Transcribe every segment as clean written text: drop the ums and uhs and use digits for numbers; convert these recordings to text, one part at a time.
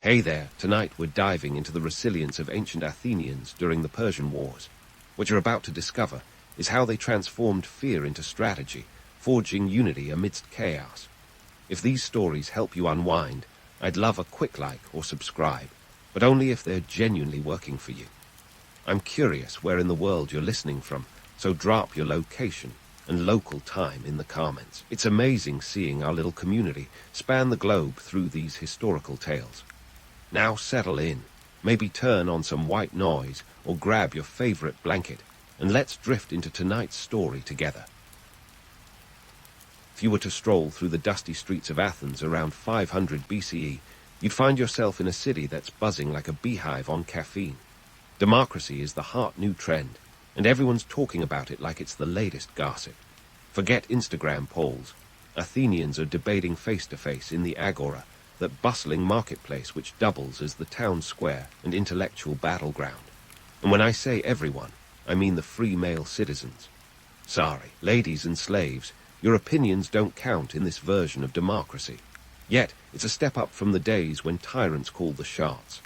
Hey there, tonight we're diving into the resilience of ancient Athenians during the Persian Wars. What you're about to discover is how they transformed fear into strategy, forging unity amidst chaos. If these stories help you unwind, I'd love a quick like or subscribe, but only if they're genuinely working for you. I'm curious where in the world you're listening from, so drop your location and local time in the comments. It's amazing seeing our little community span the globe through these historical tales. Now settle in, maybe turn on some white noise or grab your favorite blanket, and let's drift into tonight's story together. If you were to stroll through the dusty streets of Athens around 500 BCE, you'd find yourself in a city that's buzzing like a beehive on caffeine. Democracy is the hot new trend, and everyone's talking about it like it's the latest gossip. Forget Instagram polls. Athenians are debating face-to-face in the agora, that bustling marketplace which doubles as the town square and intellectual battleground. And when I say everyone, I mean the free male citizens. Sorry, ladies and slaves, your opinions don't count in this version of democracy. Yet, it's a step up from the days when tyrants called the shots.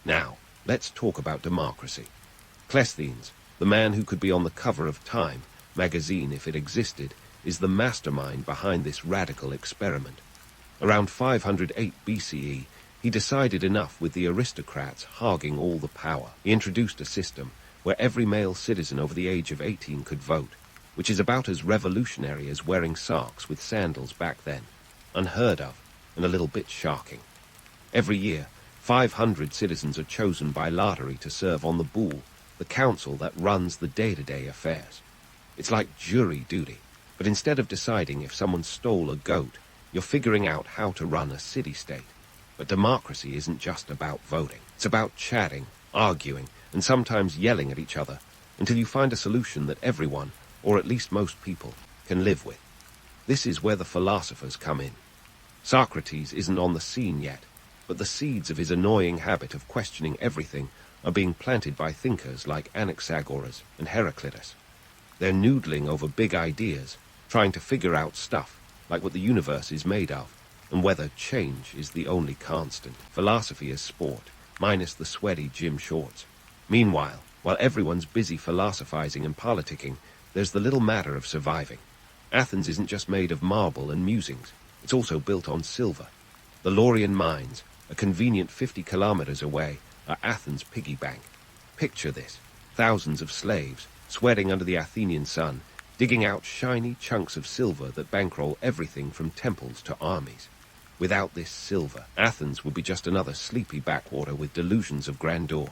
Now, let's talk about democracy. Cleisthenes, the man who could be on the cover of Time magazine if it existed, is the mastermind behind this radical experiment. Around 508 BCE, he decided enough with the aristocrats hogging all the power. He introduced a system where every male citizen over the age of 18 could vote, which is about as revolutionary as wearing socks with sandals back then. Unheard of, and a little bit shocking. Every year, 500 citizens are chosen by lottery to serve on the boule, the council that runs the day-to-day affairs. It's like jury duty, but instead of deciding if someone stole a goat, you're figuring out how to run a city-state. But democracy isn't just about voting. It's about chatting, arguing, and sometimes yelling at each other until you find a solution that everyone, or at least most people, can live with. This is where the philosophers come in. Socrates isn't on the scene yet, but the seeds of his annoying habit of questioning everything are being planted by thinkers like Anaxagoras and Heraclitus. They're noodling over big ideas, trying to figure out stuff like what the universe is made of, and whether change is the only constant. Philosophy is sport, minus the sweaty gym shorts. Meanwhile, while everyone's busy philosophizing and politicking, there's the little matter of surviving. Athens isn't just made of marble and musings, it's also built on silver. The Laurian mines, a convenient 50 kilometers away, are Athens' piggy bank. Picture this, thousands of slaves, sweating under the Athenian sun, digging out shiny chunks of silver that bankroll everything from temples to armies. Without this silver, Athens would be just another sleepy backwater with delusions of grandeur.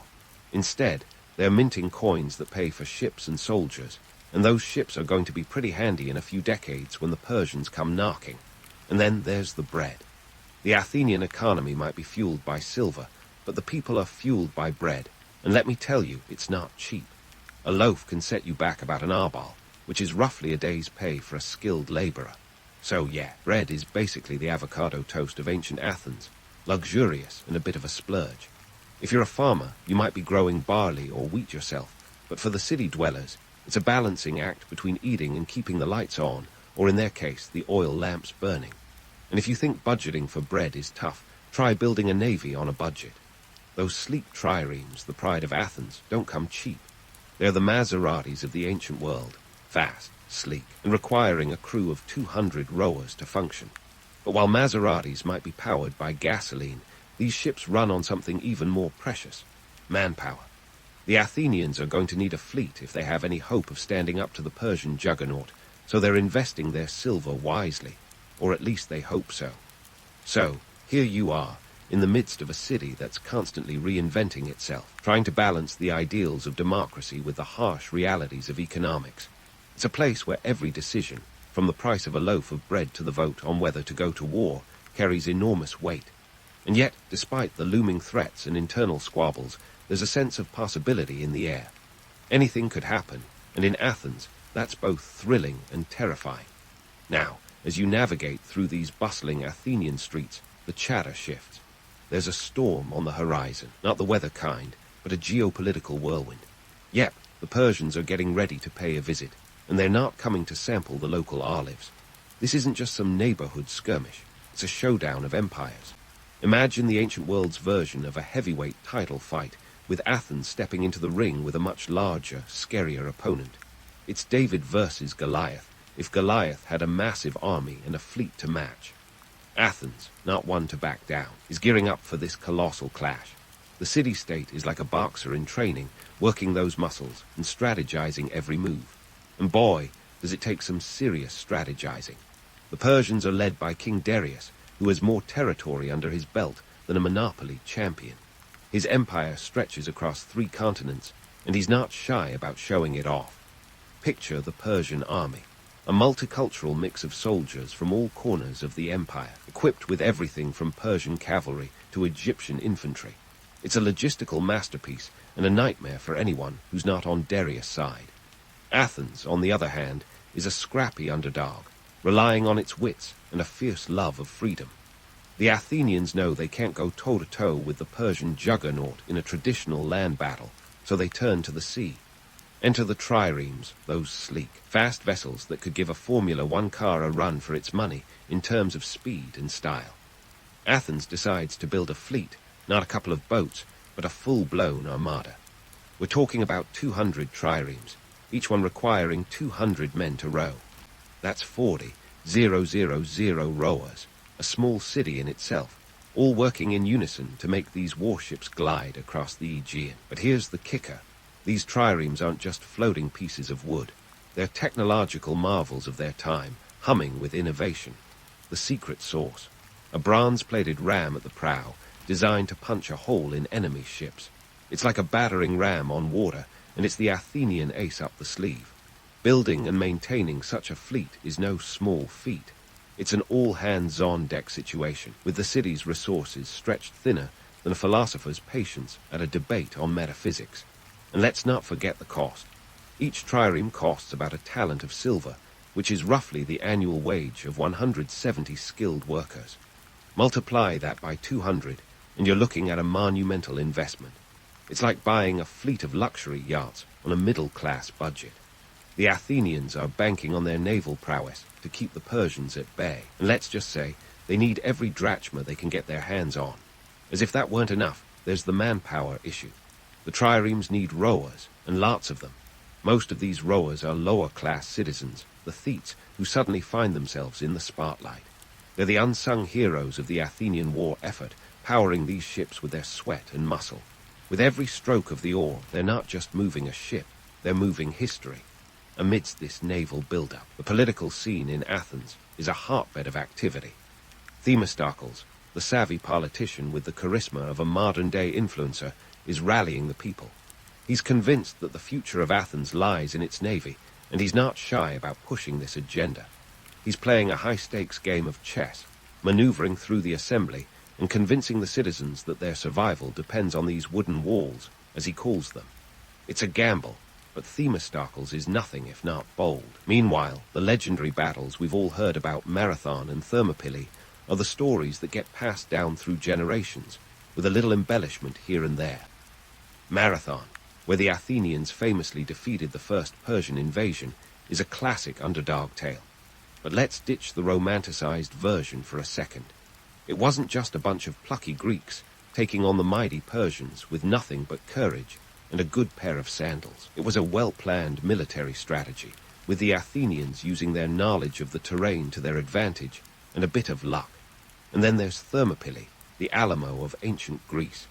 Instead, they're minting coins that pay for ships and soldiers, and those ships are going to be pretty handy in a few decades when the Persians come knocking. And then there's the bread. The Athenian economy might be fueled by silver, but the people are fueled by bread, and let me tell you, it's not cheap. A loaf can set you back about an arbal, which is roughly a day's pay for a skilled laborer. So yeah, bread is basically the avocado toast of ancient Athens, luxurious and a bit of a splurge. If you're a farmer, you might be growing barley or wheat yourself, but for the city dwellers, it's a balancing act between eating and keeping the lights on, or in their case, the oil lamps burning. And if you think budgeting for bread is tough, try building a navy on a budget. Those sleek triremes, the pride of Athens, don't come cheap. They're the Maseratis of the ancient world. Fast, sleek, and requiring a crew of 200 rowers to function. But while Maseratis might be powered by gasoline, these ships run on something even more precious, manpower. The Athenians are going to need a fleet if they have any hope of standing up to the Persian juggernaut, so they're investing their silver wisely, or at least they hope so. So, here you are, in the midst of a city that's constantly reinventing itself, trying to balance the ideals of democracy with the harsh realities of economics. It's a place where every decision, from the price of a loaf of bread to the vote on whether to go to war, carries enormous weight. And yet, despite the looming threats and internal squabbles, there's a sense of possibility in the air. Anything could happen, and in Athens, that's both thrilling and terrifying. Now, as you navigate through these bustling Athenian streets, the chatter shifts. There's a storm on the horizon, not the weather kind, but a geopolitical whirlwind. Yep, the Persians are getting ready to pay a visit, and they're not coming to sample the local olives. This isn't just some neighborhood skirmish, it's a showdown of empires. Imagine the ancient world's version of a heavyweight title fight, with Athens stepping into the ring with a much larger, scarier opponent. It's David versus Goliath, if Goliath had a massive army and a fleet to match. Athens, not one to back down, is gearing up for this colossal clash. The city-state is like a boxer in training, working those muscles and strategizing every move. And boy, does it take some serious strategizing. The Persians are led by King Darius, who has more territory under his belt than a Monopoly champion. His empire stretches across 3 continents, and he's not shy about showing it off. Picture the Persian army, a multicultural mix of soldiers from all corners of the empire, equipped with everything from Persian cavalry to Egyptian infantry. It's a logistical masterpiece and a nightmare for anyone who's not on Darius' side. Athens, on the other hand, is a scrappy underdog, relying on its wits and a fierce love of freedom. The Athenians know they can't go toe-to-toe with the Persian juggernaut in a traditional land battle, so they turn to the sea. Enter the triremes, those sleek, fast vessels that could give a Formula One car a run for its money in terms of speed and style. Athens decides to build a fleet, not a couple of boats, but a full-blown armada. We're talking about 200 triremes, each one requiring 200 men to row. That's 40,000 rowers, a small city in itself, all working in unison to make these warships glide across the Aegean. But here's the kicker. These triremes aren't just floating pieces of wood. They're technological marvels of their time, humming with innovation. The secret sauce, a bronze-plated ram at the prow, designed to punch a hole in enemy ships. It's like a battering ram on water, and it's the Athenian ace up the sleeve. Building and maintaining such a fleet is no small feat. It's an all-hands-on-deck situation, with the city's resources stretched thinner than a philosopher's patience at a debate on metaphysics. And let's not forget the cost. Each trireme costs about a talent of silver, which is roughly the annual wage of 170 skilled workers. Multiply that by 200, and you're looking at a monumental investment. It's like buying a fleet of luxury yachts on a middle-class budget. The Athenians are banking on their naval prowess to keep the Persians at bay, and let's just say they need every drachma they can get their hands on. As if that weren't enough, there's the manpower issue. The triremes need rowers, and lots of them. Most of these rowers are lower-class citizens, the thetes, who suddenly find themselves in the spotlight. They're the unsung heroes of the Athenian war effort, powering these ships with their sweat and muscle. With every stroke of the oar, they're not just moving a ship, they're moving history. Amidst this naval build-up, the political scene in Athens is a hotbed of activity. Themistocles, the savvy politician with the charisma of a modern-day influencer, is rallying the people. He's convinced that the future of Athens lies in its navy, and he's not shy about pushing this agenda. He's playing a high-stakes game of chess, maneuvering through the assembly and convincing the citizens that their survival depends on these wooden walls, as he calls them. It's a gamble, but Themistocles is nothing if not bold. Meanwhile, the legendary battles we've all heard about Marathon and Thermopylae are the stories that get passed down through generations, with a little embellishment here and there. Marathon, where the Athenians famously defeated the first Persian invasion, is a classic underdog tale. But let's ditch the romanticized version for a second. It wasn't just a bunch of plucky Greeks taking on the mighty Persians with nothing but courage and a good pair of sandals. It was a well-planned military strategy, with the Athenians using their knowledge of the terrain to their advantage and a bit of luck. And then there's Thermopylae, the Alamo of ancient Greece.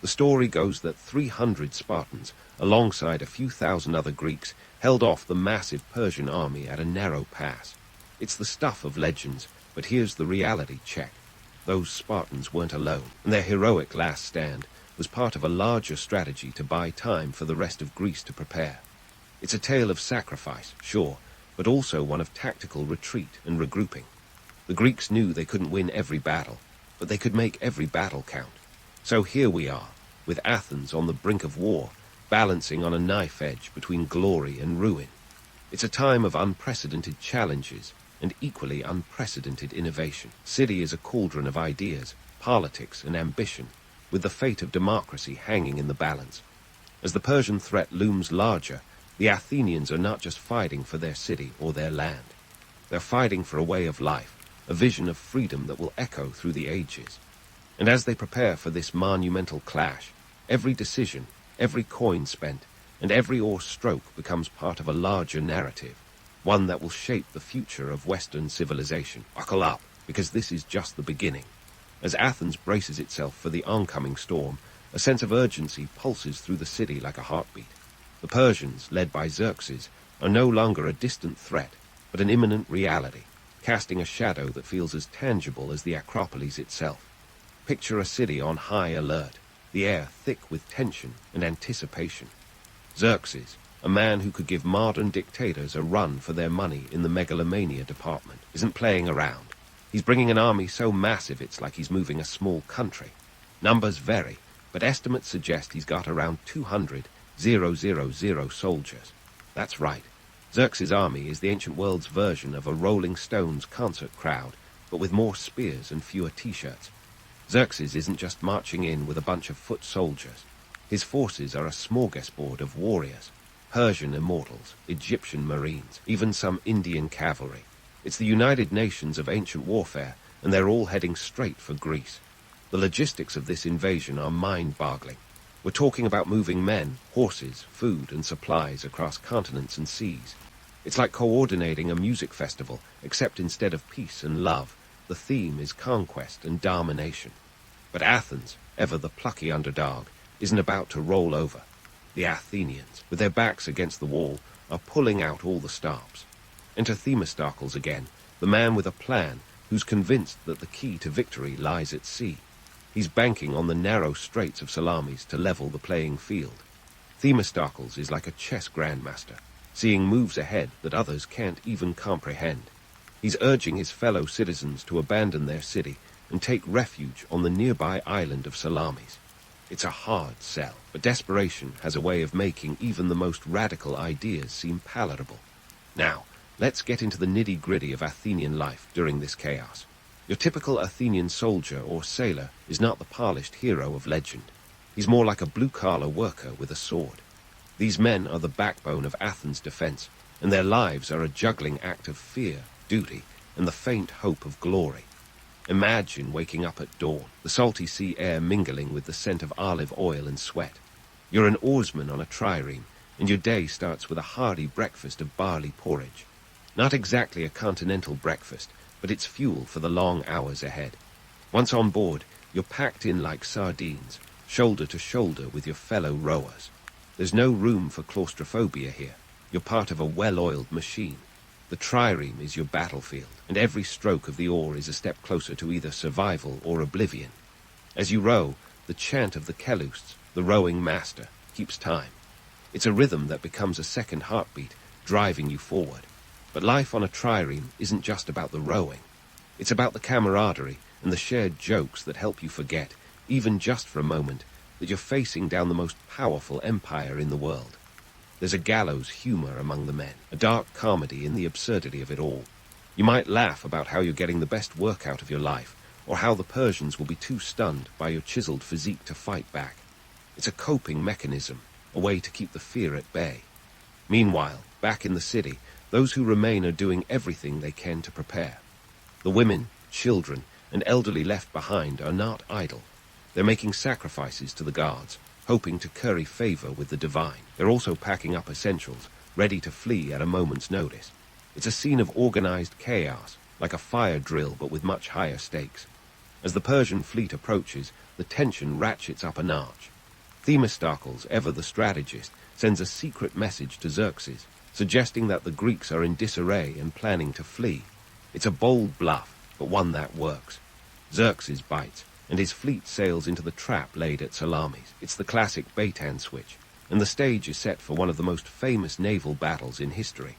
The story goes that 300 Spartans, alongside a few thousand other Greeks, held off the massive Persian army at a narrow pass. It's the stuff of legends, but here's the reality check. Those Spartans weren't alone, and their heroic last stand was part of a larger strategy to buy time for the rest of Greece to prepare. It's a tale of sacrifice, sure, but also one of tactical retreat and regrouping. The Greeks knew they couldn't win every battle, but they could make every battle count. So here we are, with Athens on the brink of war, balancing on a knife edge between glory and ruin. It's a time of unprecedented challenges and equally unprecedented innovation. City is a cauldron of ideas, politics, and ambition, with the fate of democracy hanging in the balance. As the Persian threat looms larger, the Athenians are not just fighting for their city or their land. They're fighting for a way of life, a vision of freedom that will echo through the ages. And as they prepare for this monumental clash, every decision, every coin spent, and every oar stroke becomes part of a larger narrative, one that will shape the future of Western civilization. Buckle up, because this is just the beginning. As Athens braces itself for the oncoming storm, a sense of urgency pulses through the city like a heartbeat. The Persians, led by Xerxes, are no longer a distant threat, but an imminent reality, casting a shadow that feels as tangible as the Acropolis itself. Picture a city on high alert, the air thick with tension and anticipation. Xerxes, a man who could give modern dictators a run for their money in the megalomania department, isn't playing around. He's bringing an army so massive it's like he's moving a small country. Numbers vary, but estimates suggest he's got around 200,000 soldiers. That's right. Xerxes' army is the ancient world's version of a Rolling Stones concert crowd, but with more spears and fewer t-shirts. Xerxes isn't just marching in with a bunch of foot soldiers. His forces are a smorgasbord of warriors, Persian immortals, Egyptian marines, even some Indian cavalry. It's the United Nations of ancient warfare, and they're all heading straight for Greece. The logistics of this invasion are mind-boggling. We're talking about moving men, horses, food, and supplies across continents and seas. It's like coordinating a music festival, except instead of peace and love, the theme is conquest and domination. But Athens, ever the plucky underdog, isn't about to roll over. The Athenians, with their backs against the wall, are pulling out all the stops. Enter Themistocles again, the man with a plan, who's convinced that the key to victory lies at sea. He's banking on the narrow straits of Salamis to level the playing field. Themistocles is like a chess grandmaster, seeing moves ahead that others can't even comprehend. He's urging his fellow citizens to abandon their city and take refuge on the nearby island of Salamis. It's a hard sell, but desperation has a way of making even the most radical ideas seem palatable. Now, let's get into the nitty-gritty of Athenian life during this chaos. Your typical Athenian soldier or sailor is not the polished hero of legend. He's more like a blue-collar worker with a sword. These men are the backbone of Athens' defense, and their lives are a juggling act of fear, duty, and the faint hope of glory. Imagine waking up at dawn, the salty sea air mingling with the scent of olive oil and sweat. You're an oarsman on a trireme, and your day starts with a hearty breakfast of barley porridge. Not exactly a continental breakfast, but it's fuel for the long hours ahead. Once on board, you're packed in like sardines, shoulder to shoulder with your fellow rowers. There's no room for claustrophobia here. You're part of a well-oiled machine. The trireme is your battlefield, and every stroke of the oar is a step closer to either survival or oblivion. As you row, the chant of the Kelusts, the rowing master, keeps time. It's a rhythm that becomes a second heartbeat, driving you forward. But life on a trireme isn't just about the rowing. It's about the camaraderie and the shared jokes that help you forget, even just for a moment, that you're facing down the most powerful empire in the world. There's a gallows humor among the men, a dark comedy in the absurdity of it all. You might laugh about how you're getting the best work out of your life, or how the Persians will be too stunned by your chiseled physique to fight back. It's a coping mechanism, a way to keep the fear at bay. Meanwhile, back in the city, those who remain are doing everything they can to prepare. The women, children, and elderly left behind are not idle. They're making sacrifices to the gods, hoping to curry favor with the divine. They're also packing up essentials, ready to flee at a moment's notice. It's a scene of organized chaos, like a fire drill but with much higher stakes. As the Persian fleet approaches, the tension ratchets up a notch. Themistocles, ever the strategist, sends a secret message to Xerxes, suggesting that the Greeks are in disarray and planning to flee. It's a bold bluff, but one that works. Xerxes bites, and his fleet sails into the trap laid at Salamis. It's the classic Bedtime switch, and the stage is set for one of the most famous naval battles in history.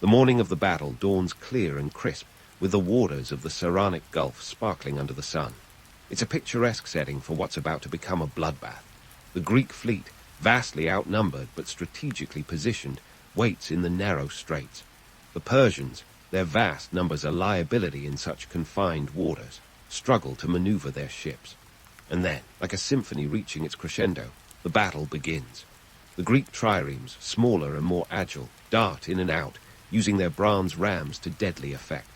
The morning of the battle dawns clear and crisp, with the waters of the Saronic Gulf sparkling under the sun. It's a picturesque setting for what's about to become a bloodbath. The Greek fleet, vastly outnumbered but strategically positioned, waits in the narrow straits. The Persians, their vast numbers a liability in such confined waters, struggle to maneuver their ships. And then, like a symphony reaching its crescendo, the battle begins. The Greek triremes, smaller and more agile, dart in and out, using their bronze rams to deadly effect.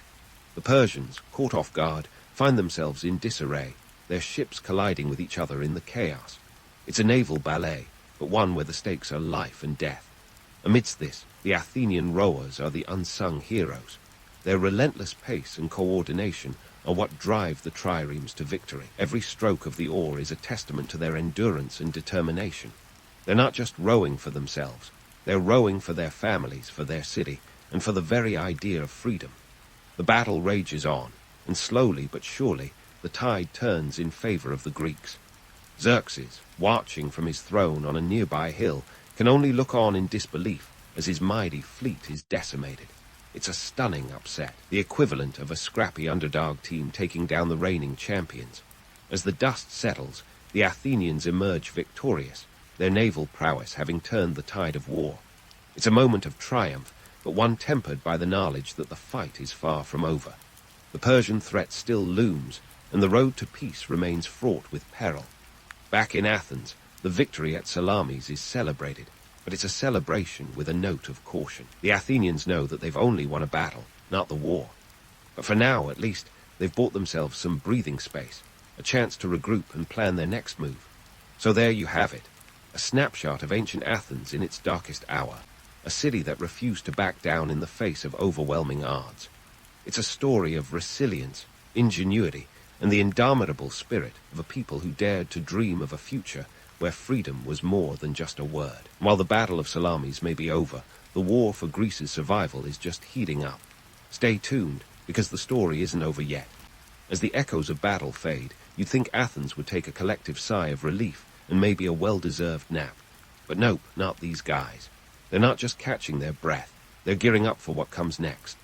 The Persians, caught off guard, find themselves in disarray, their ships colliding with each other in the chaos. It's a naval ballet, but one where the stakes are life and death. Amidst this, the Athenian rowers are the unsung heroes. Their relentless pace and coordination are what drive the triremes to victory. Every stroke of the oar is a testament to their endurance and determination. They're not just rowing for themselves. They're rowing for their families, for their city, and for the very idea of freedom. The battle rages on, and slowly but surely, the tide turns in favor of the Greeks. Xerxes, watching from his throne on a nearby hill, can only look on in disbelief as his mighty fleet is decimated. It's a stunning upset, the equivalent of a scrappy underdog team taking down the reigning champions. As the dust settles, the Athenians emerge victorious, their naval prowess having turned the tide of war. It's a moment of triumph, but one tempered by the knowledge that the fight is far from over. The Persian threat still looms, and the road to peace remains fraught with peril. Back in Athens, the victory at Salamis is celebrated, but it's a celebration with a note of caution. The Athenians know that they've only won a battle, not the war. But for now, at least, they've bought themselves some breathing space, a chance to regroup and plan their next move. So there you have it, a snapshot of ancient Athens in its darkest hour, a city that refused to back down in the face of overwhelming odds. It's a story of resilience, ingenuity, and the indomitable spirit of a people who dared to dream of a future where freedom was more than just a word. While the Battle of Salamis may be over, the war for Greece's survival is just heating up. Stay tuned, because the story isn't over yet. As the echoes of battle fade, you'd think Athens would take a collective sigh of relief and maybe a well-deserved nap. But nope, not these guys. They're not just catching their breath, they're gearing up for what comes next.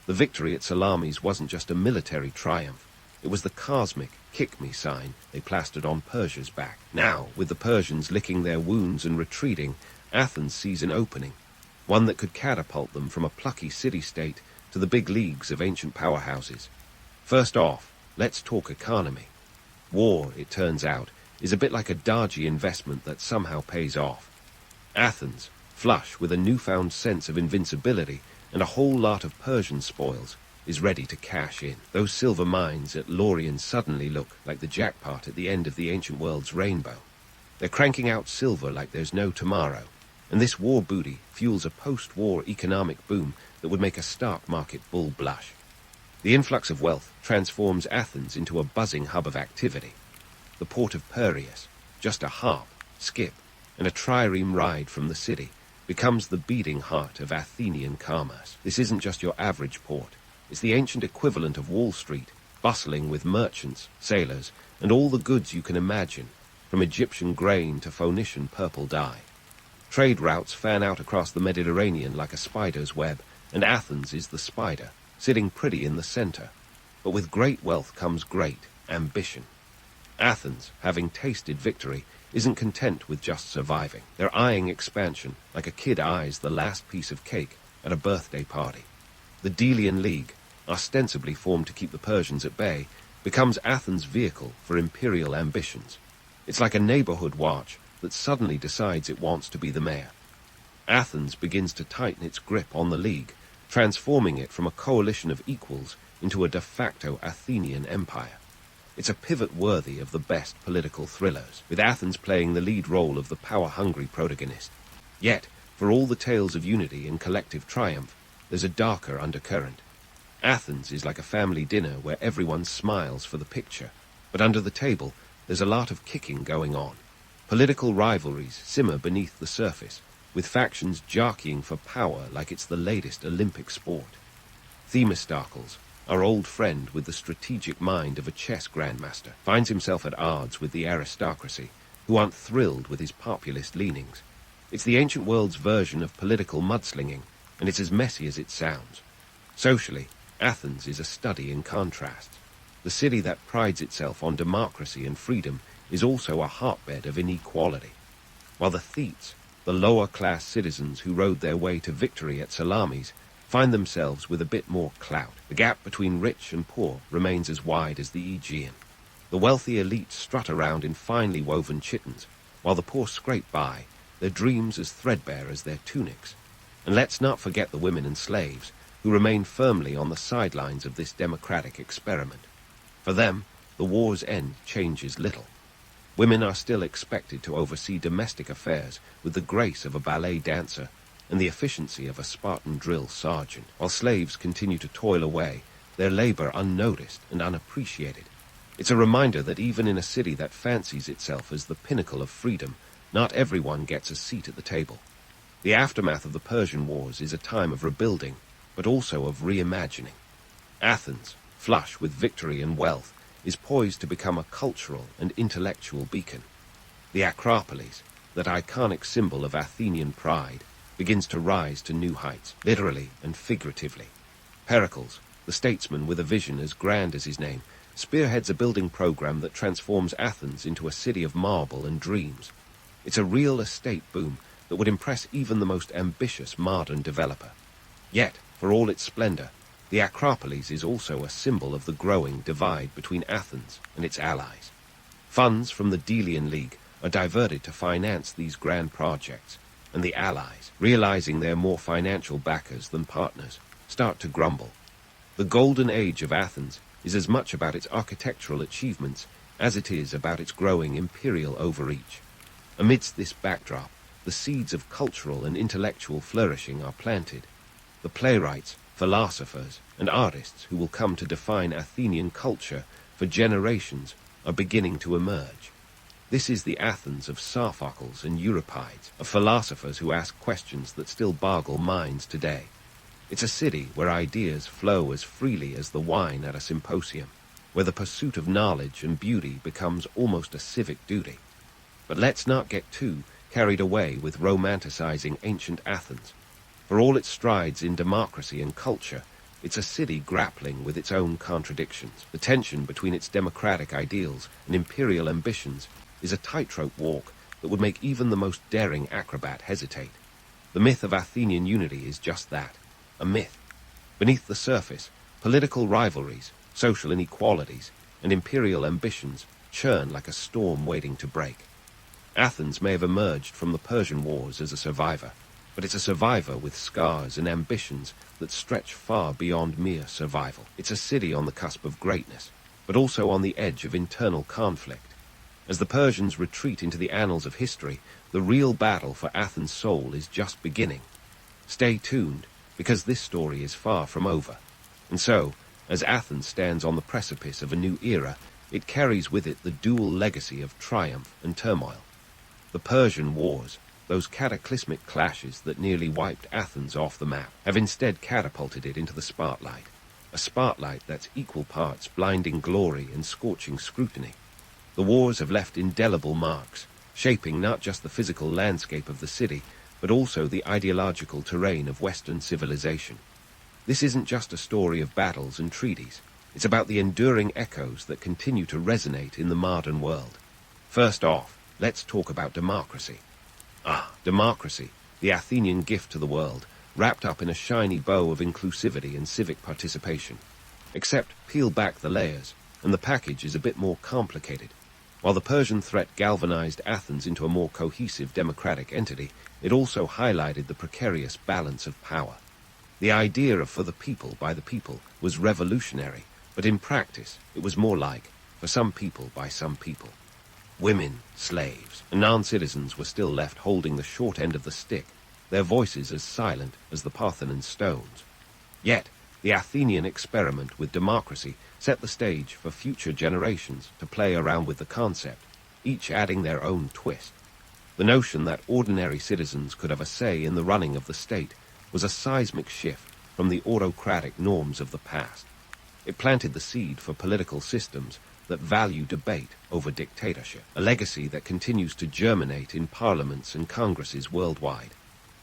The victory at Salamis wasn't just a military triumph. It was the cosmic kick-me sign they plastered on Persia's back. Now, with the Persians licking their wounds and retreating, Athens sees an opening, one that could catapult them from a plucky city-state to the big leagues of ancient powerhouses. First off, let's talk economy. War, it turns out, is a bit like a dodgy investment that somehow pays off. Athens, flush with a newfound sense of invincibility and a whole lot of Persian spoils, is ready to cash in. Those silver mines at Laurian suddenly look like the jackpot at the end of the ancient world's rainbow. They're cranking out silver like there's no tomorrow, and this war booty fuels a post-war economic boom that would make a stock market bull blush. The influx of wealth transforms Athens into a buzzing hub of activity. The port of Piraeus, just a hop, skip, and a trireme ride from the city, becomes the beating heart of Athenian commerce. This isn't just your average port. It's the ancient equivalent of Wall Street, bustling with merchants, sailors, and all the goods you can imagine, from Egyptian grain to Phoenician purple dye. Trade routes fan out across the Mediterranean like a spider's web, and Athens is the spider, sitting pretty in the center. But with great wealth comes great ambition. Athens, having tasted victory, isn't content with just surviving. They're eyeing expansion like a kid eyes the last piece of cake at a birthday party. The Delian League, ostensibly formed to keep the Persians at bay, becomes Athens' vehicle for imperial ambitions. It's like a neighborhood watch that suddenly decides it wants to be the mayor. Athens begins to tighten its grip on the League, transforming it from a coalition of equals into a de facto Athenian empire. It's a pivot worthy of the best political thrillers, with Athens playing the lead role of the power-hungry protagonist. Yet, for all the tales of unity and collective triumph, there's a darker undercurrent. Athens is like a family dinner where everyone smiles for the picture, but under the table there's a lot of kicking going on. Political rivalries simmer beneath the surface, with factions jockeying for power like it's the latest Olympic sport. Themistocles, our old friend with the strategic mind of a chess grandmaster, finds himself at odds with the aristocracy, who aren't thrilled with his populist leanings. It's the ancient world's version of political mudslinging, and it's as messy as it sounds. Socially, Athens is a study in contrasts. The city that prides itself on democracy and freedom is also a hotbed of inequality. While the Thetes, the lower-class citizens who rode their way to victory at Salamis, find themselves with a bit more clout. The gap between rich and poor remains as wide as the Aegean. The wealthy elite strut around in finely woven chittons, while the poor scrape by, their dreams as threadbare as their tunics. And let's not forget the women and slaves, who remain firmly on the sidelines of this democratic experiment. For them, the war's end changes little. Women are still expected to oversee domestic affairs with the grace of a ballet dancer and the efficiency of a Spartan drill sergeant, while slaves continue to toil away, their labor unnoticed and unappreciated. It's a reminder that even in a city that fancies itself as the pinnacle of freedom, not everyone gets a seat at the table. The aftermath of the Persian Wars is a time of rebuilding, but also of reimagining. Athens, flush with victory and wealth, is poised to become a cultural and intellectual beacon. The Acropolis, that iconic symbol of Athenian pride, begins to rise to new heights, literally and figuratively. Pericles, the statesman with a vision as grand as his name, spearheads a building program that transforms Athens into a city of marble and dreams. It's a real estate boom that would impress even the most ambitious modern developer. Yet, for all its splendor, the Acropolis is also a symbol of the growing divide between Athens and its allies. Funds from the Delian League are diverted to finance these grand projects, and the allies, realizing they're more financial backers than partners, start to grumble. The golden age of Athens is as much about its architectural achievements as it is about its growing imperial overreach. Amidst this backdrop, the seeds of cultural and intellectual flourishing are planted. The playwrights, philosophers, and artists who will come to define Athenian culture for generations are beginning to emerge. This is the Athens of Sophocles and Euripides, of philosophers who ask questions that still boggle minds today. It's a city where ideas flow as freely as the wine at a symposium, where the pursuit of knowledge and beauty becomes almost a civic duty. But let's not get too carried away with romanticizing ancient Athens. For all its strides in democracy and culture, it's a city grappling with its own contradictions. The tension between its democratic ideals and imperial ambitions is a tightrope walk that would make even the most daring acrobat hesitate. The myth of Athenian unity is just that, a myth. Beneath the surface, political rivalries, social inequalities, and imperial ambitions churn like a storm waiting to break. Athens may have emerged from the Persian Wars as a survivor, but it's a survivor with scars and ambitions that stretch far beyond mere survival. It's a city on the cusp of greatness, but also on the edge of internal conflict. As the Persians retreat into the annals of history, the real battle for Athens' soul is just beginning. Stay tuned, because this story is far from over. And so, as Athens stands on the precipice of a new era, it carries with it the dual legacy of triumph and turmoil. The Persian Wars, those cataclysmic clashes that nearly wiped Athens off the map, have instead catapulted it into the spotlight. A spotlight that's equal parts blinding glory and scorching scrutiny. The wars have left indelible marks, shaping not just the physical landscape of the city, but also the ideological terrain of Western civilization. This isn't just a story of battles and treaties. It's about the enduring echoes that continue to resonate in the modern world. First off, let's talk about democracy. Democracy, the Athenian gift to the world, wrapped up in a shiny bow of inclusivity and civic participation. Except peel back the layers, and the package is a bit more complicated. While the Persian threat galvanized Athens into a more cohesive democratic entity, it also highlighted the precarious balance of power. The idea of for the people by the people was revolutionary, but in practice it was more like for some people by some people. Women, slaves, and non-citizens were still left holding the short end of the stick, their voices as silent as the Parthenon stones. Yet, the Athenian experiment with democracy set the stage for future generations to play around with the concept, each adding their own twist. The notion that ordinary citizens could have a say in the running of the state was a seismic shift from the autocratic norms of the past. It planted the seed for political systems that value debate over dictatorship, a legacy that continues to germinate in parliaments and congresses worldwide.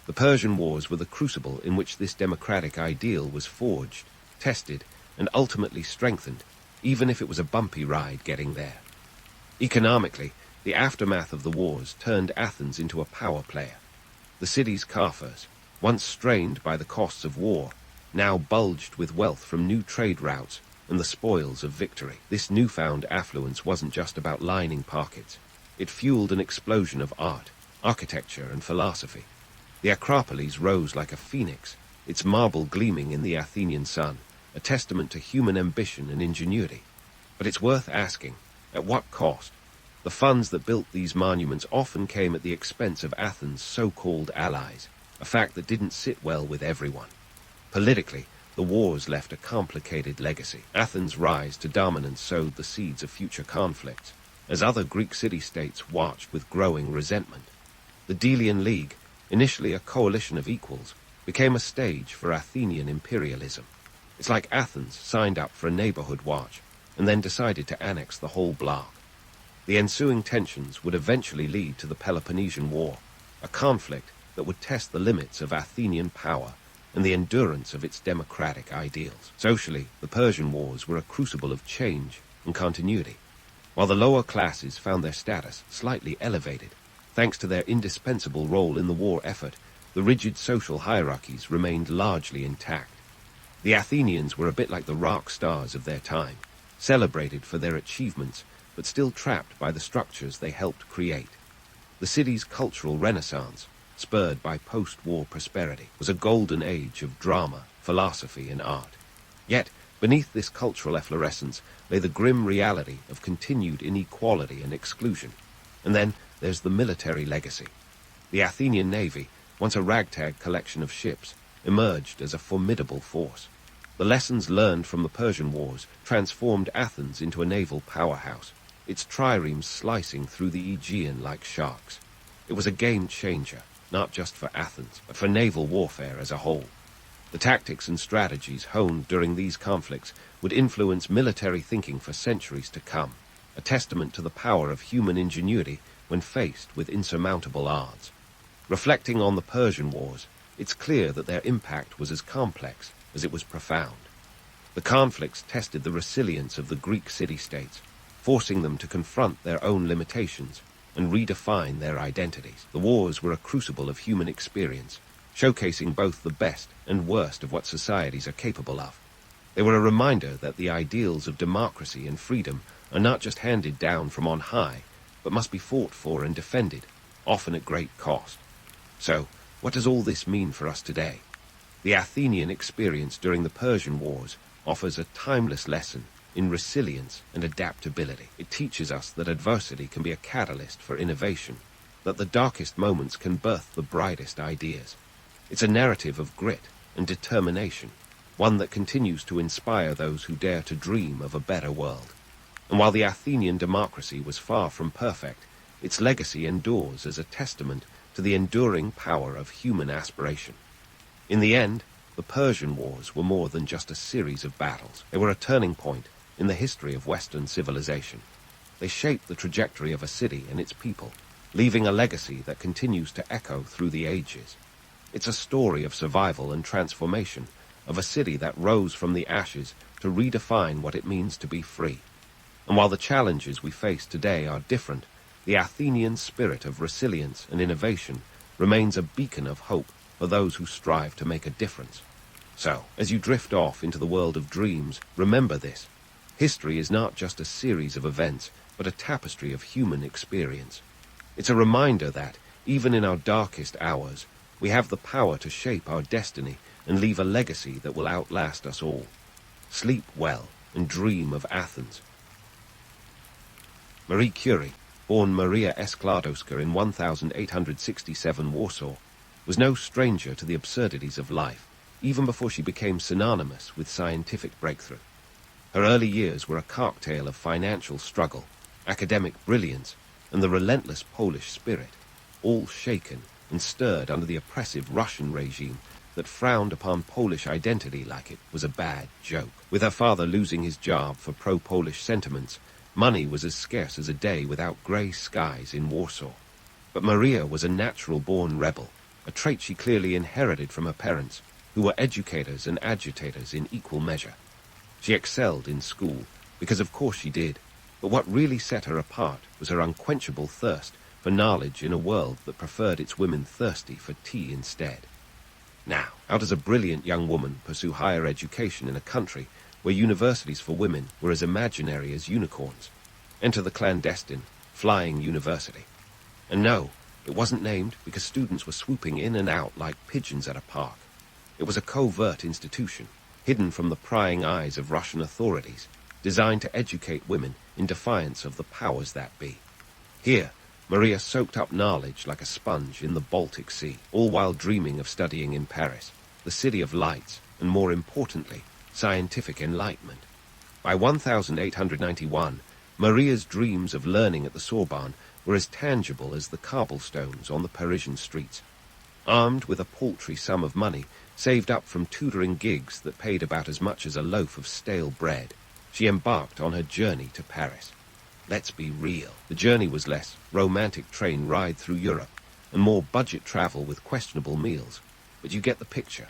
The Persian Wars were the crucible in which this democratic ideal was forged, tested, and ultimately strengthened, even if it was a bumpy ride getting there. Economically, the aftermath of the wars turned Athens into a power player. The city's coffers, once strained by the costs of war, now bulged with wealth from new trade routes and the spoils of victory. This newfound affluence wasn't just about lining pockets. It fueled an explosion of art, architecture, and philosophy. The Acropolis rose like a phoenix, its marble gleaming in the Athenian sun, a testament to human ambition and ingenuity. But it's worth asking, at what cost? The funds that built these monuments often came at the expense of Athens' so-called allies, a fact that didn't sit well with everyone. Politically, the wars left a complicated legacy. Athens' rise to dominance sowed the seeds of future conflicts, as other Greek city-states watched with growing resentment. The Delian League, initially a coalition of equals, became a stage for Athenian imperialism. It's like Athens signed up for a neighborhood watch and then decided to annex the whole block. The ensuing tensions would eventually lead to the Peloponnesian War, a conflict that would test the limits of Athenian power and the endurance of its democratic ideals. Socially, the Persian Wars were a crucible of change and continuity. While the lower classes found their status slightly elevated, thanks to their indispensable role in the war effort, the rigid social hierarchies remained largely intact. The Athenians were a bit like the rock stars of their time, celebrated for their achievements, but still trapped by the structures they helped create. The city's cultural renaissance, spurred by post-war prosperity, was a golden age of drama, philosophy, and art. Yet, beneath this cultural efflorescence lay the grim reality of continued inequality and exclusion. And then there's the military legacy. The Athenian navy, once a ragtag collection of ships, emerged as a formidable force. The lessons learned from the Persian Wars transformed Athens into a naval powerhouse, its triremes slicing through the Aegean like sharks. It was a game-changer, not just for Athens, but for naval warfare as a whole. The tactics and strategies honed during these conflicts would influence military thinking for centuries to come, a testament to the power of human ingenuity when faced with insurmountable odds. Reflecting on the Persian Wars, it's clear that their impact was as complex as it was profound. The conflicts tested the resilience of the Greek city-states, forcing them to confront their own limitations and redefine their identities. The wars were a crucible of human experience, showcasing both the best and worst of what societies are capable of. They were a reminder that the ideals of democracy and freedom are not just handed down from on high, but must be fought for and defended, often at great cost. So, what does all this mean for us today? The Athenian experience during the Persian Wars offers a timeless lesson in resilience and adaptability. It teaches us that adversity can be a catalyst for innovation, that the darkest moments can birth the brightest ideas. It's a narrative of grit and determination, one that continues to inspire those who dare to dream of a better world. And while the Athenian democracy was far from perfect, its legacy endures as a testament to the enduring power of human aspiration. In the end, the Persian Wars were more than just a series of battles. They were a turning point in the history of Western civilization. They shaped the trajectory of a city and its people, leaving a legacy that continues to echo through the ages. It's a story of survival and transformation, of a city that rose from the ashes to redefine what it means to be free. And while the challenges we face today are different, the Athenian spirit of resilience and innovation remains a beacon of hope for those who strive to make a difference. So, as you drift off into the world of dreams, remember this. History is not just a series of events, but a tapestry of human experience. It's a reminder that, even in our darkest hours, we have the power to shape our destiny and leave a legacy that will outlast us all. Sleep well and dream of Athens. Marie Curie, born Maria Skłodowska in 1867 Warsaw, was no stranger to the absurdities of life, even before she became synonymous with scientific breakthrough. Her early years were a cocktail of financial struggle, academic brilliance, and the relentless Polish spirit, all shaken and stirred under the oppressive Russian regime that frowned upon Polish identity like it was a bad joke. With her father losing his job for pro-Polish sentiments, money was as scarce as a day without grey skies in Warsaw. But Maria was a natural-born rebel, a trait she clearly inherited from her parents, who were educators and agitators in equal measure. She excelled in school, because of course she did, but what really set her apart was her unquenchable thirst for knowledge in a world that preferred its women thirsty for tea instead. Now, how does a brilliant young woman pursue higher education in a country where universities for women were as imaginary as unicorns? Enter the clandestine, flying university. And no, it wasn't named because students were swooping in and out like pigeons at a park. It was a covert institution, hidden from the prying eyes of Russian authorities, designed to educate women in defiance of the powers that be. Here, Maria soaked up knowledge like a sponge in the Baltic Sea, all while dreaming of studying in Paris, the city of lights, and more importantly, scientific enlightenment. By 1891, Maria's dreams of learning at the Sorbonne were as tangible as the cobblestones on the Parisian streets. Armed with a paltry sum of money, saved up from tutoring gigs that paid about as much as a loaf of stale bread, she embarked on her journey to Paris. Let's be real. The journey was less romantic train ride through Europe and more budget travel with questionable meals, but you get the picture.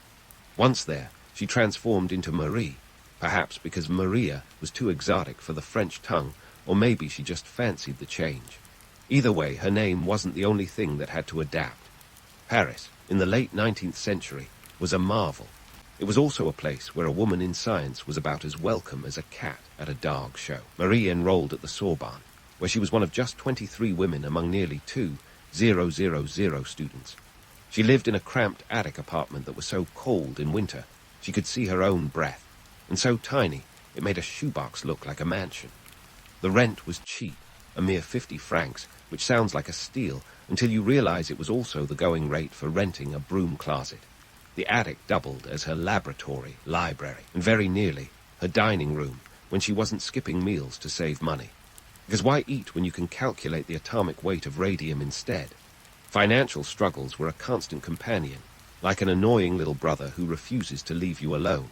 Once there, she transformed into Marie, perhaps because Maria was too exotic for the French tongue, or maybe she just fancied the change. Either way, her name wasn't the only thing that had to adapt. Paris, in the late 19th century, was a marvel. It was also a place where a woman in science was about as welcome as a cat at a dog show. Marie enrolled at the Sorbonne, where she was one of just 23 women among nearly 2,000 students. She lived in a cramped attic apartment that was so cold in winter she could see her own breath, and so tiny it made a shoebox look like a mansion. The rent was cheap, a mere 50 francs, which sounds like a steal until you realize it was also the going rate for renting a broom closet. The attic doubled as her laboratory, library, and very nearly her dining room when she wasn't skipping meals to save money. Because why eat when you can calculate the atomic weight of radium instead? Financial struggles were a constant companion, like an annoying little brother who refuses to leave you alone.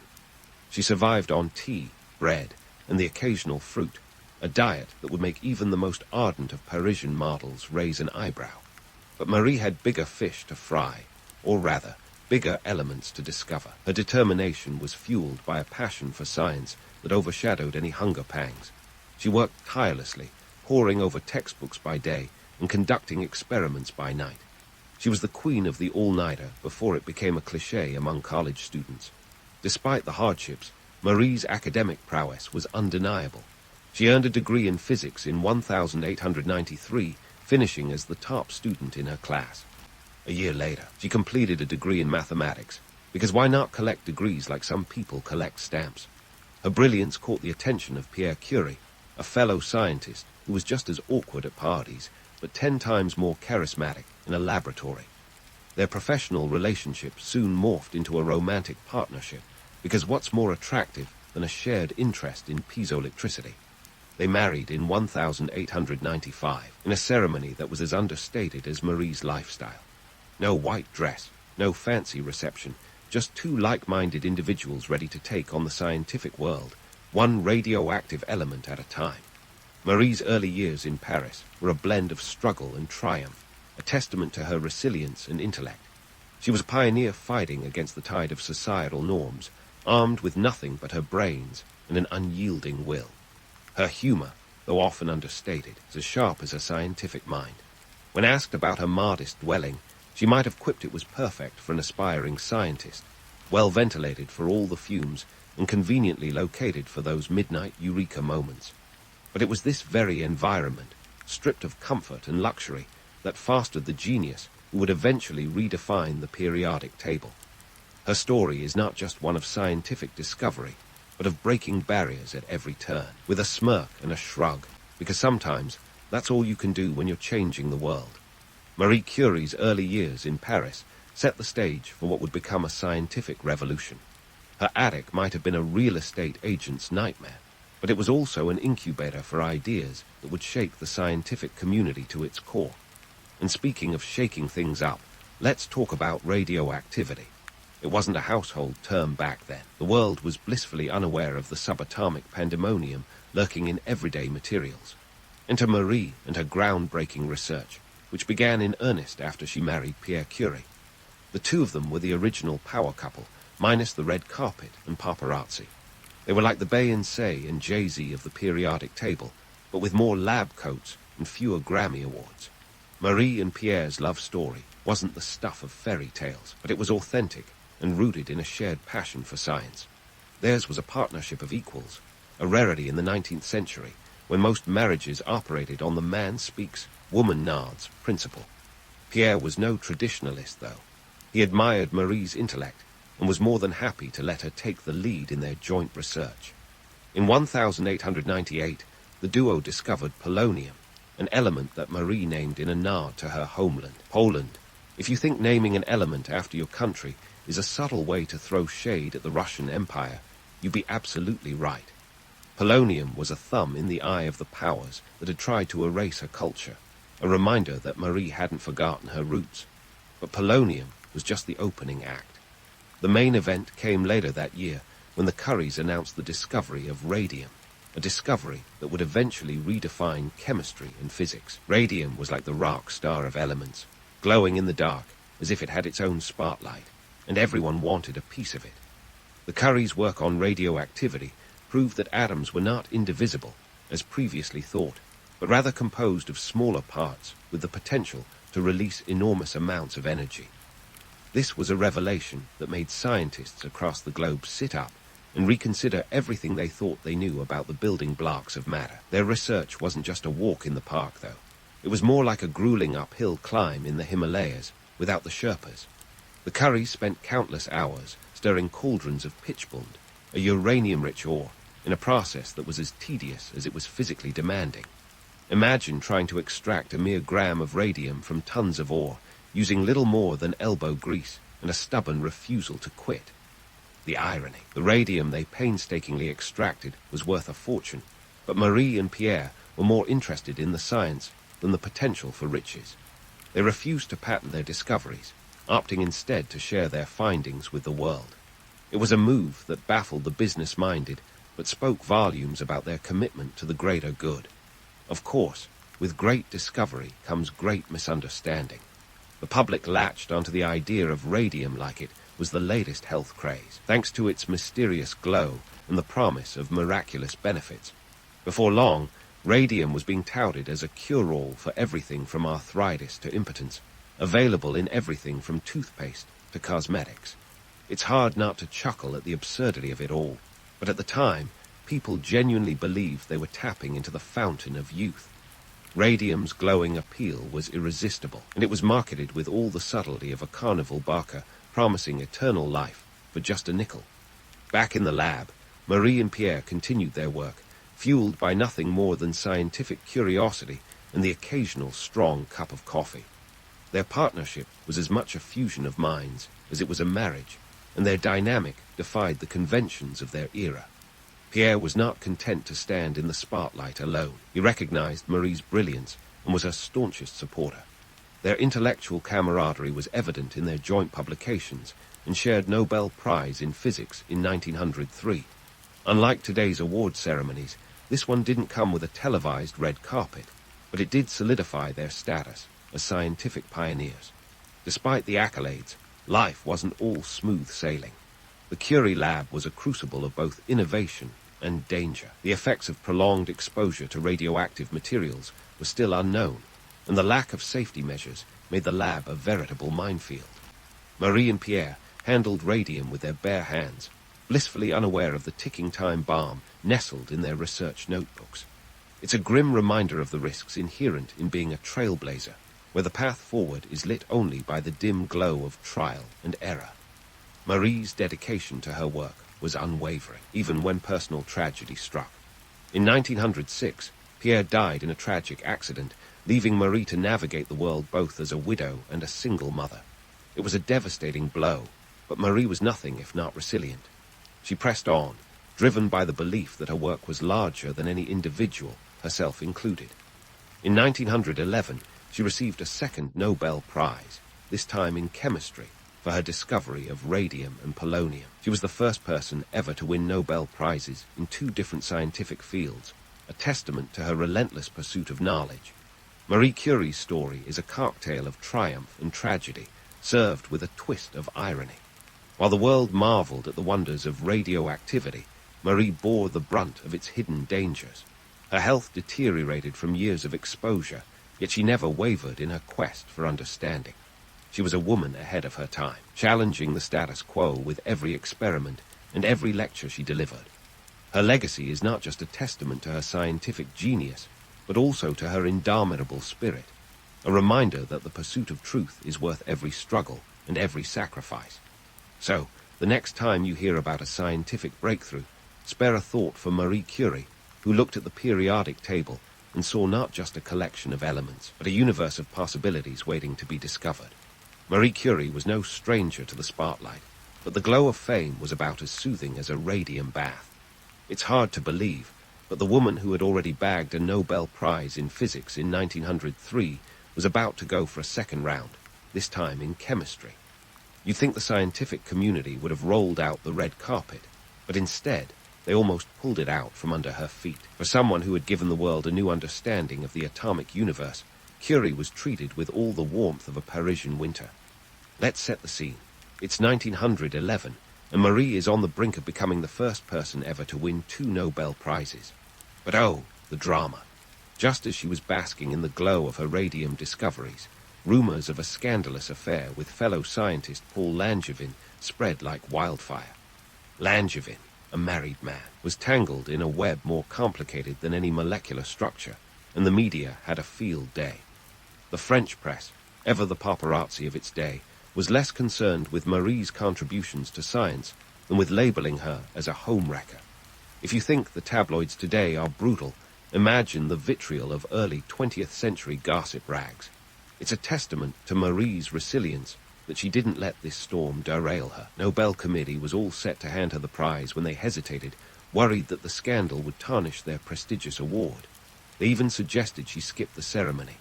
She survived on tea, bread, and the occasional fruit, a diet that would make even the most ardent of Parisian models raise an eyebrow. But Marie had bigger fish to fry, or rather, bigger elements to discover. Her determination was fueled by a passion for science that overshadowed any hunger pangs. She worked tirelessly, poring over textbooks by day and conducting experiments by night. She was the queen of the all-nighter before it became a cliché among college students. Despite the hardships, Marie's academic prowess was undeniable. She earned a degree in physics in 1893, finishing as the top student in her class. A year later, she completed a degree in mathematics, because why not collect degrees like some people collect stamps? Her brilliance caught the attention of Pierre Curie, a fellow scientist who was just as awkward at parties, but 10 times more charismatic in a laboratory. Their professional relationship soon morphed into a romantic partnership, because what's more attractive than a shared interest in piezoelectricity? They married in 1895, in a ceremony that was as understated as Marie's lifestyle. No white dress, no fancy reception, just two like-minded individuals ready to take on the scientific world, one radioactive element at a time. Marie's early years in Paris were a blend of struggle and triumph, a testament to her resilience and intellect. She was a pioneer fighting against the tide of societal norms, armed with nothing but her brains and an unyielding will. Her humor, though often understated, is as sharp as her scientific mind. When asked about her modest dwelling, she might have quipped it was perfect for an aspiring scientist, well ventilated for all the fumes and conveniently located for those midnight eureka moments. But it was this very environment, stripped of comfort and luxury, that fostered the genius who would eventually redefine the periodic table. Her story is not just one of scientific discovery, but of breaking barriers at every turn, with a smirk and a shrug, because sometimes that's all you can do when you're changing the world. Marie Curie's early years in Paris set the stage for what would become a scientific revolution. Her attic might have been a real estate agent's nightmare, but it was also an incubator for ideas that would shake the scientific community to its core. And speaking of shaking things up, let's talk about radioactivity. It wasn't a household term back then. The world was blissfully unaware of the subatomic pandemonium lurking in everyday materials. Enter Marie and her groundbreaking research, which began in earnest after she married Pierre Curie. The two of them were the original power couple, minus the red carpet and paparazzi. They were like the Beyoncé and Jay-Z of the periodic table, but with more lab coats and fewer Grammy Awards. Marie and Pierre's love story wasn't the stuff of fairy tales, but it was authentic and rooted in a shared passion for science. Theirs was a partnership of equals, a rarity in the 19th century, when most marriages operated on the man speaks, woman nods principle. Pierre was no traditionalist, though. He admired Marie's intellect and was more than happy to let her take the lead in their joint research. In 1898, the duo discovered polonium, an element that Marie named in a nod to her homeland, Poland. If you think naming an element after your country is a subtle way to throw shade at the Russian Empire, you'd be absolutely right. Polonium was a thumb in the eye of the powers that had tried to erase her culture, a reminder that Marie hadn't forgotten her roots. But polonium was just the opening act. The main event came later that year when the Curies announced the discovery of radium, a discovery that would eventually redefine chemistry and physics. Radium was like the rock star of elements, glowing in the dark as if it had its own spotlight, and everyone wanted a piece of it. The Curies' work on radioactivity proved that atoms were not indivisible, as previously thought, but rather composed of smaller parts with the potential to release enormous amounts of energy. This was a revelation that made scientists across the globe sit up and reconsider everything they thought they knew about the building blocks of matter. Their research wasn't just a walk in the park, though. It was more like a grueling uphill climb in the Himalayas without the Sherpas. The Curies spent countless hours stirring cauldrons of pitchblende, a uranium-rich ore, in a process that was as tedious as it was physically demanding. Imagine trying to extract a mere gram of radium from tons of ore, using little more than elbow grease and a stubborn refusal to quit. The irony. The radium they painstakingly extracted was worth a fortune, but Marie and Pierre were more interested in the science than the potential for riches. They refused to patent their discoveries, opting instead to share their findings with the world. It was a move that baffled the business-minded, but spoke volumes about their commitment to the greater good. Of course, with great discovery comes great misunderstanding. The public latched onto the idea of radium like it was the latest health craze, thanks to its mysterious glow and the promise of miraculous benefits. Before long, radium was being touted as a cure-all for everything from arthritis to impotence, available in everything from toothpaste to cosmetics. It's hard not to chuckle at the absurdity of it all, but at the time, people genuinely believed they were tapping into the fountain of youth. Radium's glowing appeal was irresistible, and it was marketed with all the subtlety of a carnival barker promising eternal life for just a nickel. Back in the lab, Marie and Pierre continued their work, fueled by nothing more than scientific curiosity and the occasional strong cup of coffee. Their partnership was as much a fusion of minds as it was a marriage, and their dynamic defied the conventions of their era. Pierre was not content to stand in the spotlight alone. He recognized Marie's brilliance and was her staunchest supporter. Their intellectual camaraderie was evident in their joint publications and shared Nobel Prize in Physics in 1903. Unlike today's award ceremonies, this one didn't come with a televised red carpet, but it did solidify their status as scientific pioneers. Despite the accolades, life wasn't all smooth sailing. The Curie lab was a crucible of both innovation and danger. The effects of prolonged exposure to radioactive materials were still unknown, and the lack of safety measures made the lab a veritable minefield. Marie and Pierre handled radium with their bare hands, blissfully unaware of the ticking time bomb nestled in their research notebooks. It's a grim reminder of the risks inherent in being a trailblazer, where the path forward is lit only by the dim glow of trial and error. Marie's dedication to her work was unwavering, even when personal tragedy struck. In 1906, Pierre died in a tragic accident, leaving Marie to navigate the world both as a widow and a single mother. It was a devastating blow, but Marie was nothing if not resilient. She pressed on, driven by the belief that her work was larger than any individual, herself included. In 1911, she received a second Nobel Prize, this time in chemistry, for her discovery of radium and polonium. She was the first person ever to win Nobel Prizes in two different scientific fields, a testament to her relentless pursuit of knowledge. Marie Curie's story is a cocktail of triumph and tragedy, served with a twist of irony. While the world marveled at the wonders of radioactivity, Marie bore the brunt of its hidden dangers. Her health deteriorated from years of exposure, yet she never wavered in her quest for understanding. She was a woman ahead of her time, challenging the status quo with every experiment and every lecture she delivered. Her legacy is not just a testament to her scientific genius, but also to her indomitable spirit, a reminder that the pursuit of truth is worth every struggle and every sacrifice. So, the next time you hear about a scientific breakthrough, spare a thought for Marie Curie, who looked at the periodic table and saw not just a collection of elements, but a universe of possibilities waiting to be discovered. Marie Curie was no stranger to the spotlight, but the glow of fame was about as soothing as a radium bath. It's hard to believe, but the woman who had already bagged a Nobel Prize in physics in 1903 was about to go for a second round, this time in chemistry. You'd think the scientific community would have rolled out the red carpet, but instead, they almost pulled it out from under her feet. For someone who had given the world a new understanding of the atomic universe, Curie was treated with all the warmth of a Parisian winter. Let's set the scene. It's 1911, and Marie is on the brink of becoming the first person ever to win 2 Nobel Prizes. But oh, the drama. Just as she was basking in the glow of her radium discoveries, rumors of a scandalous affair with fellow scientist Paul Langevin spread like wildfire. Langevin, a married man, was tangled in a web more complicated than any molecular structure, and the media had a field day. The French press, ever the paparazzi of its day, was less concerned with Marie's contributions to science than with labeling her as a homewrecker. If you think the tabloids today are brutal, imagine the vitriol of early 20th century gossip rags. It's a testament to Marie's resilience that she didn't let this storm derail her. Nobel Committee was all set to hand her the prize when they hesitated, worried that the scandal would tarnish their prestigious award. They even suggested she skip the ceremony.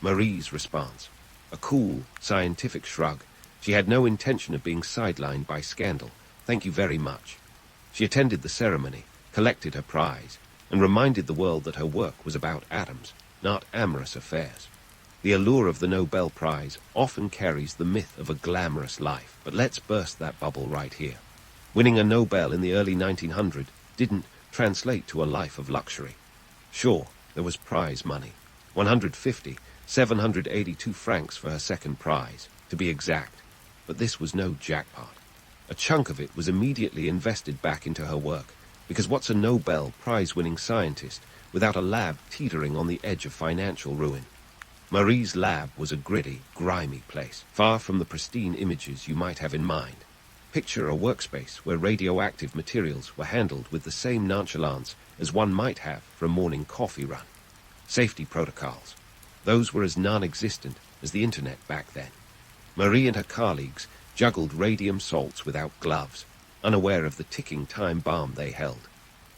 Marie's response: a cool, scientific shrug. She had no intention of being sidelined by scandal. Thank you very much. She attended the ceremony, collected her prize, and reminded the world that her work was about atoms, not amorous affairs. The allure of the Nobel Prize often carries the myth of a glamorous life, but let's burst that bubble right here. Winning a Nobel in the early 1900s didn't translate to a life of luxury. Sure, there was prize money, 782 francs for her second prize, to be exact, but this was no jackpot. A chunk of it was immediately invested back into her work, because what's a Nobel Prize-winning scientist without a lab teetering on the edge of financial ruin? Marie's lab was a gritty, grimy place, far from the pristine images you might have in mind. Picture a workspace where radioactive materials were handled with the same nonchalance as one might have for a morning coffee run. Safety protocols. Those were as non-existent as the internet back then. Marie and her colleagues juggled radium salts without gloves, unaware of the ticking time bomb they held.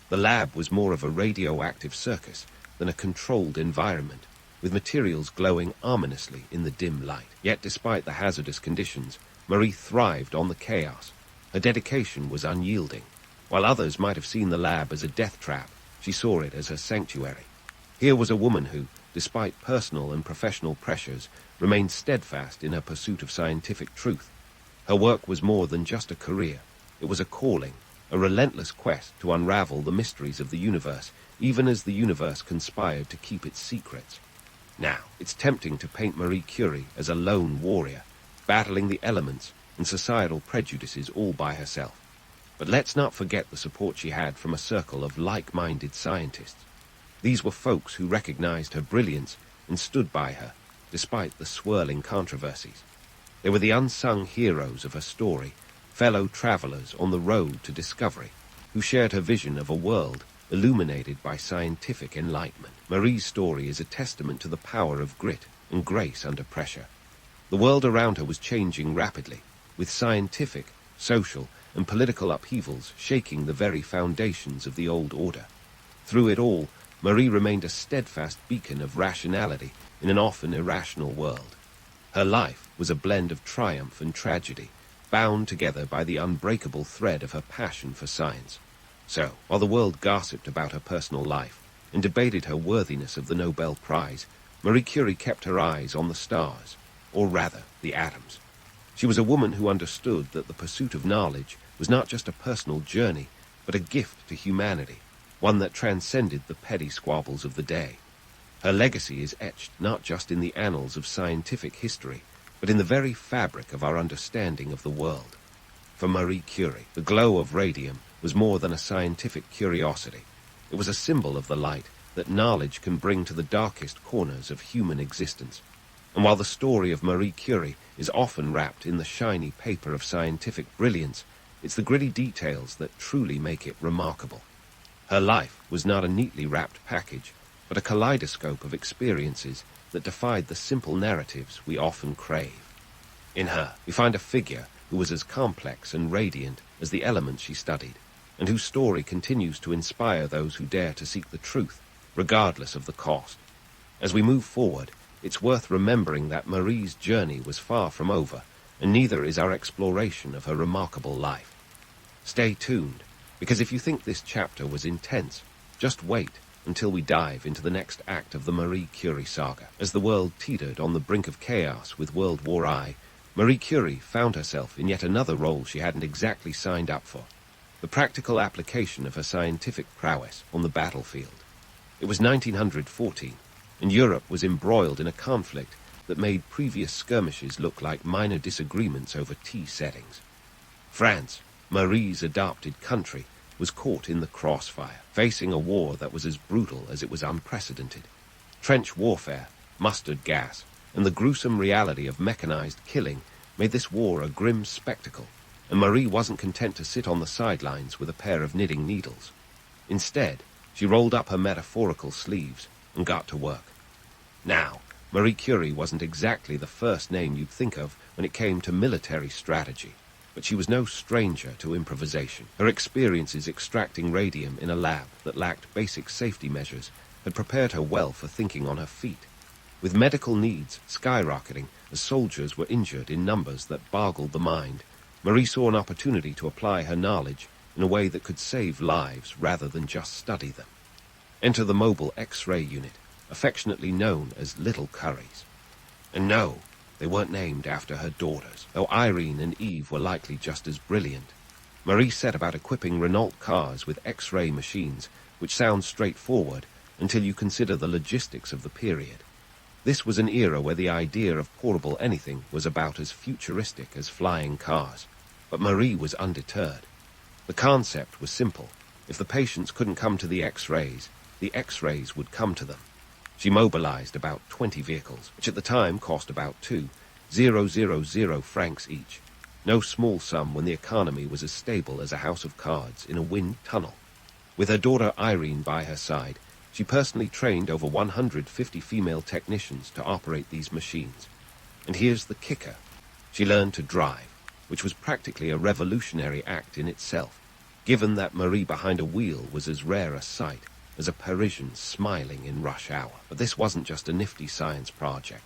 The lab was more of a radioactive circus than a controlled environment, with materials glowing ominously in the dim light. Yet despite the hazardous conditions, Marie thrived on the chaos. Her dedication was unyielding. While others might have seen the lab as a death trap, she saw it as her sanctuary. Here was a woman who, despite personal and professional pressures, remained steadfast in her pursuit of scientific truth. Her work was more than just a career. It was a calling, a relentless quest to unravel the mysteries of the universe, even as the universe conspired to keep its secrets. Now, it's tempting to paint Marie Curie as a lone warrior, battling the elements and societal prejudices all by herself. But let's not forget the support she had from a circle of like-minded scientists. These were folks who recognized her brilliance and stood by her, despite the swirling controversies. They were the unsung heroes of her story, fellow travelers on the road to discovery, who shared her vision of a world illuminated by scientific enlightenment. Marie's story is a testament to the power of grit and grace under pressure. The world around her was changing rapidly, with scientific, social, and political upheavals shaking the very foundations of the old order. Through it all, Marie remained a steadfast beacon of rationality in an often irrational world. Her life was a blend of triumph and tragedy, bound together by the unbreakable thread of her passion for science. So, while the world gossiped about her personal life and debated her worthiness of the Nobel Prize, Marie Curie kept her eyes on the stars, or rather, the atoms. She was a woman who understood that the pursuit of knowledge was not just a personal journey, but a gift to humanity, one that transcended the petty squabbles of the day. Her legacy is etched not just in the annals of scientific history, but in the very fabric of our understanding of the world. For Marie Curie, the glow of radium was more than a scientific curiosity. It was a symbol of the light that knowledge can bring to the darkest corners of human existence. And while the story of Marie Curie is often wrapped in the shiny paper of scientific brilliance, It's the gritty details that truly make it remarkable. Her life was not a neatly wrapped package, but a kaleidoscope of experiences that defied the simple narratives we often crave. In her, we find a figure who was as complex and radiant as the elements she studied, and whose story continues to inspire those who dare to seek the truth, regardless of the cost. As we move forward, it's worth remembering that Marie's journey was far from over, and neither is our exploration of her remarkable life. Stay tuned, because if you think this chapter was intense, just wait until we dive into the next act of the Marie Curie saga. As the world teetered on the brink of chaos with World War I, Marie Curie found herself in yet another role she hadn't exactly signed up for: the practical application of her scientific prowess on the battlefield. It was 1914, and Europe was embroiled in a conflict that made previous skirmishes look like minor disagreements over tea settings. France, Marie's adopted country, was caught in the crossfire, facing a war that was as brutal as it was unprecedented. Trench warfare, mustard gas, and the gruesome reality of mechanized killing made this war a grim spectacle, and Marie wasn't content to sit on the sidelines with a pair of knitting needles. Instead, she rolled up her metaphorical sleeves and got to work. Now, Marie Curie wasn't exactly the first name you'd think of when it came to military strategy, but she was no stranger to improvisation. Her experiences extracting radium in a lab that lacked basic safety measures had prepared her well for thinking on her feet. With medical needs skyrocketing as soldiers were injured in numbers that boggled the mind, Marie saw an opportunity to apply her knowledge in a way that could save lives rather than just study them. Enter the mobile X-ray unit, affectionately known as Little Curries. And no, they weren't named after her daughters, though Irene and Eve were likely just as brilliant. Marie set about equipping Renault cars with X-ray machines, which sounds straightforward until you consider the logistics of the period. This was an era where the idea of portable anything was about as futuristic as flying cars. But Marie was undeterred. The concept was simple. If the patients couldn't come to the X-rays would come to them. She mobilized about 20 vehicles, which at the time cost about 2,000 francs each. No small sum when the economy was as stable as a house of cards in a wind tunnel. With her daughter Irene by her side, she personally trained over 150 female technicians to operate these machines. And here's the kicker. She learned to drive, which was practically a revolutionary act in itself, given that Marie behind a wheel was as rare a sight as a Parisian smiling in rush hour. But this wasn't just a nifty science project.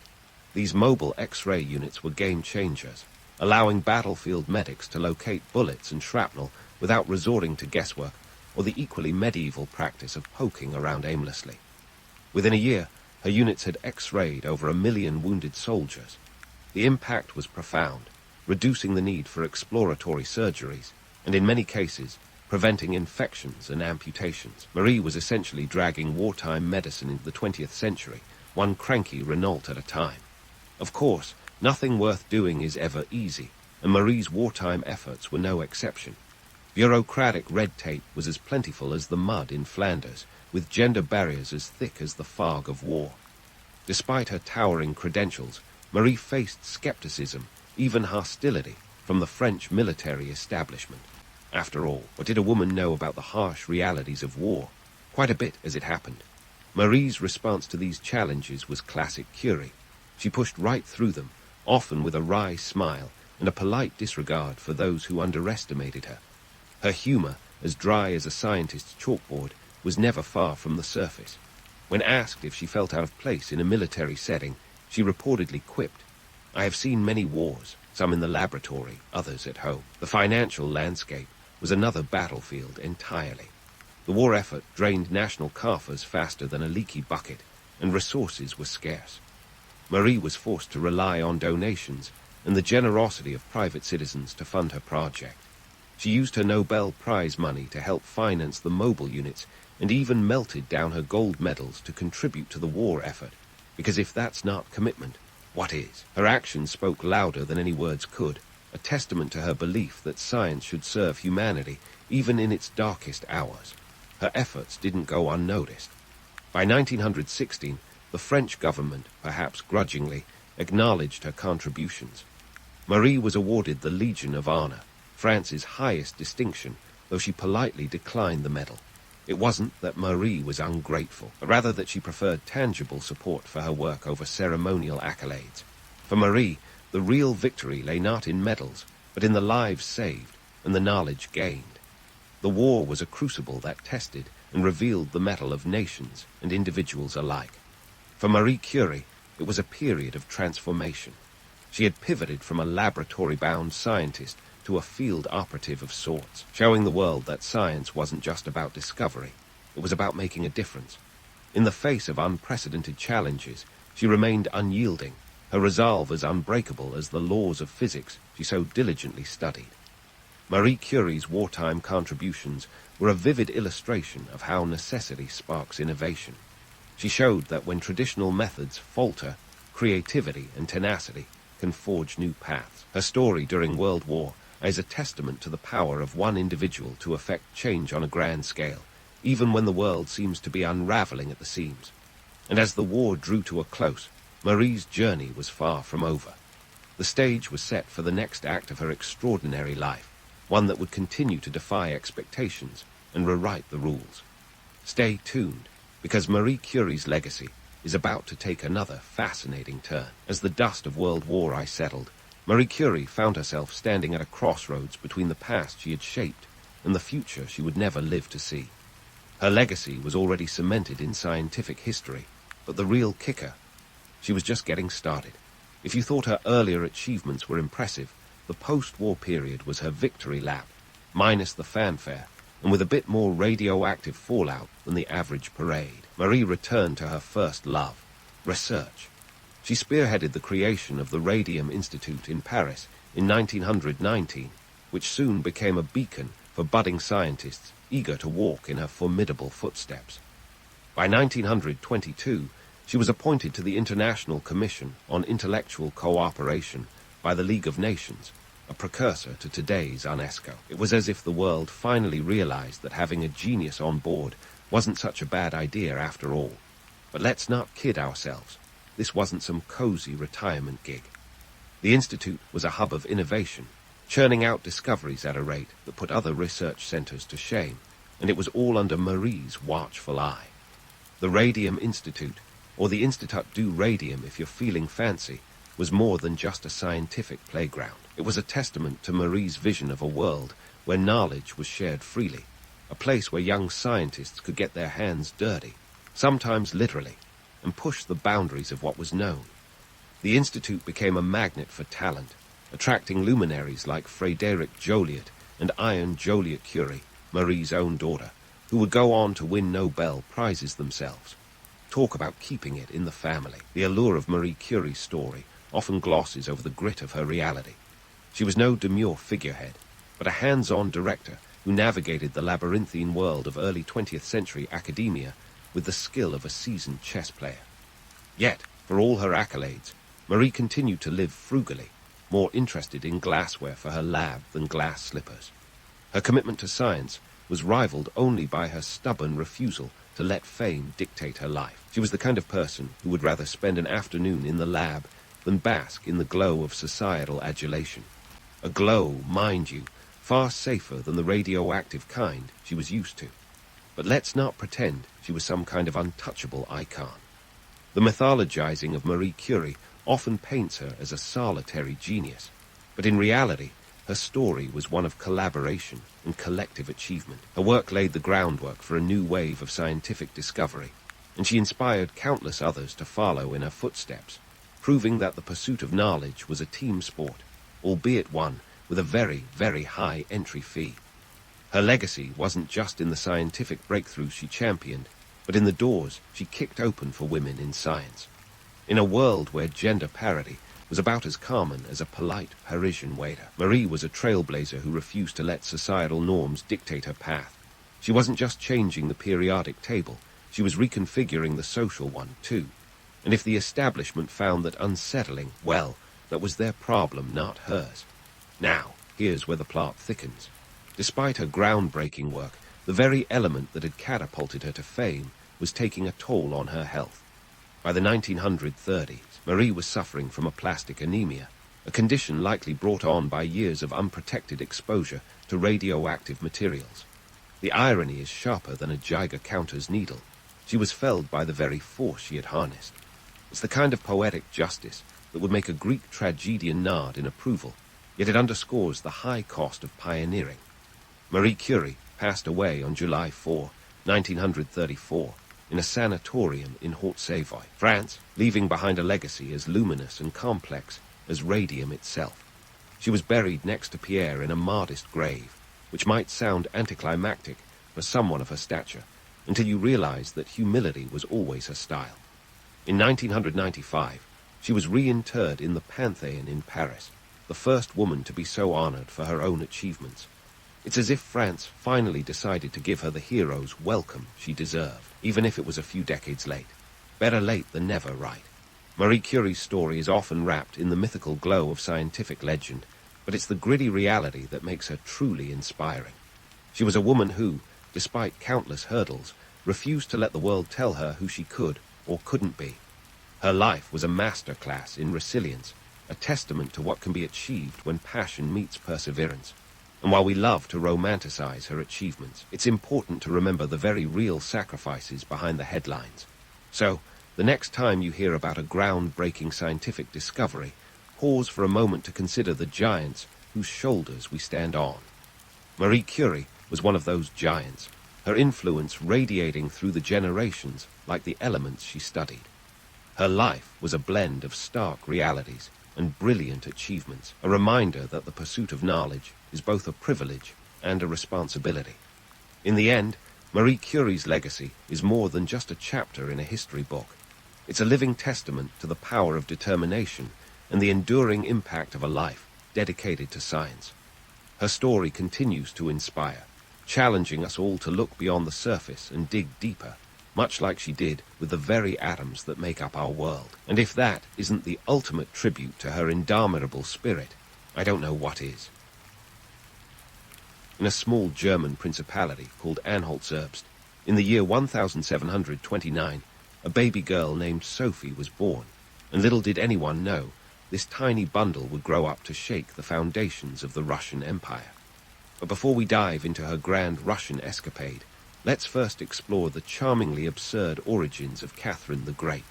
These mobile X-ray units were game changers, allowing battlefield medics to locate bullets and shrapnel without resorting to guesswork or the equally medieval practice of poking around aimlessly. Within a year, her units had X-rayed over 1 million wounded soldiers. The impact was profound, reducing the need for exploratory surgeries, and in many cases, preventing infections and amputations. Marie was essentially dragging wartime medicine into the 20th century, one cranky Renault at a time. Of course, nothing worth doing is ever easy, and Marie's wartime efforts were no exception. Bureaucratic red tape was as plentiful as the mud in Flanders, with gender barriers as thick as the fog of war. Despite her towering credentials, Marie faced skepticism, even hostility, from the French military establishment. After all, what did a woman know about the harsh realities of war? Quite a bit, as it happened. Marie's response to these challenges was classic Curie. She pushed right through them, often with a wry smile and a polite disregard for those who underestimated her. Her humor, as dry as a scientist's chalkboard, was never far from the surface. When asked if she felt out of place in a military setting, she reportedly quipped, "I have seen many wars, some in the laboratory, others at home. The financial landscape was another battlefield entirely. The war effort drained national coffers faster than a leaky bucket, and resources were scarce. Marie was forced to rely on donations and the generosity of private citizens to fund her project. She used her Nobel Prize money to help finance the mobile units and even melted down her gold medals to contribute to the war effort, because if that's not commitment, what is? Her actions spoke louder than any words could, a testament to her belief that science should serve humanity even in its darkest hours. Her efforts didn't go unnoticed. By 1916, the French government, perhaps grudgingly, acknowledged her contributions. Marie was awarded the Legion of Honor, France's highest distinction, though she politely declined the medal. It wasn't that Marie was ungrateful, but rather that she preferred tangible support for her work over ceremonial accolades. For Marie, the real victory lay not in medals, but in the lives saved and the knowledge gained. The war was a crucible that tested and revealed the mettle of nations and individuals alike. For Marie Curie, it was a period of transformation. She had pivoted from a laboratory-bound scientist to a field operative of sorts, showing the world that science wasn't just about discovery, it was about making a difference. In the face of unprecedented challenges, she remained unyielding, her resolve as unbreakable as the laws of physics she so diligently studied. Marie Curie's wartime contributions were a vivid illustration of how necessity sparks innovation. She showed that when traditional methods falter, creativity and tenacity can forge new paths. Her story during World War is a testament to the power of one individual to effect change on a grand scale, even when the world seems to be unraveling at the seams. And as the war drew to a close, Marie's journey was far from over. The stage was set for the next act of her extraordinary life, one that would continue to defy expectations and rewrite the rules. Stay tuned, because Marie Curie's legacy is about to take another fascinating turn. As the dust of World War I settled, Marie Curie found herself standing at a crossroads between the past she had shaped and the future she would never live to see. Her legacy was already cemented in scientific history, but the real kicker, she was just getting started. If you thought her earlier achievements were impressive, the post-war period was her victory lap, minus the fanfare, and with a bit more radioactive fallout than the average parade. Marie returned to her first love, research. She spearheaded the creation of the Radium Institute in Paris in 1919, which soon became a beacon for budding scientists eager to walk in her formidable footsteps. By 1922, she was appointed to the International Commission on Intellectual Cooperation by the League of Nations, a precursor to today's UNESCO. It was as if the world finally realized that having a genius on board wasn't such a bad idea after all. But let's not kid ourselves. This wasn't some cozy retirement gig. The Institute was a hub of innovation, churning out discoveries at a rate that put other research centers to shame, and it was all under Marie's watchful eye. The Radium Institute, or the Institut du Radium if you're feeling fancy, was more than just a scientific playground. It was a testament to Marie's vision of a world where knowledge was shared freely, a place where young scientists could get their hands dirty, sometimes literally, and push the boundaries of what was known. The Institute became a magnet for talent, attracting luminaries like Frédéric Joliot and Ion Joliot-Curie, Marie's own daughter, who would go on to win Nobel Prizes themselves. Talk about keeping it in the family. The allure of Marie Curie's story often glosses over the grit of her reality. She was no demure figurehead, but a hands-on director who navigated the labyrinthine world of early 20th century academia with the skill of a seasoned chess player. Yet, for all her accolades, Marie continued to live frugally, more interested in glassware for her lab than glass slippers. Her commitment to science was rivaled only by her stubborn refusal to let fame dictate her life. She was the kind of person who would rather spend an afternoon in the lab than bask in the glow of societal adulation. A glow, mind you, far safer than the radioactive kind she was used to. But let's not pretend she was some kind of untouchable icon. The mythologizing of Marie Curie often paints her as a solitary genius, but in reality, her story was one of collaboration and collective achievement. Her work laid the groundwork for a new wave of scientific discovery, and she inspired countless others to follow in her footsteps, proving that the pursuit of knowledge was a team sport, albeit one with a very, very high entry fee. Her legacy wasn't just in the scientific breakthroughs she championed, but in the doors she kicked open for women in science. In a world where gender parity was about as common as a polite Parisian waiter, Marie was a trailblazer who refused to let societal norms dictate her path. She wasn't just changing the periodic table, she was reconfiguring the social one too. And if the establishment found that unsettling, well, that was their problem, not hers. Now, here's where the plot thickens. Despite her groundbreaking work, the very element that had catapulted her to fame was taking a toll on her health. By the 1930s, Marie was suffering from aplastic anemia, a condition likely brought on by years of unprotected exposure to radioactive materials. The irony is sharper than a Geiger counter's needle. She was felled by the very force she had harnessed. It's the kind of poetic justice that would make a Greek tragedian nod in approval, yet it underscores the high cost of pioneering. Marie Curie passed away on July 4, 1934, in a sanatorium in Haute-Savoie, France, leaving behind a legacy as luminous and complex as radium itself. She was buried next to Pierre in a modest grave, which might sound anticlimactic for someone of her stature, until you realize that humility was always her style. In 1995, she was reinterred in the Panthéon in Paris, the first woman to be so honored for her own achievements. It's as if France finally decided to give her the hero's welcome she deserved, even if it was a few decades late. Better late than never, right? Marie Curie's story is often wrapped in the mythical glow of scientific legend, but it's the gritty reality that makes her truly inspiring. She was a woman who, despite countless hurdles, refused to let the world tell her who she could or couldn't be. Her life was a masterclass in resilience, a testament to what can be achieved when passion meets perseverance. And while we love to romanticize her achievements, it's important to remember the very real sacrifices behind the headlines. So, the next time you hear about a groundbreaking scientific discovery, pause for a moment to consider the giants whose shoulders we stand on. Marie Curie was one of those giants, her influence radiating through the generations like the elements she studied. Her life was a blend of stark realities and brilliant achievements, a reminder that the pursuit of knowledge is both a privilege and a responsibility. In the end, Marie Curie's legacy is more than just a chapter in a history book. It's a living testament to the power of determination and the enduring impact of a life dedicated to science. Her story continues to inspire, challenging us all to look beyond the surface and dig deeper, much like she did with the very atoms that make up our world. And if that isn't the ultimate tribute to her indomitable spirit, I don't know what is. In a small German principality called Anhalt-Zerbst, in the year 1729, a baby girl named Sophie was born, and little did anyone know this tiny bundle would grow up to shake the foundations of the Russian Empire. But before we dive into her grand Russian escapade, let's first explore the charmingly absurd origins of Catherine the Great.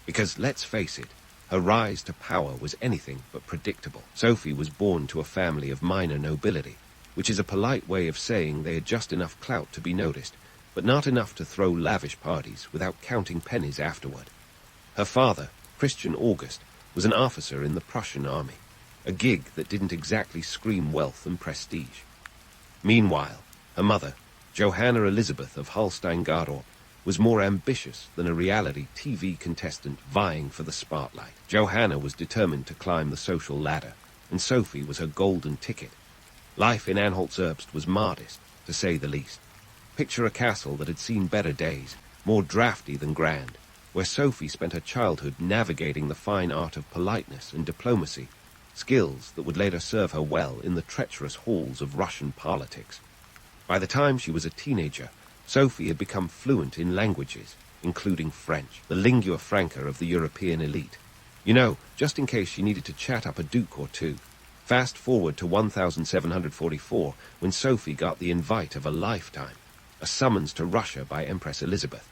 Because, let's face it, her rise to power was anything but predictable. Sophie was born to a family of minor nobility, which is a polite way of saying they had just enough clout to be noticed, but not enough to throw lavish parties without counting pennies afterward. Her father, Christian August, was an officer in the Prussian army, a gig that didn't exactly scream wealth and prestige. Meanwhile, her mother, Johanna Elizabeth of Holstein-Gottorp, was more ambitious than a reality TV contestant vying for the spotlight. Johanna was determined to climb the social ladder, and Sophie was her golden ticket. Life in Anhalt-Zerbst was modest, to say the least. Picture a castle that had seen better days, more drafty than grand, where Sophie spent her childhood navigating the fine art of politeness and diplomacy, skills that would later serve her well in the treacherous halls of Russian politics. By the time she was a teenager, Sophie had become fluent in languages, including French, the lingua franca of the European elite. You know, just in case she needed to chat up a duke or two. Fast forward to 1744, when Sophie got the invite of a lifetime, a summons to Russia by Empress Elizabeth.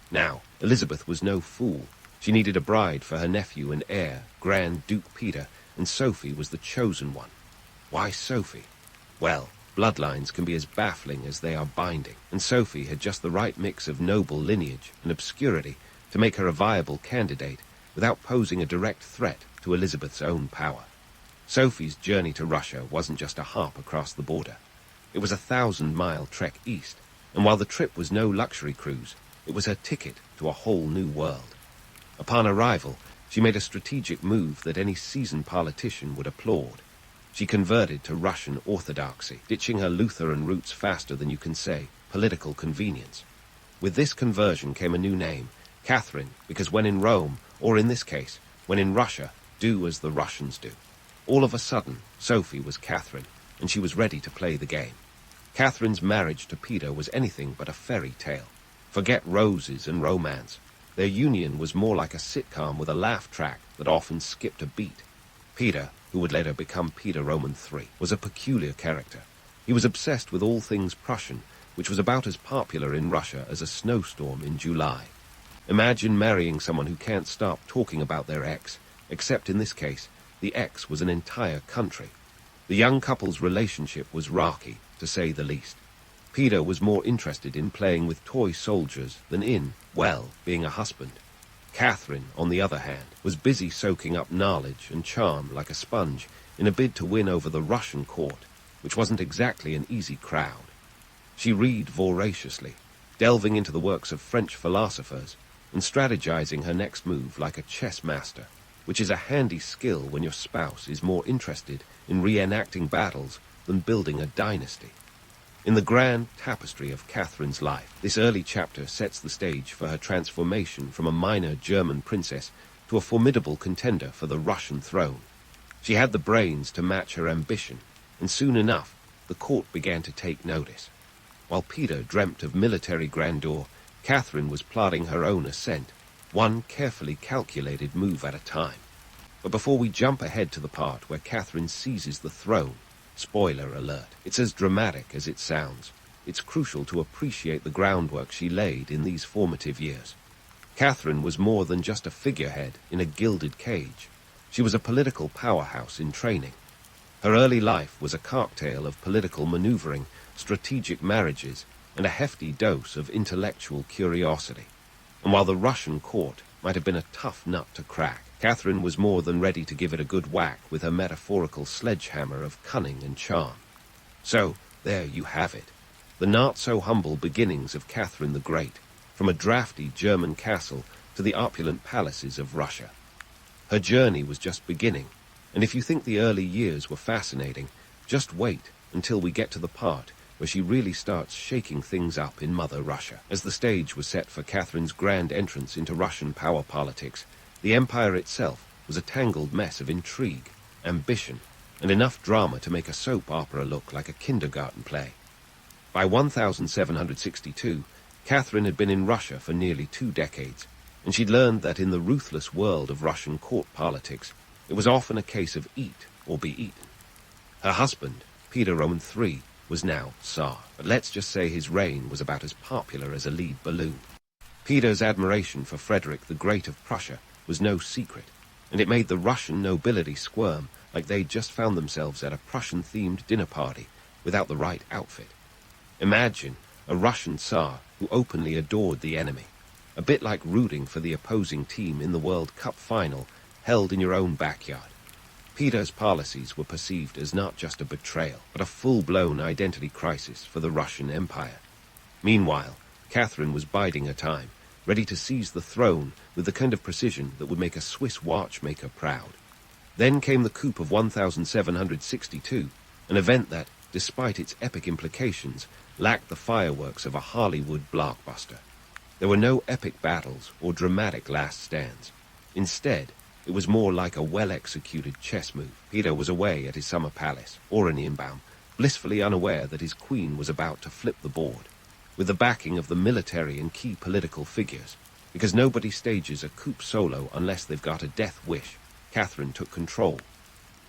Now, Elizabeth was no fool. She needed a bride for her nephew and heir, Grand Duke Peter, and Sophie was the chosen one. Why Sophie? Well, bloodlines can be as baffling as they are binding, and Sophie had just the right mix of noble lineage and obscurity to make her a viable candidate without posing a direct threat to Elizabeth's own power. Sophie's journey to Russia wasn't just a hop across the border. It was a 1,000-mile trek east, and while the trip was no luxury cruise, it was her ticket to a whole new world. Upon arrival, she made a strategic move that any seasoned politician would applaud. She converted to Russian orthodoxy, ditching her Lutheran roots faster than you can say political convenience. With this conversion came a new name, Catherine, because when in Rome, or in this case, when in Russia, do as the Russians do. All of a sudden, Sophie was Catherine, and she was ready to play the game. Catherine's marriage to Peter was anything but a fairy tale. Forget roses and romance. Their union was more like a sitcom with a laugh track that often skipped a beat. Peter, who would later become Peter Roman III, was a peculiar character. He was obsessed with all things Prussian, which was about as popular in Russia as a snowstorm in July. Imagine marrying someone who can't stop talking about their ex, except in this case, the ex was an entire country. The young couple's relationship was rocky, to say the least. Peter was more interested in playing with toy soldiers than in, well, being a husband. Catherine, on the other hand, was busy soaking up knowledge and charm like a sponge in a bid to win over the Russian court, which wasn't exactly an easy crowd. She read voraciously, delving into the works of French philosophers and strategizing her next move like a chess master, which is a handy skill when your spouse is more interested in reenacting battles than building a dynasty. In the grand tapestry of Catherine's life, this early chapter sets the stage for her transformation from a minor German princess to a formidable contender for the Russian throne. She had the brains to match her ambition, and soon enough the court began to take notice. While Peter dreamt of military grandeur, Catherine was plotting her own ascent, one carefully calculated move at a time. But before we jump ahead to the part where Catherine seizes the throne, spoiler alert, it's as dramatic as it sounds. It's crucial to appreciate the groundwork she laid in these formative years. Catherine was more than just a figurehead in a gilded cage. She was a political powerhouse in training. Her early life was a cocktail of political maneuvering, strategic marriages, and a hefty dose of intellectual curiosity. And while the Russian court might have been a tough nut to crack, Catherine was more than ready to give it a good whack with her metaphorical sledgehammer of cunning and charm. So, there you have it, the not-so-humble beginnings of Catherine the Great, from a drafty German castle to the opulent palaces of Russia. Her journey was just beginning, and if you think the early years were fascinating, just wait until we get to the part where she really starts shaking things up in Mother Russia. As the stage was set for Catherine's grand entrance into Russian power politics, the empire itself was a tangled mess of intrigue, ambition, and enough drama to make a soap opera look like a kindergarten play. By 1762, Catherine had been in Russia for nearly 2 decades, and she'd learned that in the ruthless world of Russian court politics, it was often a case of eat or be eaten. Her husband, Peter Roman III, was now Tsar, but let's just say his reign was about as popular as a lead balloon. Peter's admiration for Frederick the Great of Prussia was no secret, and it made the Russian nobility squirm like they'd just found themselves at a Prussian-themed dinner party without the right outfit. Imagine a Russian Tsar who openly adored the enemy, a bit like rooting for the opposing team in the World Cup final held in your own backyard. Peter's policies were perceived as not just a betrayal, but a full-blown identity crisis for the Russian Empire. Meanwhile, Catherine was biding her time, ready to seize the throne with the kind of precision that would make a Swiss watchmaker proud. Then came the coup of 1762, an event that, despite its epic implications, lacked the fireworks of a Hollywood blockbuster. There were no epic battles or dramatic last stands. Instead, it was more like a well-executed chess move. Peter was away at his summer palace, Oranienbaum, blissfully unaware that his queen was about to flip the board, with the backing of the military and key political figures. Because nobody stages a coup solo unless they've got a death wish, Catherine took control.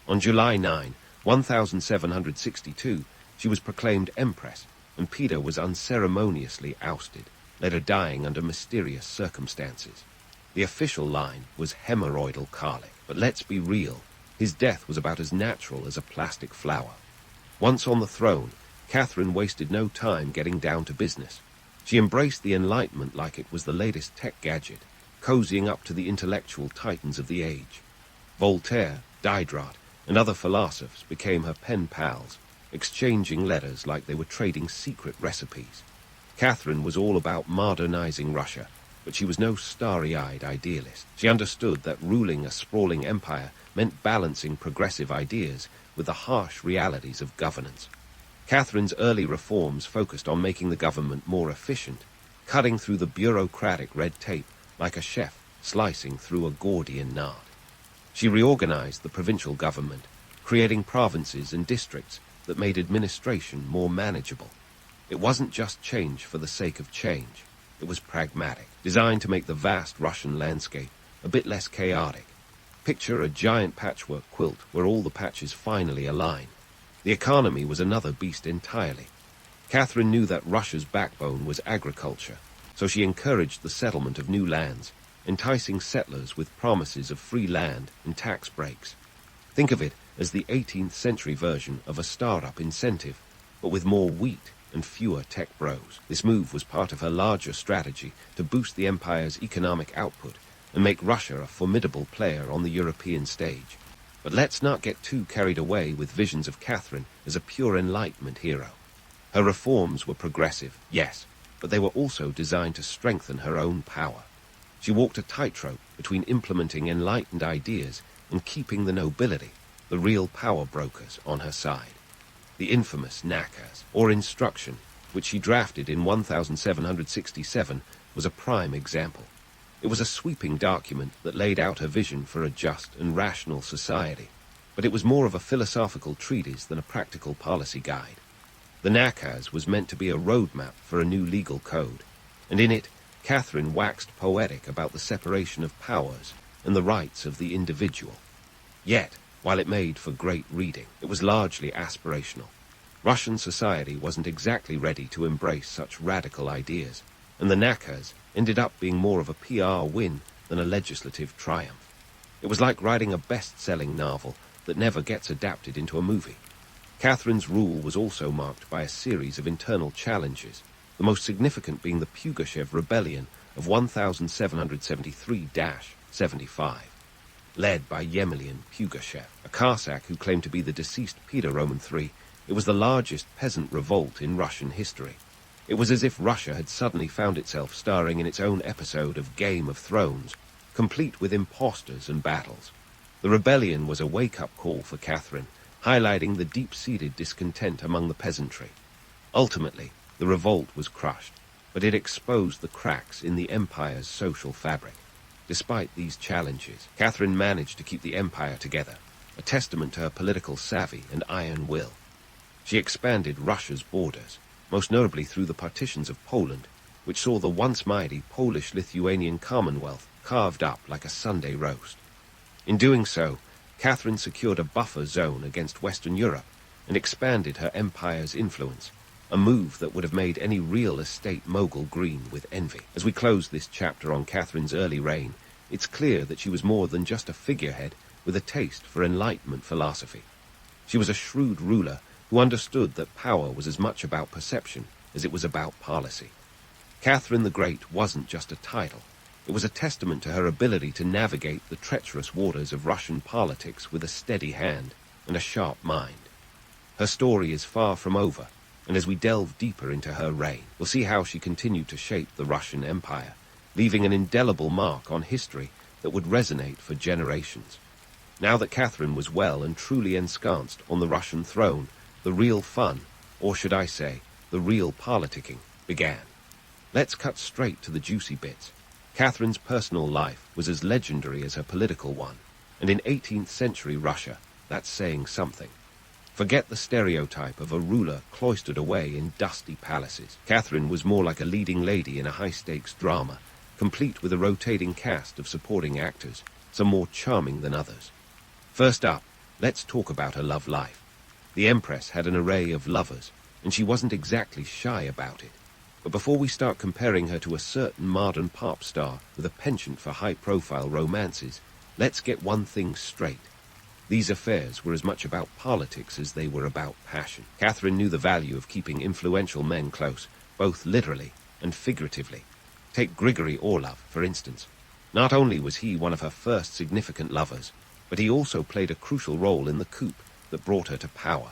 On July 9, 1762, she was proclaimed Empress, and Peter was unceremoniously ousted, later dying under mysterious circumstances. The official line was hemorrhoidal colic, but let's be real, his death was about as natural as a plastic flower. Once on the throne, Catherine wasted no time getting down to business. She embraced the Enlightenment like it was the latest tech gadget, cozying up to the intellectual titans of the age. Voltaire, Diderot, and other philosophers became her pen pals, exchanging letters like they were trading secret recipes. Catherine was all about modernizing Russia, but she was no starry-eyed idealist. She understood that ruling a sprawling empire meant balancing progressive ideas with the harsh realities of governance. Catherine's early reforms focused on making the government more efficient, cutting through the bureaucratic red tape like a chef slicing through a Gordian knot. She reorganized the provincial government, creating provinces and districts that made administration more manageable. It wasn't just change for the sake of change. It was pragmatic, designed to make the vast Russian landscape a bit less chaotic. Picture a giant patchwork quilt where all the patches finally align. The economy was another beast entirely. Catherine knew that Russia's backbone was agriculture, so she encouraged the settlement of new lands, enticing settlers with promises of free land and tax breaks. Think of it as the 18th century version of a startup incentive, but with more wheat and fewer tech bros. This move was part of her larger strategy to boost the empire's economic output and make Russia a formidable player on the European stage. But let's not get too carried away with visions of Catherine as a pure Enlightenment hero. Her reforms were progressive, yes, but they were also designed to strengthen her own power. She walked a tightrope between implementing enlightened ideas and keeping the nobility, the real power brokers, on her side. The infamous nakaz, or instruction, which she drafted in 1767, was a prime example. It was a sweeping document that laid out her vision for a just and rational society, but it was more of a philosophical treatise than a practical policy guide. The nakaz was meant to be a roadmap for a new legal code, and in it, Catherine waxed poetic about the separation of powers and the rights of the individual. Yet, while it made for great reading, it was largely aspirational. Russian society wasn't exactly ready to embrace such radical ideas, and the nakaz ended up being more of a PR win than a legislative triumph. It was like writing a best-selling novel that never gets adapted into a movie. Catherine's rule was also marked by a series of internal challenges, the most significant being the Pugachev Rebellion of 1773-75. Led by Yemelyan Pugachev, a Cossack who claimed to be the deceased Peter Roman III, it was the largest peasant revolt in Russian history. It was as if Russia had suddenly found itself starring in its own episode of Game of Thrones, complete with impostors and battles. The rebellion was a wake-up call for Catherine, highlighting the deep-seated discontent among the peasantry. Ultimately, the revolt was crushed, but it exposed the cracks in the empire's social fabric. Despite these challenges, Catherine managed to keep the empire together, a testament to her political savvy and iron will. She expanded Russia's borders, most notably through the partitions of Poland, which saw the once mighty Polish-Lithuanian Commonwealth carved up like a Sunday roast. In doing so, Catherine secured a buffer zone against Western Europe and expanded her empire's influence, a move that would have made any real estate mogul green with envy. As we close this chapter on Catherine's early reign, it's clear that she was more than just a figurehead with a taste for Enlightenment philosophy. She was a shrewd ruler who understood that power was as much about perception as it was about policy. Catherine the Great wasn't just a title. It was a testament to her ability to navigate the treacherous waters of Russian politics with a steady hand and a sharp mind. Her story is far from over, and as we delve deeper into her reign, we'll see how she continued to shape the Russian Empire, leaving an indelible mark on history that would resonate for generations. Now that Catherine was well and truly ensconced on the Russian throne, the real fun, or should I say, the real politicking, began. Let's cut straight to the juicy bits. Catherine's personal life was as legendary as her political one, and in 18th century Russia, that's saying something. Forget the stereotype of a ruler cloistered away in dusty palaces. Catherine was more like a leading lady in a high-stakes drama, complete with a rotating cast of supporting actors, some more charming than others. First up, let's talk about her love life. The Empress had an array of lovers, and she wasn't exactly shy about it. But before we start comparing her to a certain modern pop star with a penchant for high-profile romances, let's get one thing straight. These affairs were as much about politics as they were about passion. Catherine knew the value of keeping influential men close, both literally and figuratively. Take Grigory Orlov, for instance. Not only was he one of her first significant lovers, but he also played a crucial role in the coup that brought her to power.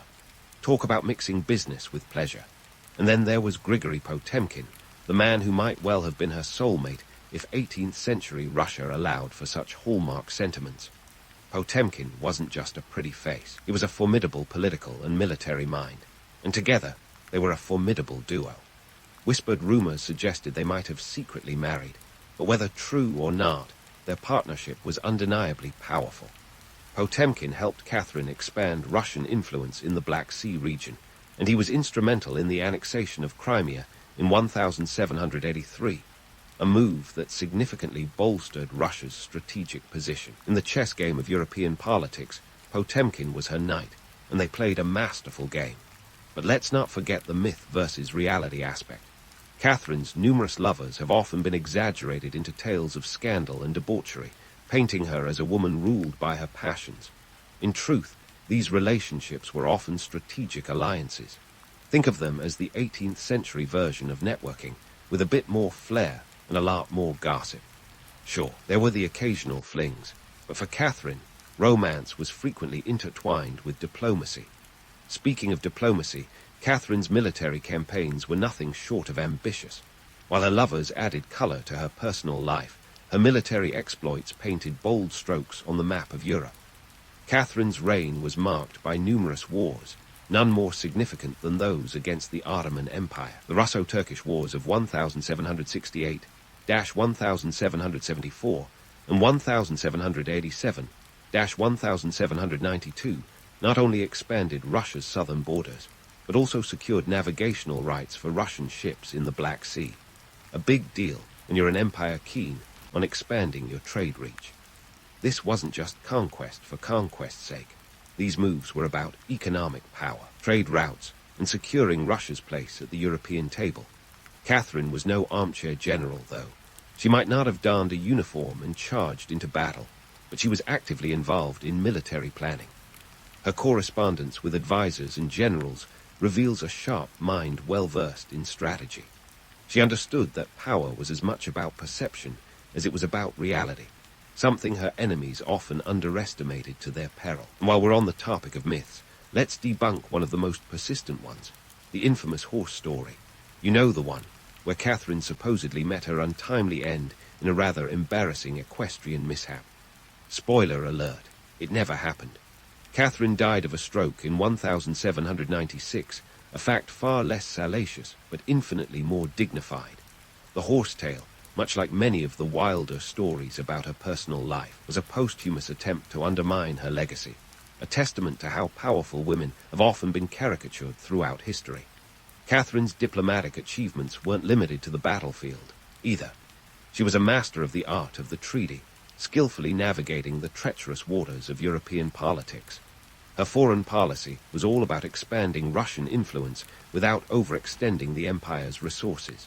Talk about mixing business with pleasure. And then there was Grigory Potemkin, the man who might well have been her soulmate if 18th century Russia allowed for such hallmark sentiments. Potemkin wasn't just a pretty face. He was a formidable political and military mind, and together they were a formidable duo. Whispered rumors suggested they might have secretly married, but whether true or not, their partnership was undeniably powerful. Potemkin helped Catherine expand Russian influence in the Black Sea region, and he was instrumental in the annexation of Crimea in 1783. a move that significantly bolstered Russia's strategic position. In the chess game of European politics, Potemkin was her knight, and they played a masterful game. But let's not forget the myth versus reality aspect. Catherine's numerous lovers have often been exaggerated into tales of scandal and debauchery, painting her as a woman ruled by her passions. In truth, these relationships were often strategic alliances. Think of them as the 18th century version of networking, with a bit more flair and a lot more gossip. Sure, there were the occasional flings, but for Catherine, romance was frequently intertwined with diplomacy. Speaking of diplomacy, Catherine's military campaigns were nothing short of ambitious. While her lovers added color to her personal life, her military exploits painted bold strokes on the map of Europe. Catherine's reign was marked by numerous wars, none more significant than those against the Ottoman Empire. The Russo-Turkish Wars of 1768-1774 and 1787-1792 not only expanded Russia's southern borders, but also secured navigational rights for Russian ships in the Black Sea. A big deal when you're an empire keen on expanding your trade reach. This wasn't just conquest for conquest's sake. These moves were about economic power, trade routes, and securing Russia's place at the European table. Catherine was no armchair general, though. She might not have donned a uniform and charged into battle, but she was actively involved in military planning. Her correspondence with advisors and generals reveals a sharp mind well-versed in strategy. She understood that power was as much about perception as it was about reality, something her enemies often underestimated to their peril. And while we're on the topic of myths, let's debunk one of the most persistent ones, the infamous horse story. You know the one, where Catherine supposedly met her untimely end in a rather embarrassing equestrian mishap. Spoiler alert, it never happened. Catherine died of a stroke in 1796, a fact far less salacious, but infinitely more dignified. The horse tale, much like many of the wilder stories about her personal life, was a posthumous attempt to undermine her legacy, a testament to how powerful women have often been caricatured throughout history. Catherine's diplomatic achievements weren't limited to the battlefield, either. She was a master of the art of the treaty, skillfully navigating the treacherous waters of European politics. Her foreign policy was all about expanding Russian influence without overextending the empire's resources.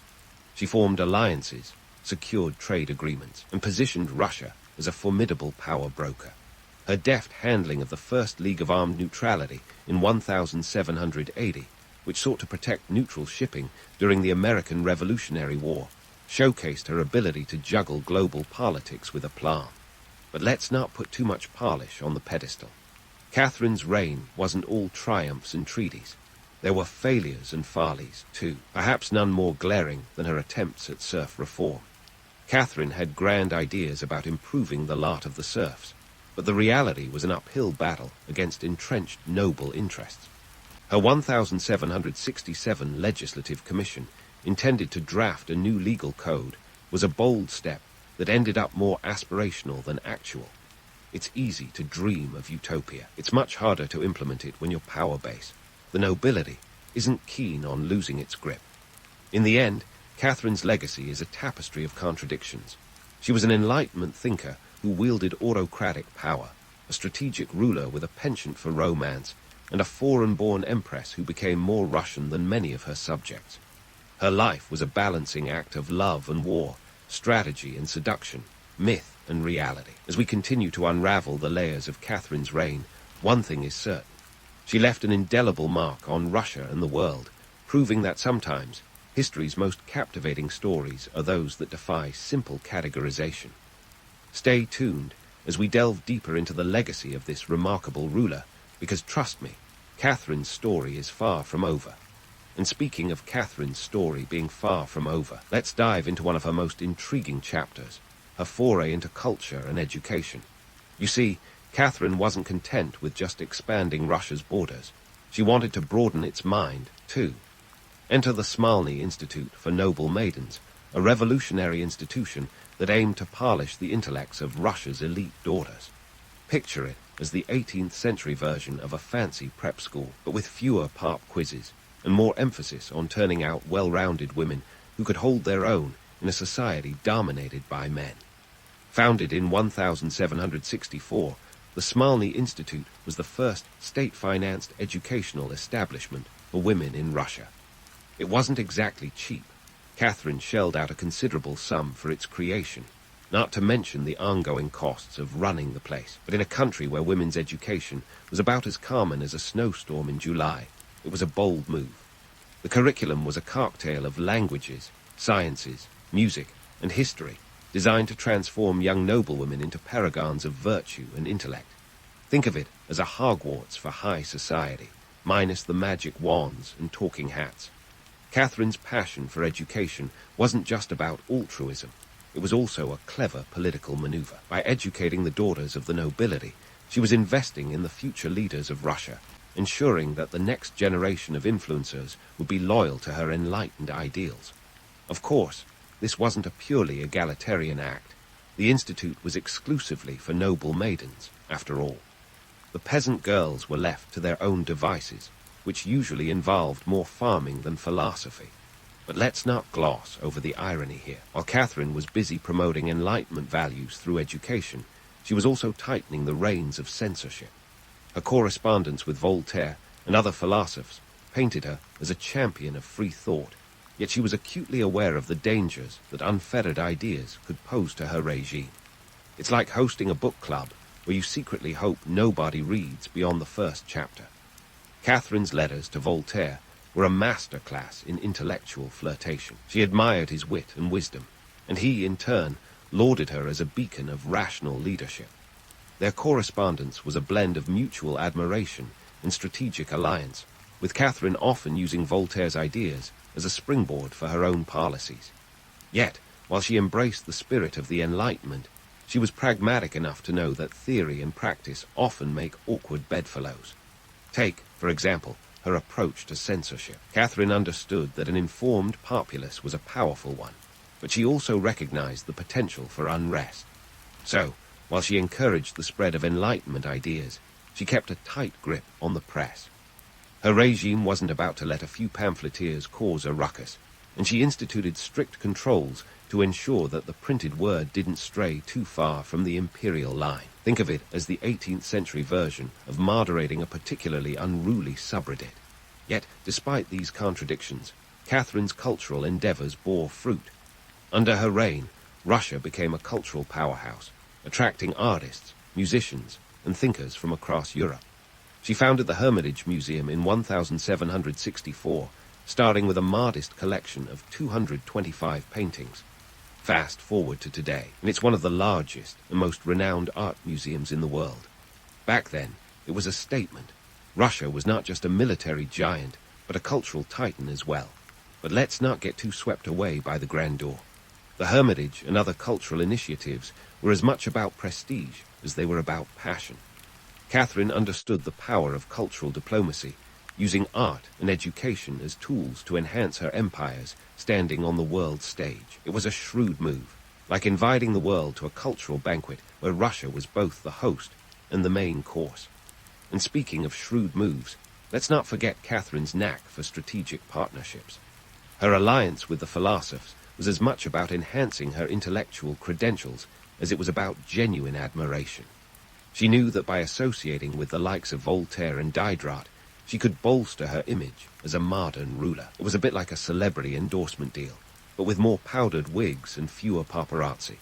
She formed alliances, secured trade agreements, and positioned Russia as a formidable power broker. Her deft handling of the First League of Armed Neutrality in 1780, which sought to protect neutral shipping during the American Revolutionary War, showcased her ability to juggle global politics with aplomb. But let's not put too much polish on the pedestal. Catherine's reign wasn't all triumphs and treaties. There were failures and follies, too, perhaps none more glaring than her attempts at serf reform. Catherine had grand ideas about improving the lot of the serfs, but the reality was an uphill battle against entrenched noble interests. Her 1767 Legislative Commission, intended to draft a new legal code, was a bold step that ended up more aspirational than actual. It's easy to dream of utopia. It's much harder to implement it when your power base, the nobility, isn't keen on losing its grip. In the end, Catherine's legacy is a tapestry of contradictions. She was an Enlightenment thinker who wielded autocratic power, a strategic ruler with a penchant for romance, and a foreign-born empress who became more Russian than many of her subjects. Her life was a balancing act of love and war, strategy and seduction, myth and reality. As we continue to unravel the layers of Catherine's reign, one thing is certain. She left an indelible mark on Russia and the world, proving that sometimes history's most captivating stories are those that defy simple categorization. Stay tuned as we delve deeper into the legacy of this remarkable ruler, because trust me, Catherine's story is far from over. And speaking of Catherine's story being far from over, let's dive into one of her most intriguing chapters, her foray into culture and education. You see, Catherine wasn't content with just expanding Russia's borders. She wanted to broaden its mind, too. Enter the Smolny Institute for Noble Maidens, a revolutionary institution that aimed to polish the intellects of Russia's elite daughters. Picture it as the 18th century version of a fancy prep school, but with fewer pop quizzes and more emphasis on turning out well-rounded women who could hold their own in a society dominated by men. Founded in 1764, the Smolny Institute was the first state-financed educational establishment for women in Russia. It wasn't exactly cheap. Catherine shelled out a considerable sum for its creation, not to mention the ongoing costs of running the place. But in a country where women's education was about as common as a snowstorm in July, it was a bold move. The curriculum was a cocktail of languages, sciences, music, and history, designed to transform young noblewomen into paragons of virtue and intellect. Think of it as a Hogwarts for high society, minus the magic wands and talking hats. Catherine's passion for education wasn't just about altruism. It was also a clever political maneuver. By educating the daughters of the nobility, she was investing in the future leaders of Russia, ensuring that the next generation of influencers would be loyal to her enlightened ideals. Of course, this wasn't a purely egalitarian act. The institute was exclusively for noble maidens, after all. The peasant girls were left to their own devices, which usually involved more farming than philosophy. But let's not gloss over the irony here. While Catherine was busy promoting Enlightenment values through education, she was also tightening the reins of censorship. Her correspondence with Voltaire and other philosophers painted her as a champion of free thought, yet she was acutely aware of the dangers that unfettered ideas could pose to her regime. It's like hosting a book club where you secretly hope nobody reads beyond the first chapter. Catherine's letters to Voltaire were a masterclass in intellectual flirtation. She admired his wit and wisdom, and he, in turn, lauded her as a beacon of rational leadership. Their correspondence was a blend of mutual admiration and strategic alliance, with Catherine often using Voltaire's ideas as a springboard for her own policies. Yet, while she embraced the spirit of the Enlightenment, she was pragmatic enough to know that theory and practice often make awkward bedfellows. Take, for example, her approach to censorship. Catherine understood that an informed populace was a powerful one, but she also recognized the potential for unrest. So, while she encouraged the spread of Enlightenment ideas, she kept a tight grip on the press. Her regime wasn't about to let a few pamphleteers cause a ruckus, and she instituted strict controls to ensure that the printed word didn't stray too far from the imperial line. Think of it as the 18th century version of moderating a particularly unruly subreddit. Yet, despite these contradictions, Catherine's cultural endeavors bore fruit. Under her reign, Russia became a cultural powerhouse, attracting artists, musicians, and thinkers from across Europe. She founded the Hermitage Museum in 1764, starting with a modest collection of 225 paintings. Fast forward to today, and it's one of the largest and most renowned art museums in the world. Back then, it was a statement. Russia was not just a military giant, but a cultural titan as well. But let's not get too swept away by the grandeur. The Hermitage and other cultural initiatives were as much about prestige as they were about passion. Catherine understood the power of cultural diplomacy, using art and education as tools to enhance her empires standing on the world stage. It was a shrewd move, like inviting the world to a cultural banquet where Russia was both the host and the main course. And speaking of shrewd moves, let's not forget Catherine's knack for strategic partnerships. Her alliance with the philosophers was as much about enhancing her intellectual credentials as it was about genuine admiration. She knew that by associating with the likes of Voltaire and Diderot, she could bolster her image as a modern ruler. It was a bit like a celebrity endorsement deal, but with more powdered wigs and fewer paparazzi.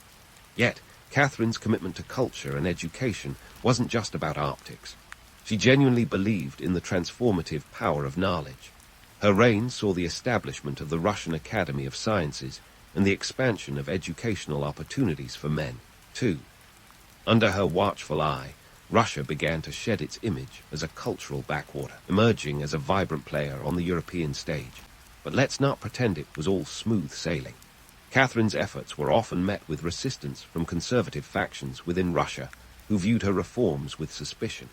Yet, Catherine's commitment to culture and education wasn't just about optics. She genuinely believed in the transformative power of knowledge. Her reign saw the establishment of the Russian Academy of Sciences and the expansion of educational opportunities for men, too. Under her watchful eye, Russia began to shed its image as a cultural backwater, emerging as a vibrant player on the European stage. But let's not pretend it was all smooth sailing. Catherine's efforts were often met with resistance from conservative factions within Russia, who viewed her reforms with suspicion.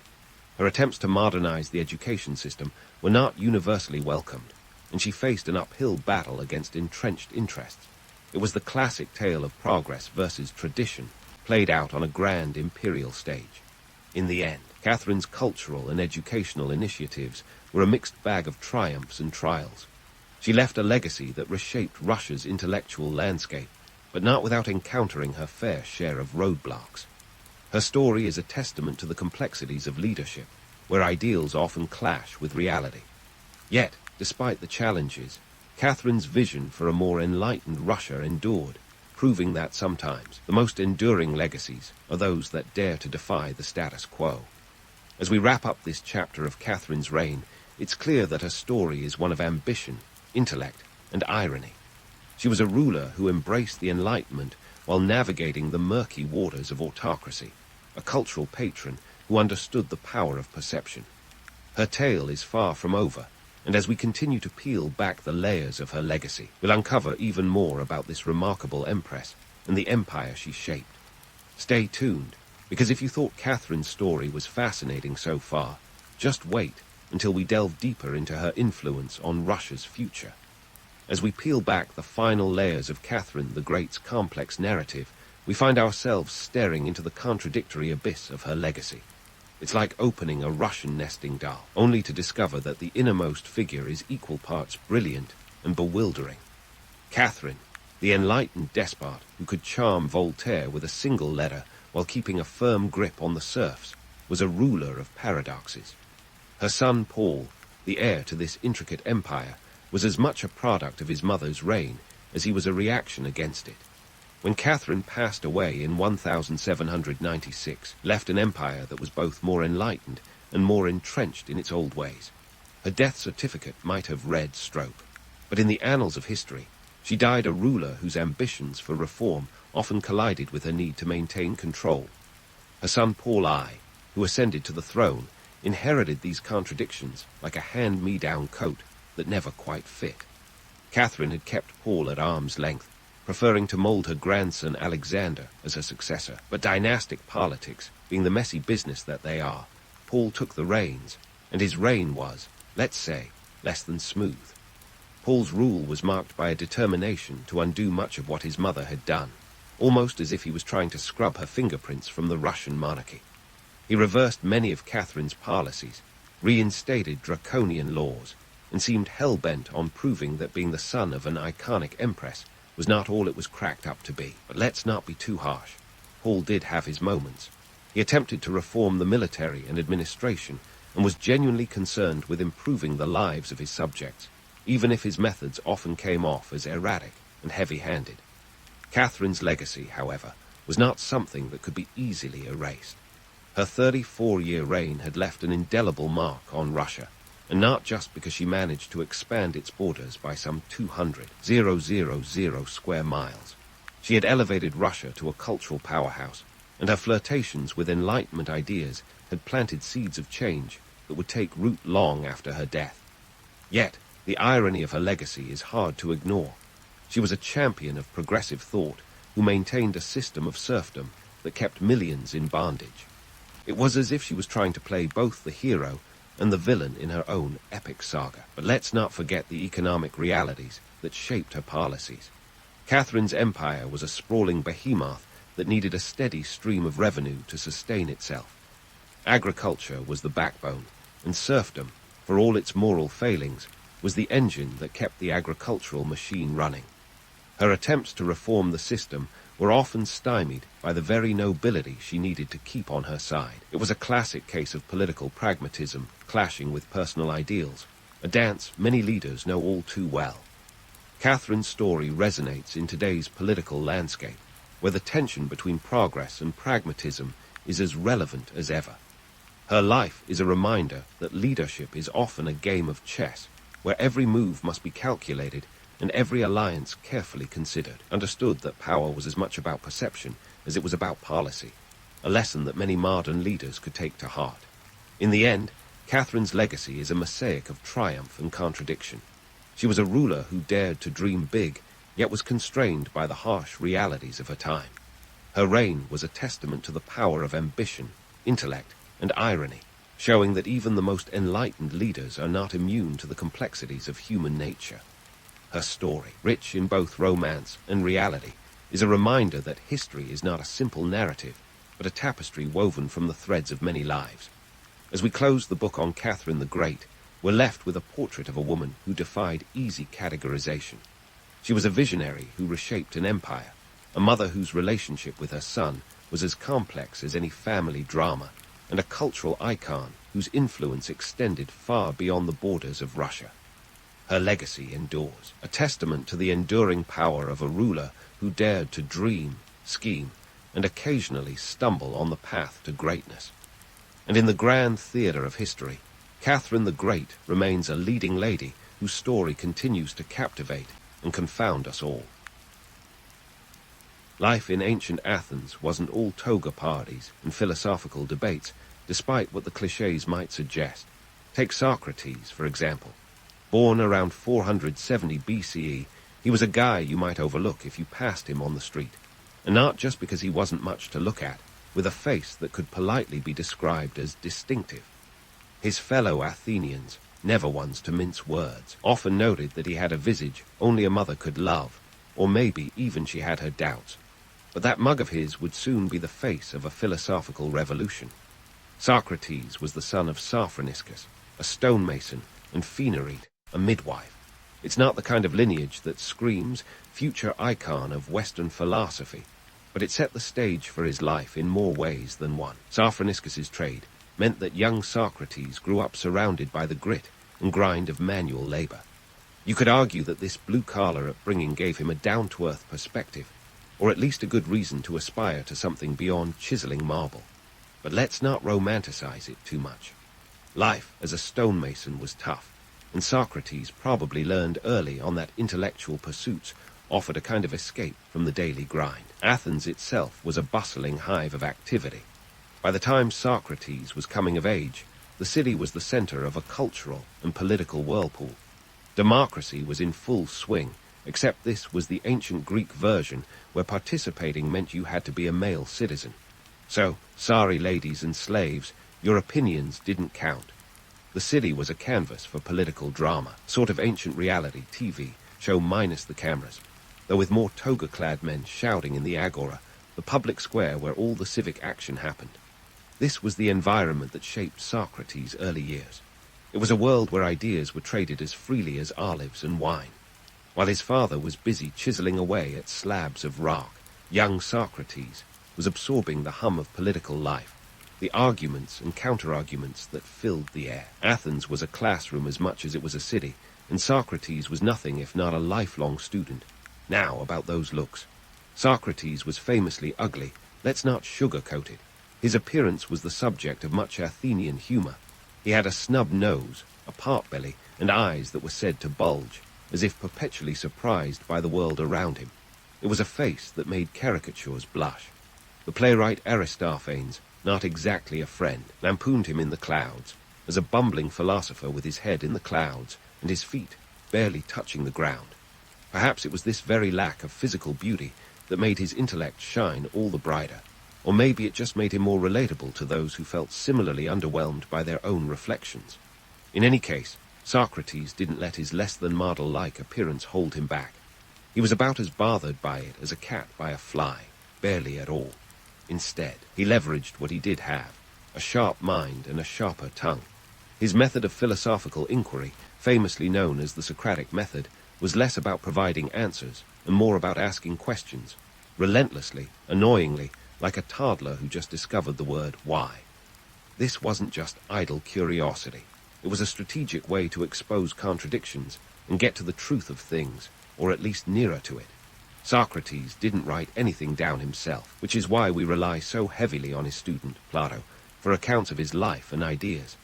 Her attempts to modernize the education system were not universally welcomed, and she faced an uphill battle against entrenched interests. It was the classic tale of progress versus tradition, played out on a grand imperial stage. In the end, Catherine's cultural and educational initiatives were a mixed bag of triumphs and trials. She left a legacy that reshaped Russia's intellectual landscape, but not without encountering her fair share of roadblocks. Her story is a testament to the complexities of leadership, where ideals often clash with reality. Yet, despite the challenges, Catherine's vision for a more enlightened Russia endured, proving that sometimes the most enduring legacies are those that dare to defy the status quo. As we wrap up this chapter of Catherine's reign, it's clear that her story is one of ambition, intellect, and irony. She was a ruler who embraced the Enlightenment while navigating the murky waters of autocracy, a cultural patron who understood the power of perception. Her tale is far from over, and as we continue to peel back the layers of her legacy, we'll uncover even more about this remarkable empress and the empire she shaped. Stay tuned, because if you thought Catherine's story was fascinating so far, just wait until we delve deeper into her influence on Russia's future. As we peel back the final layers of Catherine the Great's complex narrative, we find ourselves staring into the contradictory abyss of her legacy. It's like opening a Russian nesting doll, only to discover that the innermost figure is equal parts brilliant and bewildering. Catherine, the enlightened despot who could charm Voltaire with a single letter while keeping a firm grip on the serfs, was a ruler of paradoxes. Her son Paul, the heir to this intricate empire, was as much a product of his mother's reign as he was a reaction against it. When Catherine passed away in 1796, left an empire that was both more enlightened and more entrenched in its old ways. Her death certificate might have read stroke, but in the annals of history, she died a ruler whose ambitions for reform often collided with her need to maintain control. Her son Paul I, who ascended to the throne, inherited these contradictions like a hand-me-down coat that never quite fit. Catherine had kept Paul at arm's length, preferring to mold her grandson Alexander as her successor. But dynastic politics, being the messy business that they are, Paul took the reins, and his reign was, let's say, less than smooth. Paul's rule was marked by a determination to undo much of what his mother had done, almost as if he was trying to scrub her fingerprints from the Russian monarchy. He reversed many of Catherine's policies, reinstated draconian laws, and seemed hell-bent on proving that being the son of an iconic empress was not all it was cracked up to be. But let's not be too harsh. Paul did have his moments. He attempted to reform the military and administration, and was genuinely concerned with improving the lives of his subjects, even if his methods often came off as erratic and heavy-handed. Catherine's legacy, however, was not something that could be easily erased. Her 34-year reign had left an indelible mark on Russia, and not just because she managed to expand its borders by some 200,000 square miles. She had elevated Russia to a cultural powerhouse, and her flirtations with Enlightenment ideas had planted seeds of change that would take root long after her death. Yet, the irony of her legacy is hard to ignore. She was a champion of progressive thought who maintained a system of serfdom that kept millions in bondage. It was as if she was trying to play both the hero and the villain in her own epic saga. But let's not forget the economic realities that shaped her policies. Catherine's empire was a sprawling behemoth that needed a steady stream of revenue to sustain itself. Agriculture was the backbone, and serfdom, for all its moral failings, was the engine that kept the agricultural machine running. Her attempts to reform the system were often stymied by the very nobility she needed to keep on her side. It was a classic case of political pragmatism clashing with personal ideals, a dance many leaders know all too well. Catherine's story resonates in today's political landscape, where the tension between progress and pragmatism is as relevant as ever. Her life is a reminder that leadership is often a game of chess, where every move must be calculated and every alliance carefully considered. Understood that power was as much about perception as it was about policy, a lesson that many modern leaders could take to heart. In the end, Catherine's legacy is a mosaic of triumph and contradiction. She was a ruler who dared to dream big, yet was constrained by the harsh realities of her time. Her reign was a testament to the power of ambition, intellect, and irony, showing that even the most enlightened leaders are not immune to the complexities of human nature. Her story, rich in both romance and reality, is a reminder that history is not a simple narrative, but a tapestry woven from the threads of many lives. As we close the book on Catherine the Great, we're left with a portrait of a woman who defied easy categorization. She was a visionary who reshaped an empire, a mother whose relationship with her son was as complex as any family drama, and a cultural icon whose influence extended far beyond the borders of Russia. Her legacy endures, a testament to the enduring power of a ruler who dared to dream, scheme, and occasionally stumble on the path to greatness. And in the grand theatre of history, Catherine the Great remains a leading lady whose story continues to captivate and confound us all. Life in ancient Athens wasn't all toga parties and philosophical debates, despite what the clichés might suggest. Take Socrates, for example. Born around 470 BCE, he was a guy you might overlook if you passed him on the street. And not just because he wasn't much to look at, with a face that could politely be described as distinctive. His fellow Athenians, never ones to mince words, often noted that he had a visage only a mother could love, or maybe even she had her doubts. But that mug of his would soon be the face of a philosophical revolution. Socrates was the son of Sophroniscus, a stonemason, and Phaenarete, a midwife. It's not the kind of lineage that screams future icon of Western philosophy, but it set the stage for his life in more ways than one. Sophroniscus's trade meant that young Socrates grew up surrounded by the grit and grind of manual labor. You could argue that this blue-collar upbringing gave him a down-to-earth perspective, or at least a good reason to aspire to something beyond chiseling marble. But let's not romanticize it too much. Life as a stonemason was tough, and Socrates probably learned early on that intellectual pursuits offered a kind of escape from the daily grind. Athens itself was a bustling hive of activity. By the time Socrates was coming of age, the city was the center of a cultural and political whirlpool. Democracy was in full swing, except this was the ancient Greek version where participating meant you had to be a male citizen. So, sorry ladies and slaves, your opinions didn't count. The city was a canvas for political drama, sort of ancient reality TV, show minus the cameras, though with more toga-clad men shouting in the agora, the public square where all the civic action happened. This was the environment that shaped Socrates' early years. It was a world where ideas were traded as freely as olives and wine. While his father was busy chiseling away at slabs of rock, young Socrates was absorbing the hum of political life, the arguments and counter-arguments that filled the air. Athens was a classroom as much as it was a city, and Socrates was nothing if not a lifelong student. Now about those looks. Socrates was famously ugly, let's not sugarcoat it. His appearance was the subject of much Athenian humor. He had a snub nose, a pot-belly, and eyes that were said to bulge, as if perpetually surprised by the world around him. It was a face that made caricatures blush. The playwright Aristophanes, not exactly a friend, lampooned him in the clouds, as a bumbling philosopher with his head in the clouds and his feet barely touching the ground. Perhaps it was this very lack of physical beauty that made his intellect shine all the brighter, or maybe it just made him more relatable to those who felt similarly underwhelmed by their own reflections. In any case, Socrates didn't let his less-than-model-like appearance hold him back. He was about as bothered by it as a cat by a fly, barely at all. Instead, he leveraged what he did have, a sharp mind and a sharper tongue. His method of philosophical inquiry, famously known as the Socratic method, was less about providing answers and more about asking questions, relentlessly, annoyingly, like a toddler who just discovered the word why. This wasn't just idle curiosity. It was a strategic way to expose contradictions and get to the truth of things, or at least nearer to it. Socrates didn't write anything down himself, which is why we rely so heavily on his student, Plato, for accounts of his life and ideas.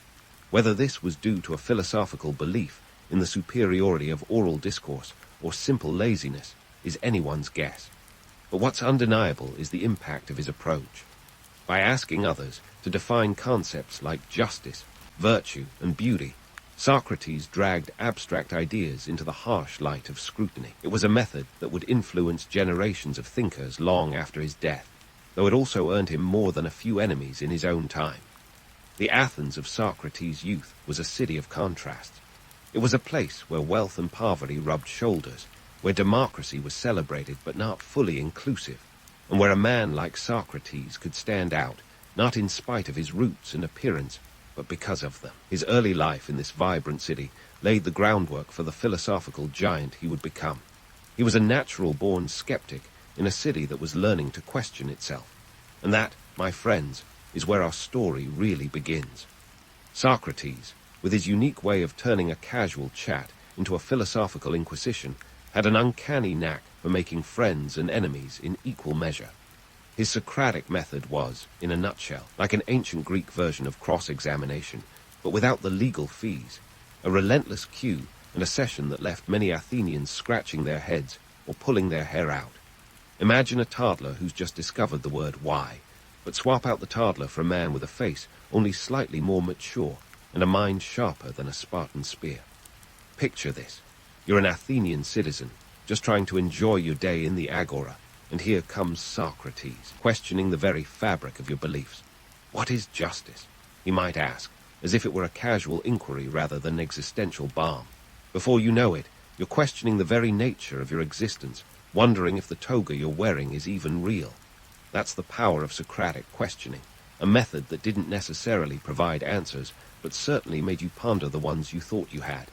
Whether this was due to a philosophical belief in the superiority of oral discourse or simple laziness is anyone's guess. But what's undeniable is the impact of his approach. By asking others to define concepts like justice, virtue, and beauty, Socrates dragged abstract ideas into the harsh light of scrutiny. It was a method that would influence generations of thinkers long after his death, though it also earned him more than a few enemies in his own time. The Athens of Socrates' youth was a city of contrasts. It was a place where wealth and poverty rubbed shoulders, where democracy was celebrated but not fully inclusive, and where a man like Socrates could stand out, not in spite of his roots and appearance, but because of them. His early life in this vibrant city laid the groundwork for the philosophical giant he would become. He was a natural-born skeptic in a city that was learning to question itself. And that, my friends, is where our story really begins. Socrates, with his unique way of turning a casual chat into a philosophical inquisition, had an uncanny knack for making friends and enemies in equal measure. His Socratic method was, in a nutshell, like an ancient Greek version of cross-examination, but without the legal fees, a relentless cue and a session that left many Athenians scratching their heads or pulling their hair out. Imagine a toddler who's just discovered the word why, but swap out the toddler for a man with a face only slightly more mature and a mind sharper than a Spartan spear. Picture this. You're an Athenian citizen, just trying to enjoy your day in the agora, and here comes Socrates, questioning the very fabric of your beliefs. What is justice? He might ask, as if it were a casual inquiry rather than existential balm. Before you know it, you're questioning the very nature of your existence, wondering if the toga you're wearing is even real. That's the power of Socratic questioning, a method that didn't necessarily provide answers, but certainly made you ponder the ones you thought you had.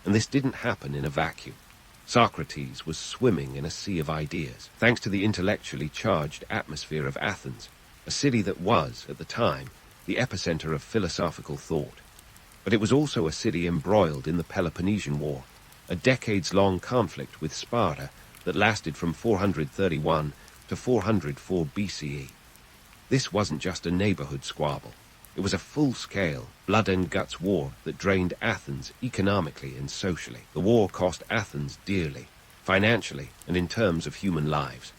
And this didn't happen in a vacuum. Socrates was swimming in a sea of ideas, thanks to the intellectually charged atmosphere of Athens, a city that was, at the time, the epicenter of philosophical thought. But it was also a city embroiled in the Peloponnesian War, a decades-long conflict with Sparta that lasted from 431 to 404 BCE. This wasn't just a neighborhood squabble. It was a full-scale, blood-and-guts war that drained Athens economically and socially. The war cost Athens dearly, financially and in terms of human lives.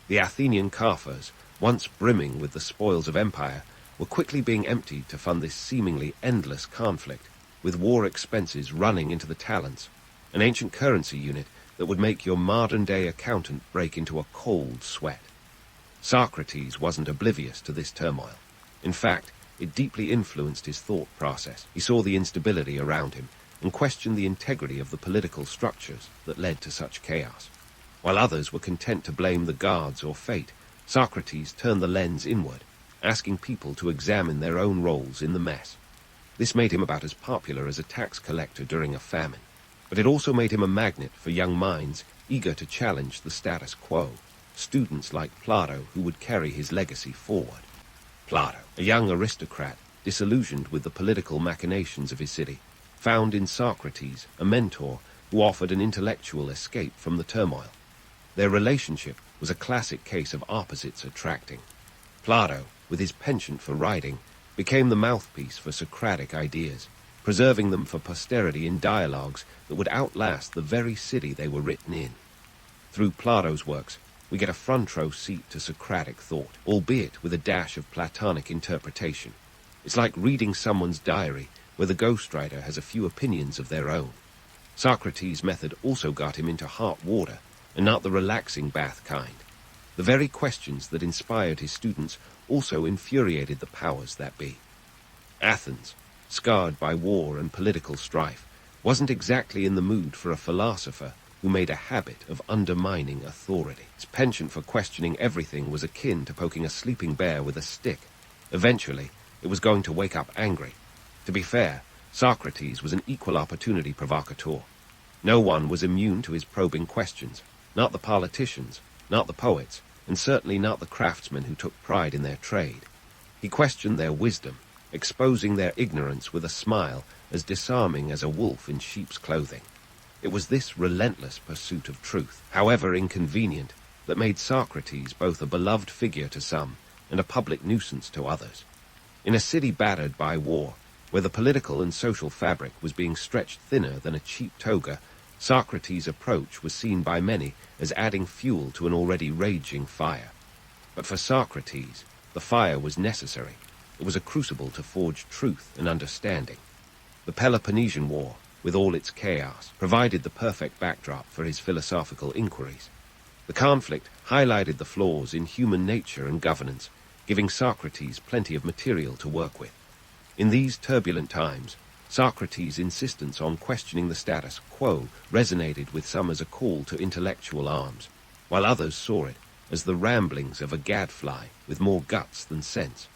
The Athenian coffers, once brimming with the spoils of empire, were quickly being emptied to fund this seemingly endless conflict, with war expenses running into the talents, an ancient currency unit that would make your modern-day accountant break into a cold sweat. Socrates wasn't oblivious to this turmoil. In fact, it deeply influenced his thought process. He saw the instability around him and questioned the integrity of the political structures that led to such chaos. While others were content to blame the gods or fate, Socrates turned the lens inward, asking people to examine their own roles in the mess. This made him about as popular as a tax collector during a famine, but it also made him a magnet for young minds eager to challenge the status quo, students like Plato who would carry his legacy forward. Plato, a young aristocrat disillusioned with the political machinations of his city, found in Socrates a mentor who offered an intellectual escape from the turmoil. Their relationship was a classic case of opposites attracting. Plato, with his penchant for writing, became the mouthpiece for Socratic ideas, preserving them for posterity in dialogues that would outlast the very city they were written in. Through Plato's works, we get a front-row seat to Socratic thought, albeit with a dash of Platonic interpretation. It's like reading someone's diary, where the ghostwriter has a few opinions of their own. Socrates' method also got him into hot water, and not the relaxing bath kind. The very questions that inspired his students also infuriated the powers that be. Athens, scarred by war and political strife, wasn't exactly in the mood for a philosopher who made a habit of undermining authority. His penchant for questioning everything was akin to poking a sleeping bear with a stick. Eventually, it was going to wake up angry. To be fair, Socrates was an equal opportunity provocateur. No one was immune to his probing questions, not the politicians, not the poets, and certainly not the craftsmen who took pride in their trade. He questioned their wisdom, exposing their ignorance with a smile as disarming as a wolf in sheep's clothing. It was this relentless pursuit of truth, however inconvenient, that made Socrates both a beloved figure to some and a public nuisance to others. In a city battered by war, where the political and social fabric was being stretched thinner than a cheap toga, Socrates' approach was seen by many as adding fuel to an already raging fire. But for Socrates, the fire was necessary. It was a crucible to forge truth and understanding. The Peloponnesian War, with all its chaos, provided the perfect backdrop for his philosophical inquiries. The conflict highlighted the flaws in human nature and governance, giving Socrates plenty of material to work with. In these turbulent times, Socrates' insistence on questioning the status quo resonated with some as a call to intellectual arms, while others saw it as the ramblings of a gadfly with more guts than sense.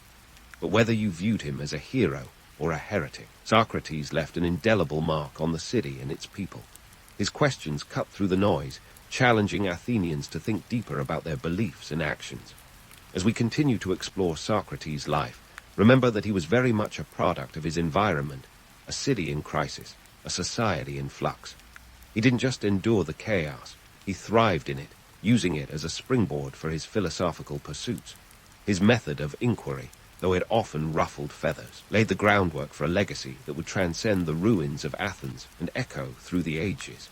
But whether you viewed him as a hero or a heretic. Socrates left an indelible mark on the city and its people. His questions cut through the noise, challenging Athenians to think deeper about their beliefs and actions. As we continue to explore Socrates' life, remember that he was very much a product of his environment, a city in crisis, a society in flux. He didn't just endure the chaos, he thrived in it, using it as a springboard for his philosophical pursuits. His method of inquiry, though it often ruffled feathers, laid the groundwork for a legacy that would transcend the ruins of Athens and echo through the ages.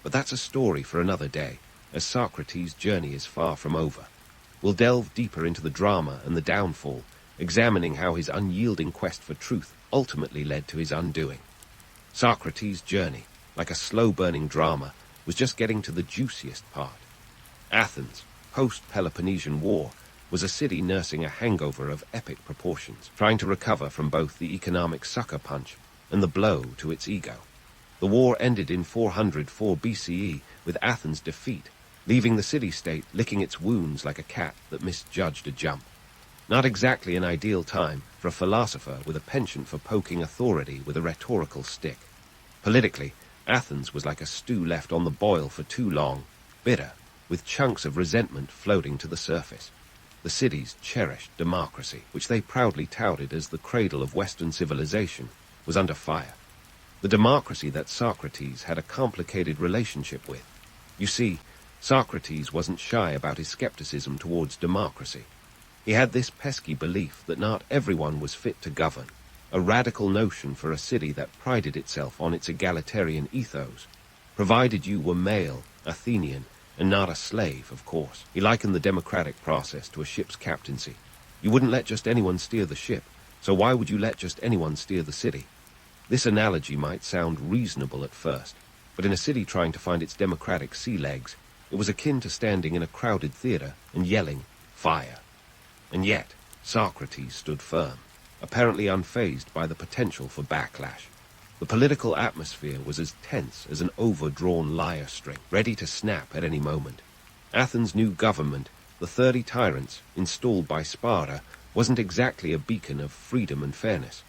But that's a story for another day, as Socrates' journey is far from over. We'll delve deeper into the drama and the downfall, examining how his unyielding quest for truth ultimately led to his undoing. Socrates' journey, like a slow-burning drama, was just getting to the juiciest part. Athens, post-Peloponnesian War, was a city nursing a hangover of epic proportions, trying to recover from both the economic sucker punch and the blow to its ego. The war ended in 404 BCE with Athens' defeat, leaving the city-state licking its wounds like a cat that misjudged a jump. Not exactly an ideal time for a philosopher with a penchant for poking authority with a rhetorical stick. Politically, Athens was like a stew left on the boil for too long, bitter, with chunks of resentment floating to the surface. The city's cherished democracy, which they proudly touted as the cradle of Western civilization, was under fire. The democracy that Socrates had a complicated relationship with. You see, Socrates wasn't shy about his skepticism towards democracy. He had this pesky belief that not everyone was fit to govern, a radical notion for a city that prided itself on its egalitarian ethos, provided you were male, Athenian, and not a slave, of course. He likened the democratic process to a ship's captaincy. You wouldn't let just anyone steer the ship, so why would you let just anyone steer the city? This analogy might sound reasonable at first, but in a city trying to find its democratic sea legs, it was akin to standing in a crowded theater and yelling, "Fire!" And yet, Socrates stood firm, apparently unfazed by the potential for backlash. The political atmosphere was as tense as an overdrawn lyre string, ready to snap at any moment. Athens' new government, the 30 tyrants, installed by Sparta, wasn't exactly a beacon of freedom and fairness.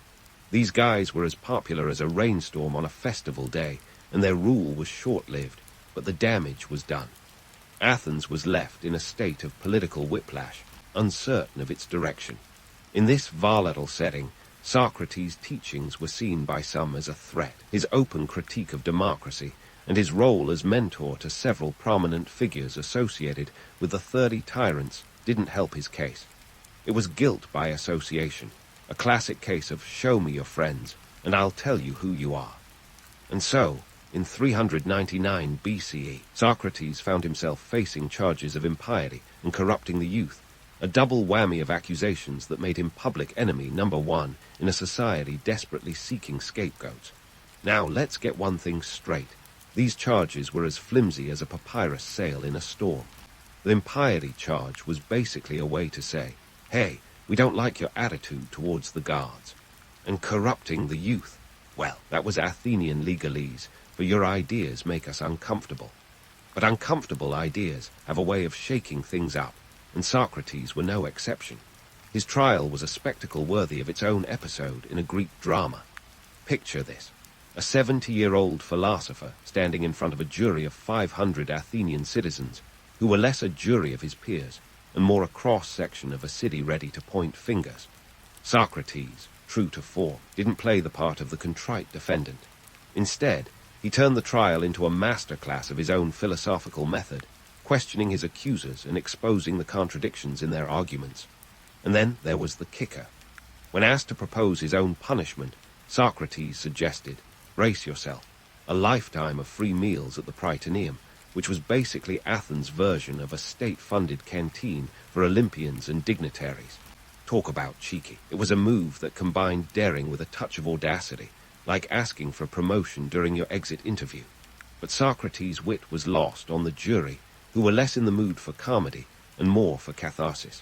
These guys were as popular as a rainstorm on a festival day, and their rule was short-lived, but the damage was done. Athens was left in a state of political whiplash, uncertain of its direction. In this volatile setting, Socrates' teachings were seen by some as a threat. His open critique of democracy and his role as mentor to several prominent figures associated with the 30 tyrants didn't help his case. It was guilt by association, a classic case of show me your friends, and I'll tell you who you are. And so, in 399 BCE, Socrates found himself facing charges of impiety and corrupting the youth, a double whammy of accusations that made him public enemy number one in a society desperately seeking scapegoats. Now, let's get one thing straight. These charges were as flimsy as a papyrus sail in a storm. The impiety charge was basically a way to say, hey, we don't like your attitude towards the gods. And corrupting the youth, well, that was Athenian legalese, for your ideas make us uncomfortable. But uncomfortable ideas have a way of shaking things up, and Socrates were no exception. His trial was a spectacle worthy of its own episode in a Greek drama. Picture this: a 70-year-old philosopher standing in front of a jury of 500 Athenian citizens, who were less a jury of his peers, and more a cross-section of a city ready to point fingers. Socrates, true to form, didn't play the part of the contrite defendant. Instead, he turned the trial into a masterclass of his own philosophical method, questioning his accusers and exposing the contradictions in their arguments. And then there was the kicker. When asked to propose his own punishment, Socrates suggested, brace yourself, a lifetime of free meals at the Prytaneum, which was basically Athens' version of a state-funded canteen for Olympians and dignitaries. Talk about cheeky. It was a move that combined daring with a touch of audacity, like asking for promotion during your exit interview. But Socrates' wit was lost on the jury, who were less in the mood for comedy and more for catharsis.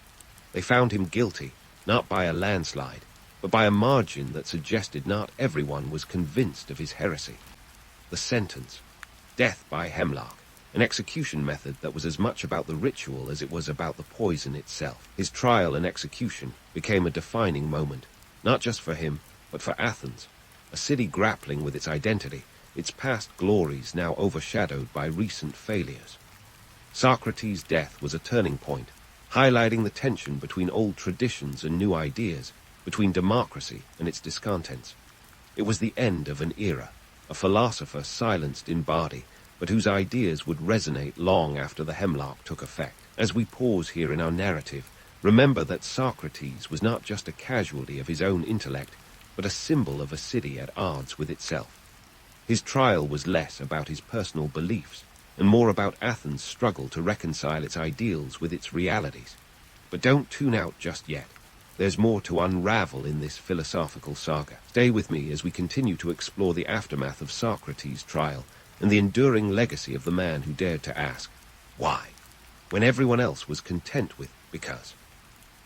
They found him guilty, not by a landslide, but by a margin that suggested not everyone was convinced of his heresy. The sentence: death by hemlock, an execution method that was as much about the ritual as it was about the poison itself. His trial and execution became a defining moment, not just for him, But for Athens, a city grappling with its identity, its past glories now overshadowed by recent failures. Socrates' death was a turning point, highlighting the tension between old traditions and new ideas, between democracy and its discontents. It was the end of an era, a philosopher silenced in body, but whose ideas would resonate long after the hemlock took effect. As we pause here in our narrative, remember that Socrates was not just a casualty of his own intellect, but a symbol of a city at odds with itself. His trial was less about his personal beliefs, and more about Athens' struggle to reconcile its ideals with its realities. But don't tune out just yet. There's more to unravel in this philosophical saga. Stay with me as we continue to explore the aftermath of Socrates' trial and the enduring legacy of the man who dared to ask, why, when everyone else was content with because.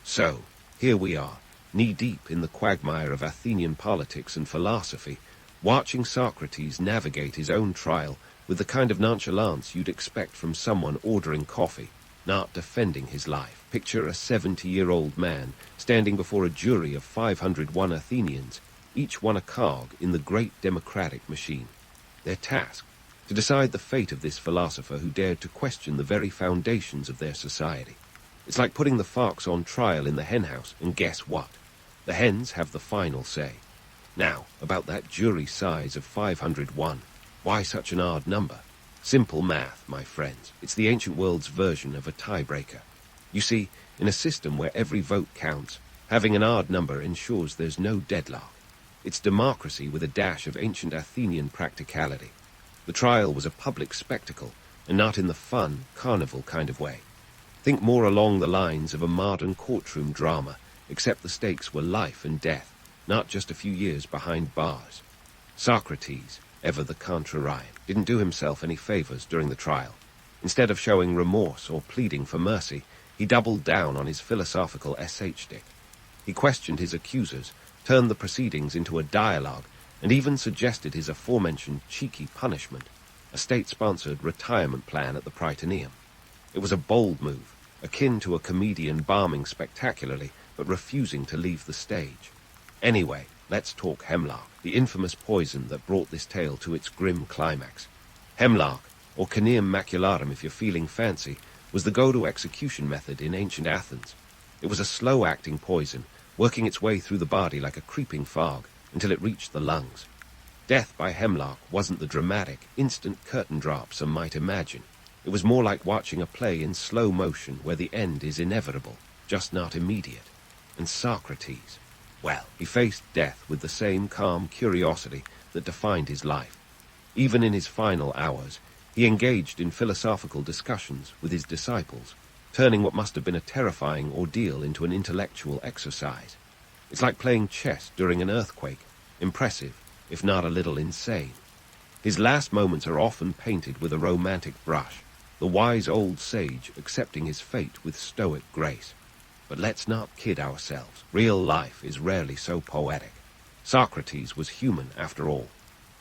So, here we are, knee-deep in the quagmire of Athenian politics and philosophy, watching Socrates navigate his own trial with the kind of nonchalance you'd expect from someone ordering coffee, not defending his life. Picture a 70-year-old man standing before a jury of 501 Athenians, each one a cog in the great democratic machine. Their task, to decide the fate of this philosopher who dared to question the very foundations of their society. It's like putting the fox on trial in the henhouse, and guess what? The hens have the final say. Now, about that jury size of 501. Why such an odd number? Simple math, my friends. It's the ancient world's version of a tiebreaker. You see, in a system where every vote counts, having an odd number ensures there's no deadlock. It's democracy with a dash of ancient Athenian practicality. The trial was a public spectacle, and not in the fun, carnival kind of way. Think more along the lines of a modern courtroom drama, except the stakes were life and death, not just a few years behind bars. Socrates, ever the contrarian, didn't do himself any favors during the trial. Instead of showing remorse or pleading for mercy, he doubled down on his philosophical sh stick. He questioned his accusers, turned the proceedings into a dialogue, and even suggested his aforementioned cheeky punishment, a state-sponsored retirement plan at the Prytaneum. It was a bold move, akin to a comedian bombing spectacularly, but refusing to leave the stage. Anyway, let's talk hemlock, the infamous poison that brought this tale to its grim climax. Hemlock, or Caneum maculatum if you're feeling fancy, was the go-to execution method in ancient Athens. It was a slow-acting poison, working its way through the body like a creeping fog, until it reached the lungs. Death by hemlock wasn't the dramatic, instant curtain drop some might imagine. It was more like watching a play in slow motion where the end is inevitable, just not immediate. And Socrates, well, he faced death with the same calm curiosity that defined his life. Even in his final hours, he engaged in philosophical discussions with his disciples, turning what must have been a terrifying ordeal into an intellectual exercise. It's like playing chess during an earthquake, impressive, if not a little insane. His last moments are often painted with a romantic brush, the wise old sage accepting his fate with stoic grace. But let's not kid ourselves. Real life is rarely so poetic. Socrates was human after all.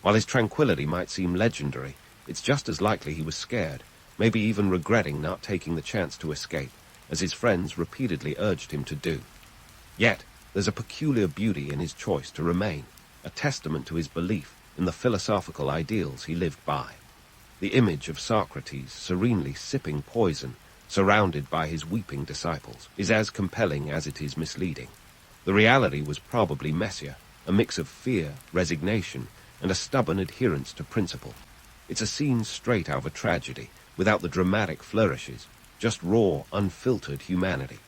While his tranquility might seem legendary, it's just as likely he was scared, maybe even regretting not taking the chance to escape, as his friends repeatedly urged him to do. Yet, there's a peculiar beauty in his choice to remain, a testament to his belief in the philosophical ideals he lived by. The image of Socrates serenely sipping poison, surrounded by his weeping disciples, is as compelling as it is misleading. The reality was probably messier, a mix of fear, resignation, and a stubborn adherence to principle. It's a scene straight out of a tragedy, without the dramatic flourishes, just raw, unfiltered humanity.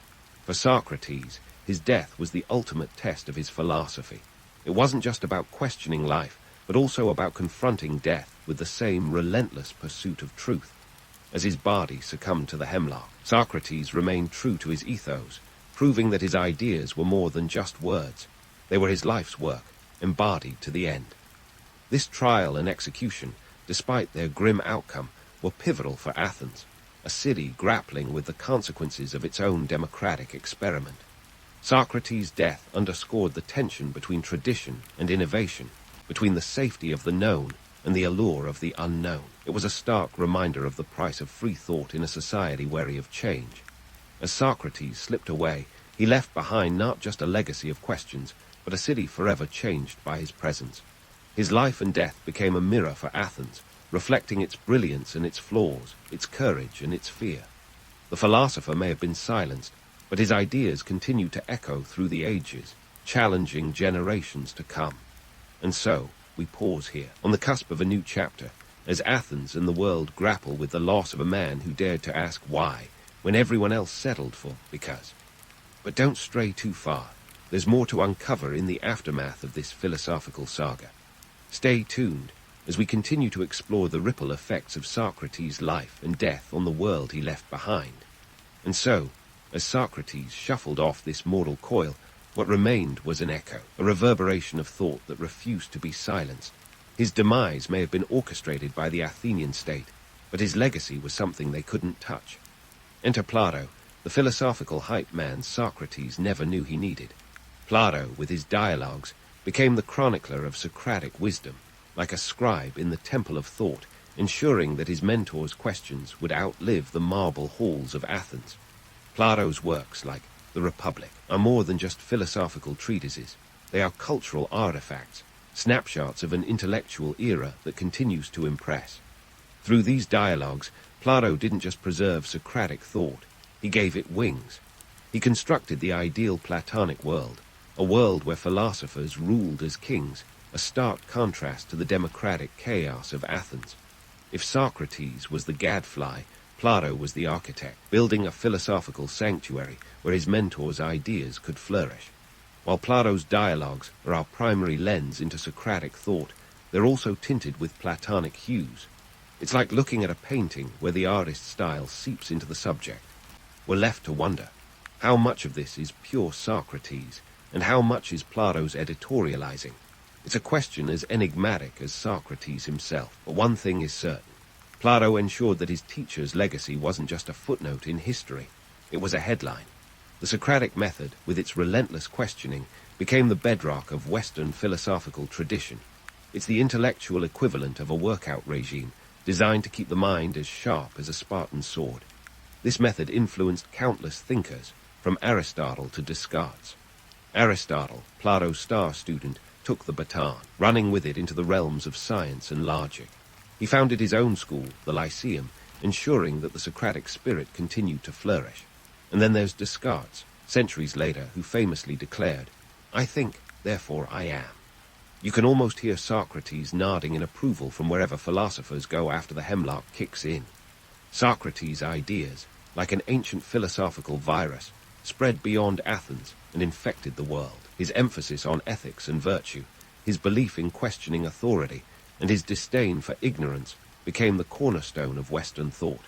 For Socrates, his death was the ultimate test of his philosophy. It wasn't just about questioning life, but also about confronting death with the same relentless pursuit of truth. As his body succumbed to the hemlock, Socrates remained true to his ethos, proving that his ideas were more than just words. They were his life's work, embodied to the end. This trial and execution, despite their grim outcome, were pivotal for Athens, a city grappling with the consequences of its own democratic experiment. Socrates' death underscored the tension between tradition and innovation, between the safety of the known and the allure of the unknown. It was a stark reminder of the price of free thought in a society wary of change. As Socrates slipped away, he left behind not just a legacy of questions, but but a city forever changed by his presence. His life and death became a mirror for Athens, reflecting its brilliance and its flaws, its courage and its fear. The philosopher may have been silenced, but his ideas continue to echo through the ages, challenging generations to come. And so, we pause here, on the cusp of a new chapter, as Athens and the world grapple with the loss of a man who dared to ask why, when everyone else settled for because. But don't stray too far. There's more to uncover in the aftermath of this philosophical saga. Stay tuned as we continue to explore the ripple effects of Socrates' life and death on the world he left behind. And so, as Socrates shuffled off this mortal coil, what remained was an echo, a reverberation of thought that refused to be silenced. His demise may have been orchestrated by the Athenian state, but his legacy was something they couldn't touch. Enter Plato, the philosophical hype man Socrates never knew he needed. Plato, with his dialogues, became the chronicler of Socratic wisdom, like a scribe in the temple of thought, ensuring that his mentor's questions would outlive the marble halls of Athens. Plato's works, like The Republic, are more than just philosophical treatises. They are cultural artifacts, snapshots of an intellectual era that continues to impress. Through these dialogues, Plato didn't just preserve Socratic thought, he gave it wings. He constructed the ideal Platonic world, a world where philosophers ruled as kings, a stark contrast to the democratic chaos of Athens. If Socrates was the gadfly, Plato was the architect, building a philosophical sanctuary where his mentor's ideas could flourish. While Plato's dialogues are our primary lens into Socratic thought, they're also tinted with Platonic hues. It's like looking at a painting where the artist's style seeps into the subject. We're left to wonder, how much of this is pure Socrates, and how much is Plato's editorializing? It's a question as enigmatic as Socrates himself, but one thing is certain. Plato ensured that his teacher's legacy wasn't just a footnote in history, it was a headline. The Socratic method, with its relentless questioning, became the bedrock of Western philosophical tradition. It's the intellectual equivalent of a workout regime, designed to keep the mind as sharp as a Spartan sword. This method influenced countless thinkers, from Aristotle to Descartes. Aristotle, Plato's star student, took the baton, running with it into the realms of science and logic. He founded his own school, the Lyceum, ensuring that the Socratic spirit continued to flourish. And then there's Descartes, centuries later, who famously declared, "I think, therefore I am." You can almost hear Socrates nodding in approval from wherever philosophers go after the hemlock kicks in. Socrates' ideas, like an ancient philosophical virus, spread beyond Athens and infected the world. His emphasis on ethics and virtue, his belief in questioning authority, and his disdain for ignorance became the cornerstone of Western thought.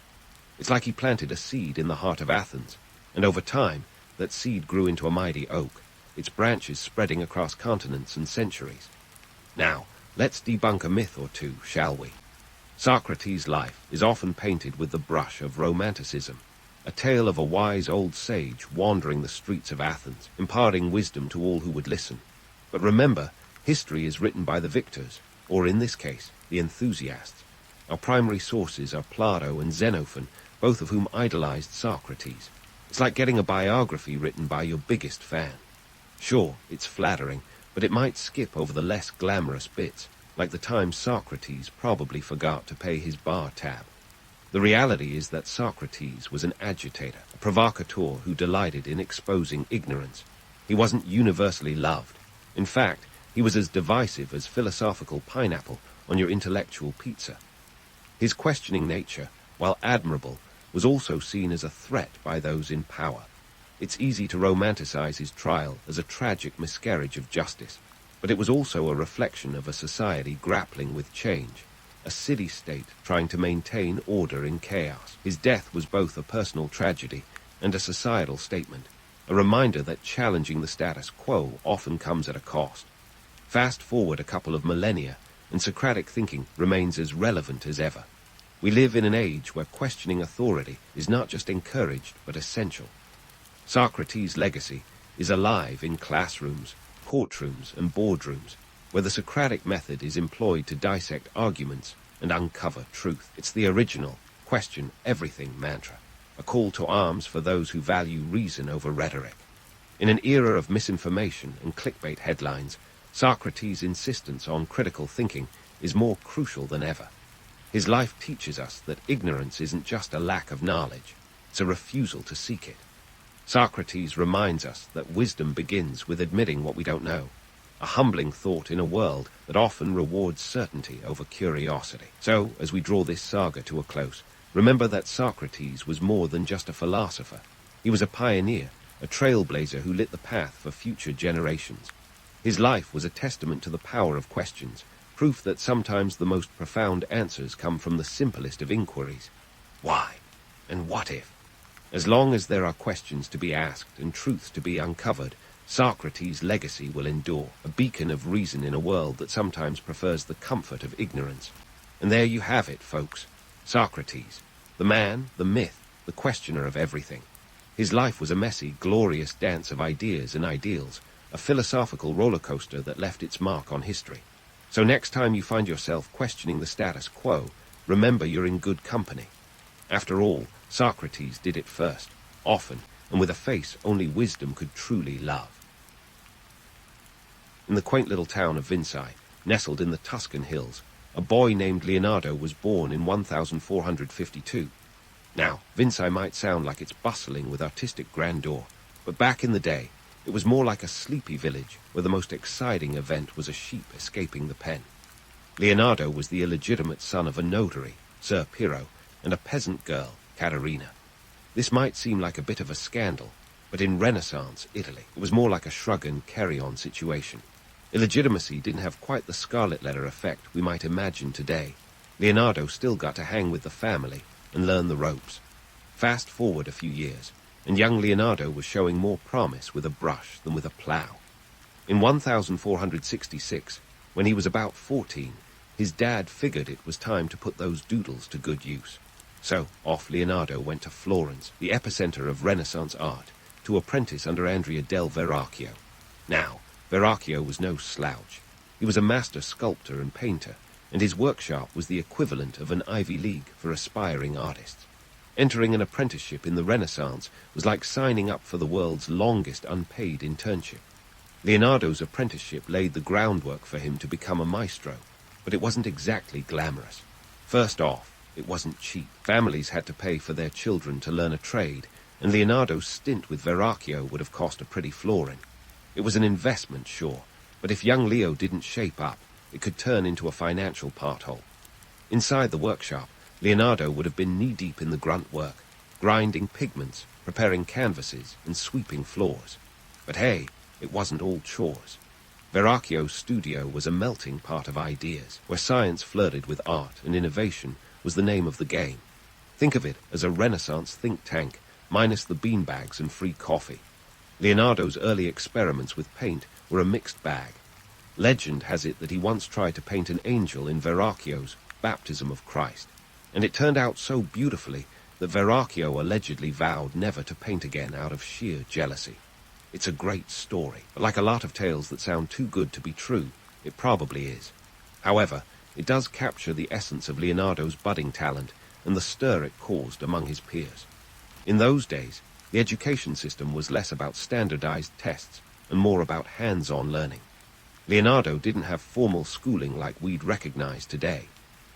It's like he planted a seed in the heart of Athens, and over time, that seed grew into a mighty oak, its branches spreading across continents and centuries. Now, let's debunk a myth or two, shall we? Socrates' life is often painted with the brush of romanticism, a tale of a wise old sage wandering the streets of Athens, imparting wisdom to all who would listen. But remember, history is written by the victors, or in this case, the enthusiasts. Our primary sources are Plato and Xenophon, both of whom idolized Socrates. It's like getting a biography written by your biggest fan. Sure, it's flattering, but it might skip over the less glamorous bits, like the time Socrates probably forgot to pay his bar tab. The reality is that Socrates was an agitator, a provocateur who delighted in exposing ignorance. He wasn't universally loved. In fact, he was as divisive as philosophical pineapple on your intellectual pizza. His questioning nature, while admirable, was also seen as a threat by those in power. It's easy to romanticize his trial as a tragic miscarriage of justice, but it was also a reflection of a society grappling with change, a city-state trying to maintain order in chaos. His death was both a personal tragedy and a societal statement, a reminder that challenging the status quo often comes at a cost. Fast forward a couple of millennia, and Socratic thinking remains as relevant as ever. We live in an age where questioning authority is not just encouraged, but essential. Socrates' legacy is alive in classrooms, courtrooms, and boardrooms, where the Socratic method is employed to dissect arguments and uncover truth. It's the original question everything mantra, a call to arms for those who value reason over rhetoric. In an era of misinformation and clickbait headlines, Socrates' insistence on critical thinking is more crucial than ever. His life teaches us that ignorance isn't just a lack of knowledge, it's a refusal to seek it. Socrates reminds us that wisdom begins with admitting what we don't know, a humbling thought in a world that often rewards certainty over curiosity. So, as we draw this saga to a close, remember that Socrates was more than just a philosopher. He was a pioneer, a trailblazer who lit the path for future generations. His life was a testament to the power of questions, proof that sometimes the most profound answers come from the simplest of inquiries. Why? And what if? As long as there are questions to be asked and truths to be uncovered, Socrates' legacy will endure, a beacon of reason in a world that sometimes prefers the comfort of ignorance. And there you have it, folks. Socrates, the man, the myth, the questioner of everything. His life was a messy, glorious dance of ideas and ideals, a philosophical roller coaster that left its mark on history. So next time you find yourself questioning the status quo, remember you're in good company. After all, Socrates did it first, often, and with a face only wisdom could truly love. In the quaint little town of Vinci, nestled in the Tuscan hills, a boy named Leonardo was born in 1452. Now, Vinci might sound like it's bustling with artistic grandeur, but back in the day, it was more like a sleepy village where the most exciting event was a sheep escaping the pen. Leonardo was the illegitimate son of a notary, Sir Pirro, and a peasant girl, Caterina. This might seem like a bit of a scandal, but in Renaissance Italy, it was more like a shrug and carry-on situation. Illegitimacy didn't have quite the scarlet letter effect we might imagine today. Leonardo still got to hang with the family and learn the ropes. Fast forward a few years, and young Leonardo was showing more promise with a brush than with a plough. In 1466, when he was about 14, his dad figured it was time to put those doodles to good use. So off Leonardo went to Florence, the epicenter of Renaissance art, to apprentice under Andrea del Verrocchio. Now, Verrocchio was no slouch. He was a master sculptor and painter, and his workshop was the equivalent of an Ivy League for aspiring artists. Entering an apprenticeship in the Renaissance was like signing up for the world's longest unpaid internship. Leonardo's apprenticeship laid the groundwork for him to become a maestro, but it wasn't exactly glamorous. First off, it wasn't cheap. Families had to pay for their children to learn a trade, and Leonardo's stint with Verrocchio would have cost a pretty florin. It was an investment, sure, but if young Leo didn't shape up, it could turn into a financial pothole. Inside the workshop, Leonardo would have been knee-deep in the grunt work, grinding pigments, preparing canvases, and sweeping floors. But hey, it wasn't all chores. Verrocchio's studio was a melting pot of ideas, where science flirted with art and innovation was the name of the game. Think of it as a Renaissance think tank, minus the beanbags and free coffee. Leonardo's early experiments with paint were a mixed bag. Legend has it that he once tried to paint an angel in Verrocchio's Baptism of Christ, and it turned out so beautifully that Verrocchio allegedly vowed never to paint again out of sheer jealousy. It's a great story, but like a lot of tales that sound too good to be true, it probably is. However, it does capture the essence of Leonardo's budding talent and the stir it caused among his peers. In those days, the education system was less about standardized tests and more about hands-on learning. Leonardo didn't have formal schooling like we'd recognize today.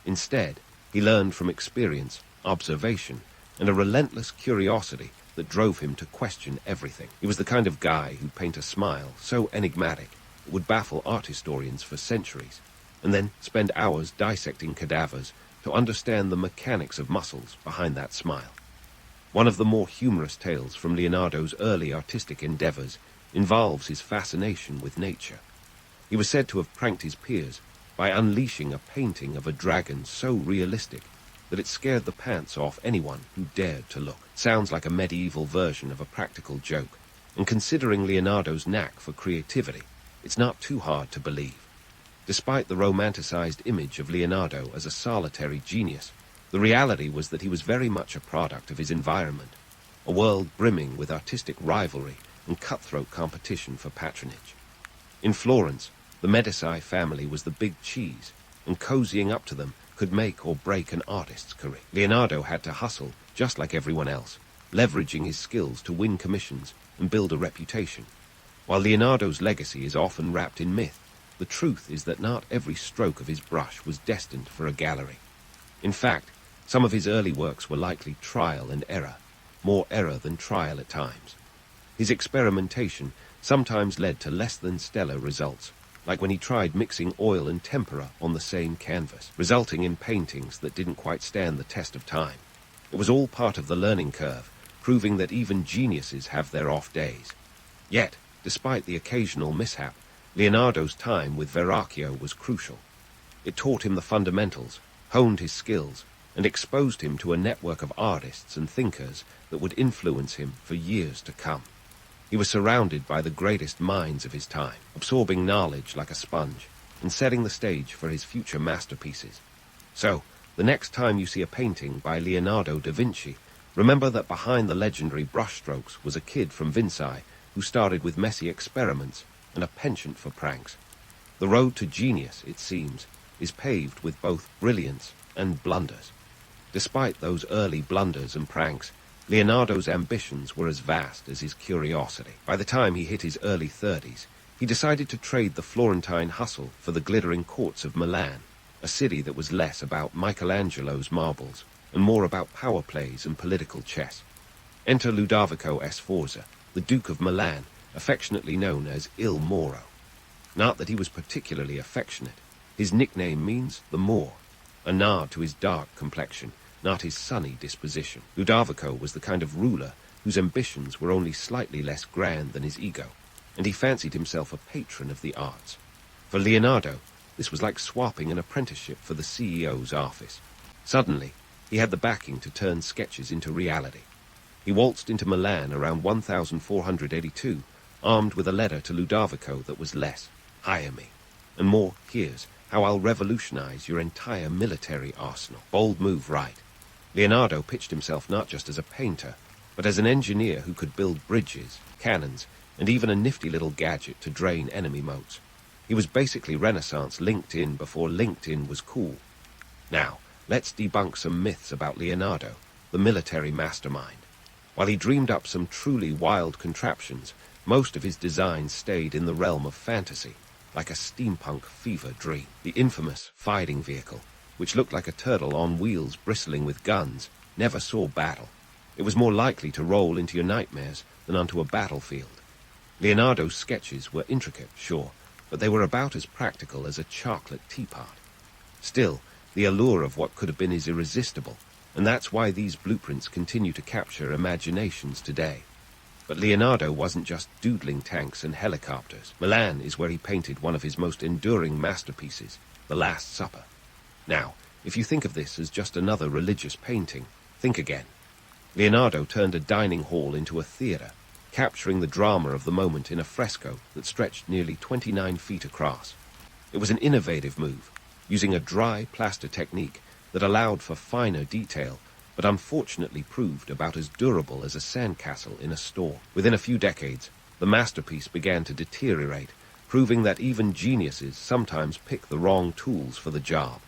Instead, he learned from experience, observation, and a relentless curiosity that drove him to question everything. He was the kind of guy who'd paint a smile so enigmatic it would baffle art historians for centuries, and then spend hours dissecting cadavers to understand the mechanics of muscles behind that smile. One of the more humorous tales from Leonardo's early artistic endeavors involves his fascination with nature. He was said to have pranked his peers by unleashing a painting of a dragon so realistic that it scared the pants off anyone who dared to look. It sounds like a medieval version of a practical joke, and considering Leonardo's knack for creativity, it's not too hard to believe. Despite the romanticized image of Leonardo as a solitary genius, the reality was that he was very much a product of his environment, a world brimming with artistic rivalry and cutthroat competition for patronage. In Florence, the Medici family was the big cheese, and cozying up to them could make or break an artist's career. Leonardo had to hustle just like everyone else, leveraging his skills to win commissions and build a reputation. While Leonardo's legacy is often wrapped in myth, the truth is that not every stroke of his brush was destined for a gallery. In fact, some of his early works were likely trial and error, more error than trial at times. His experimentation sometimes led to less than stellar results, like when he tried mixing oil and tempera on the same canvas, resulting in paintings that didn't quite stand the test of time. It was all part of the learning curve, proving that even geniuses have their off days. Yet, despite the occasional mishap, Leonardo's time with Verrocchio was crucial. It taught him the fundamentals, honed his skills, and exposed him to a network of artists and thinkers that would influence him for years to come. He was surrounded by the greatest minds of his time, absorbing knowledge like a sponge, and setting the stage for his future masterpieces. So, the next time you see a painting by Leonardo da Vinci, remember that behind the legendary brushstrokes was a kid from Vinci who started with messy experiments and a penchant for pranks. The road to genius, it seems, is paved with both brilliance and blunders. Despite those early blunders and pranks, Leonardo's ambitions were as vast as his curiosity. By the time he hit his early 30s, he decided to trade the Florentine hustle for the glittering courts of Milan, a city that was less about Michelangelo's marbles and more about power plays and political chess. Enter Ludovico Sforza, the Duke of Milan, affectionately known as Il Moro. Not that he was particularly affectionate. His nickname means the Moor, a nod to his dark complexion, not his sunny disposition. Ludovico was the kind of ruler whose ambitions were only slightly less grand than his ego, and he fancied himself a patron of the arts. For Leonardo, this was like swapping an apprenticeship for the CEO's office. Suddenly, he had the backing to turn sketches into reality. He waltzed into Milan around 1482, armed with a letter to Ludovico that was less, "Hire me," and more, "Here's how I'll revolutionize your entire military arsenal." Bold move, right? Leonardo pitched himself not just as a painter, but as an engineer who could build bridges, cannons, and even a nifty little gadget to drain enemy moats. He was basically Renaissance LinkedIn before LinkedIn was cool. Now, let's debunk some myths about Leonardo, the military mastermind. While he dreamed up some truly wild contraptions, most of his designs stayed in the realm of fantasy, like a steampunk fever dream. The infamous fighting vehicle, which looked like a turtle on wheels bristling with guns, never saw battle. It was more likely to roll into your nightmares than onto a battlefield. Leonardo's sketches were intricate, sure, but they were about as practical as a chocolate teapot. Still, the allure of what could have been is irresistible, and that's why these blueprints continue to capture imaginations today. But Leonardo wasn't just doodling tanks and helicopters. Milan is where he painted one of his most enduring masterpieces, The Last Supper. Now, if you think of this as just another religious painting, think again. Leonardo turned a dining hall into a theater, capturing the drama of the moment in a fresco that stretched nearly 29 feet across. It was an innovative move, using a dry plaster technique that allowed for finer detail, but unfortunately proved about as durable as a sandcastle in a storm. Within a few decades, the masterpiece began to deteriorate, proving that even geniuses sometimes pick the wrong tools for the job.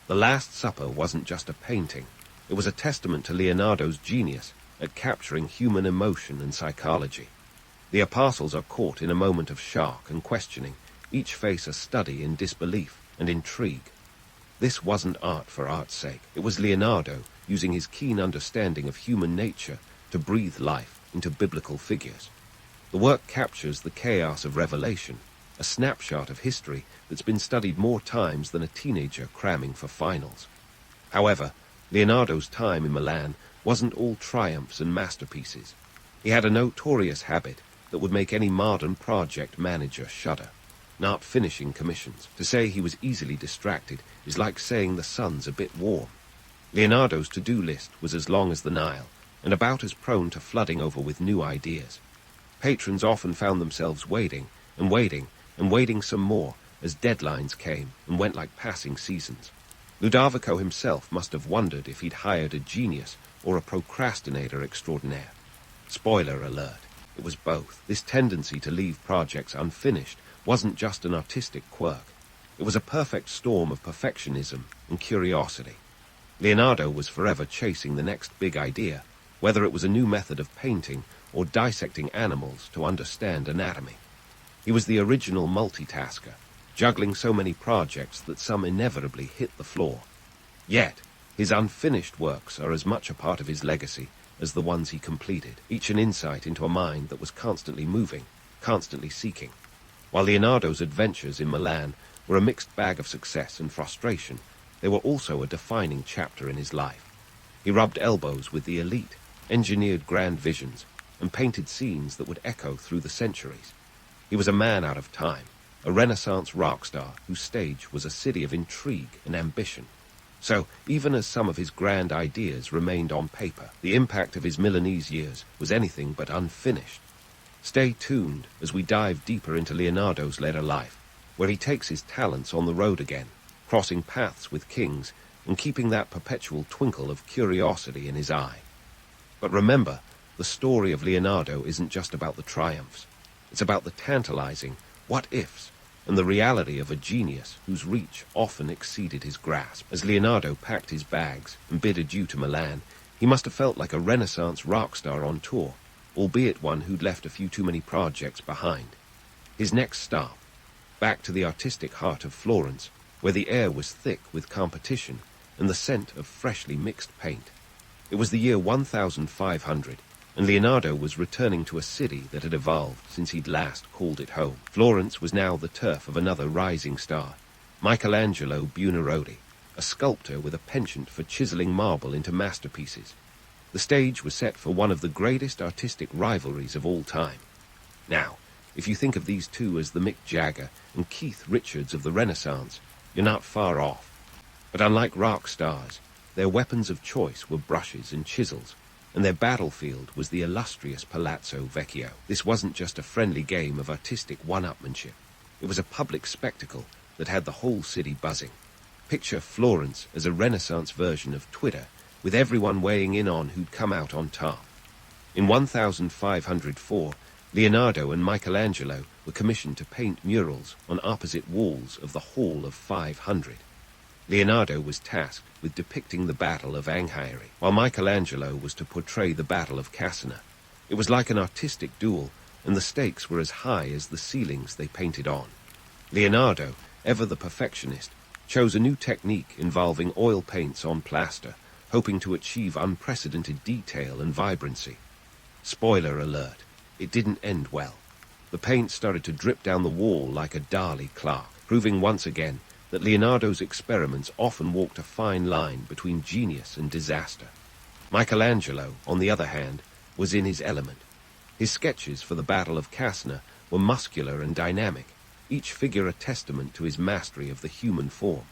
The Last Supper wasn't just a painting. It was a testament to Leonardo's genius at capturing human emotion and psychology. The apostles are caught in a moment of shock and questioning, each face a study in disbelief and intrigue. This wasn't art for art's sake. It was Leonardo using his keen understanding of human nature to breathe life into biblical figures. The work captures the chaos of revelation, a snapshot of history that's been studied more times than a teenager cramming for finals. However, Leonardo's time in Milan wasn't all triumphs and masterpieces. He had a notorious habit that would make any modern project manager shudder: not finishing commissions. To say he was easily distracted is like saying the sun's a bit warm. Leonardo's to-do list was as long as the Nile, and about as prone to flooding over with new ideas. Patrons often found themselves waiting and waiting and waiting some more as deadlines came and went like passing seasons. Ludovico himself must have wondered if he'd hired a genius or a procrastinator extraordinaire. Spoiler alert, it was both. This tendency to leave projects unfinished wasn't just an artistic quirk. It was a perfect storm of perfectionism and curiosity. Leonardo was forever chasing the next big idea, whether it was a new method of painting or dissecting animals to understand anatomy. He was the original multitasker, juggling so many projects that some inevitably hit the floor. Yet, his unfinished works are as much a part of his legacy as the ones he completed, each an insight into a mind that was constantly moving, constantly seeking. While Leonardo's adventures in Milan were a mixed bag of success and frustration, they were also a defining chapter in his life. He rubbed elbows with the elite, engineered grand visions, and painted scenes that would echo through the centuries. He was a man out of time, a Renaissance rock star whose stage was a city of intrigue and ambition. So, even as some of his grand ideas remained on paper, the impact of his Milanese years was anything but unfinished. Stay tuned as we dive deeper into Leonardo's later life, where he takes his talents on the road again, crossing paths with kings and keeping that perpetual twinkle of curiosity in his eye. But remember, the story of Leonardo isn't just about the triumphs. It's about the tantalizing what-ifs and the reality of a genius whose reach often exceeded his grasp. As Leonardo packed his bags and bid adieu to Milan, he must have felt like a Renaissance rock star on tour, albeit one who'd left a few too many projects behind. His next stop, back to the artistic heart of Florence, where the air was thick with competition and the scent of freshly mixed paint. It was the year 1500, and Leonardo was returning to a city that had evolved since he'd last called it home. Florence was now the turf of another rising star, Michelangelo Buonarroti, a sculptor with a penchant for chiseling marble into masterpieces. The stage was set for one of the greatest artistic rivalries of all time. Now, if you think of these two as the Mick Jagger and Keith Richards of the Renaissance, you're not far off. But unlike rock stars, their weapons of choice were brushes and chisels, and their battlefield was the illustrious Palazzo Vecchio. This wasn't just a friendly game of artistic one-upmanship. It was a public spectacle that had the whole city buzzing. Picture Florence as a Renaissance version of Twitter, with everyone weighing in on who'd come out on top. In 1504, Leonardo and Michelangelo were commissioned to paint murals on opposite walls of the Hall of 500. Leonardo was tasked with depicting the Battle of Anghiari, while Michelangelo was to portray the Battle of Cassina. It was like an artistic duel, and the stakes were as high as the ceilings they painted on. Leonardo, ever the perfectionist, chose a new technique involving oil paints on plaster, hoping to achieve unprecedented detail and vibrancy. Spoiler alert, it didn't end well. The paint started to drip down the wall like a Dali clock, proving once again that Leonardo's experiments often walked a fine line between genius and disaster. Michelangelo, on the other hand, was in his element. His sketches for the Battle of Cassina were muscular and dynamic, each figure a testament to his mastery of the human form.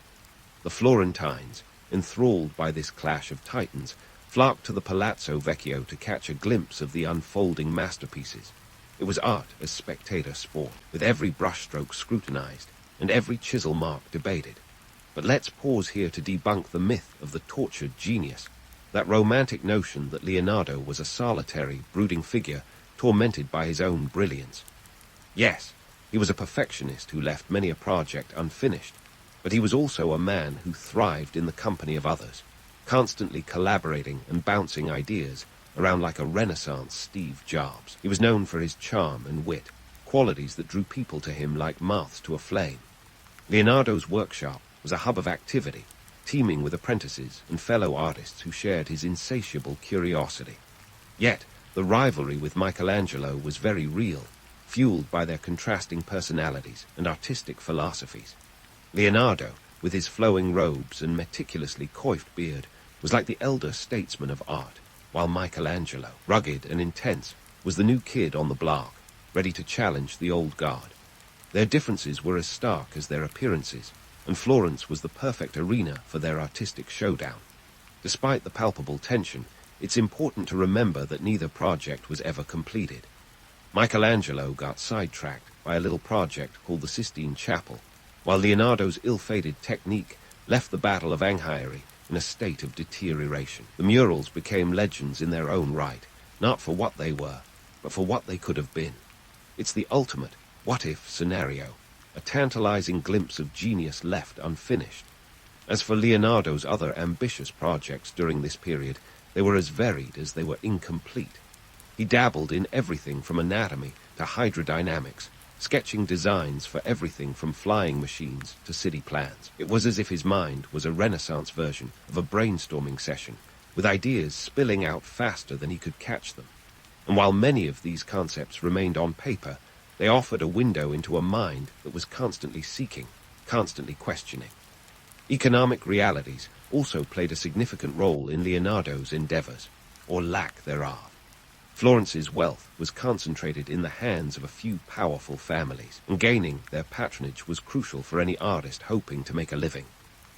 The Florentines, enthralled by this clash of titans, flocked to the Palazzo Vecchio to catch a glimpse of the unfolding masterpieces. It was art as spectator sport, with every brushstroke scrutinized and every chisel mark debated. But let's pause here to debunk the myth of the tortured genius, that romantic notion that Leonardo was a solitary, brooding figure tormented by his own brilliance. Yes, he was a perfectionist who left many a project unfinished, but he was also a man who thrived in the company of others, constantly collaborating and bouncing ideas around like a Renaissance Steve Jobs. He was known for his charm and wit, qualities that drew people to him like moths to a flame. Leonardo's workshop was a hub of activity, teeming with apprentices and fellow artists who shared his insatiable curiosity. Yet, the rivalry with Michelangelo was very real, fueled by their contrasting personalities and artistic philosophies. Leonardo, with his flowing robes and meticulously coiffed beard, was like the elder statesman of art, while Michelangelo, rugged and intense, was the new kid on the block, ready to challenge the old guard. Their differences were as stark as their appearances, and Florence was the perfect arena for their artistic showdown. Despite the palpable tension, it's important to remember that neither project was ever completed. Michelangelo got sidetracked by a little project called the Sistine Chapel, while Leonardo's ill-fated technique left the Battle of Anghiari in a state of deterioration. The murals became legends in their own right, not for what they were, but for what they could have been. It's the ultimate what-if scenario, a tantalizing glimpse of genius left unfinished. As for Leonardo's other ambitious projects during this period, they were as varied as they were incomplete. He dabbled in everything from anatomy to hydrodynamics, sketching designs for everything from flying machines to city plans. It was as if his mind was a Renaissance version of a brainstorming session, with ideas spilling out faster than he could catch them. And while many of these concepts remained on paper, they offered a window into a mind that was constantly seeking, constantly questioning. Economic realities also played a significant role in Leonardo's endeavors, or lack thereof. Florence's wealth was concentrated in the hands of a few powerful families, and gaining their patronage was crucial for any artist hoping to make a living.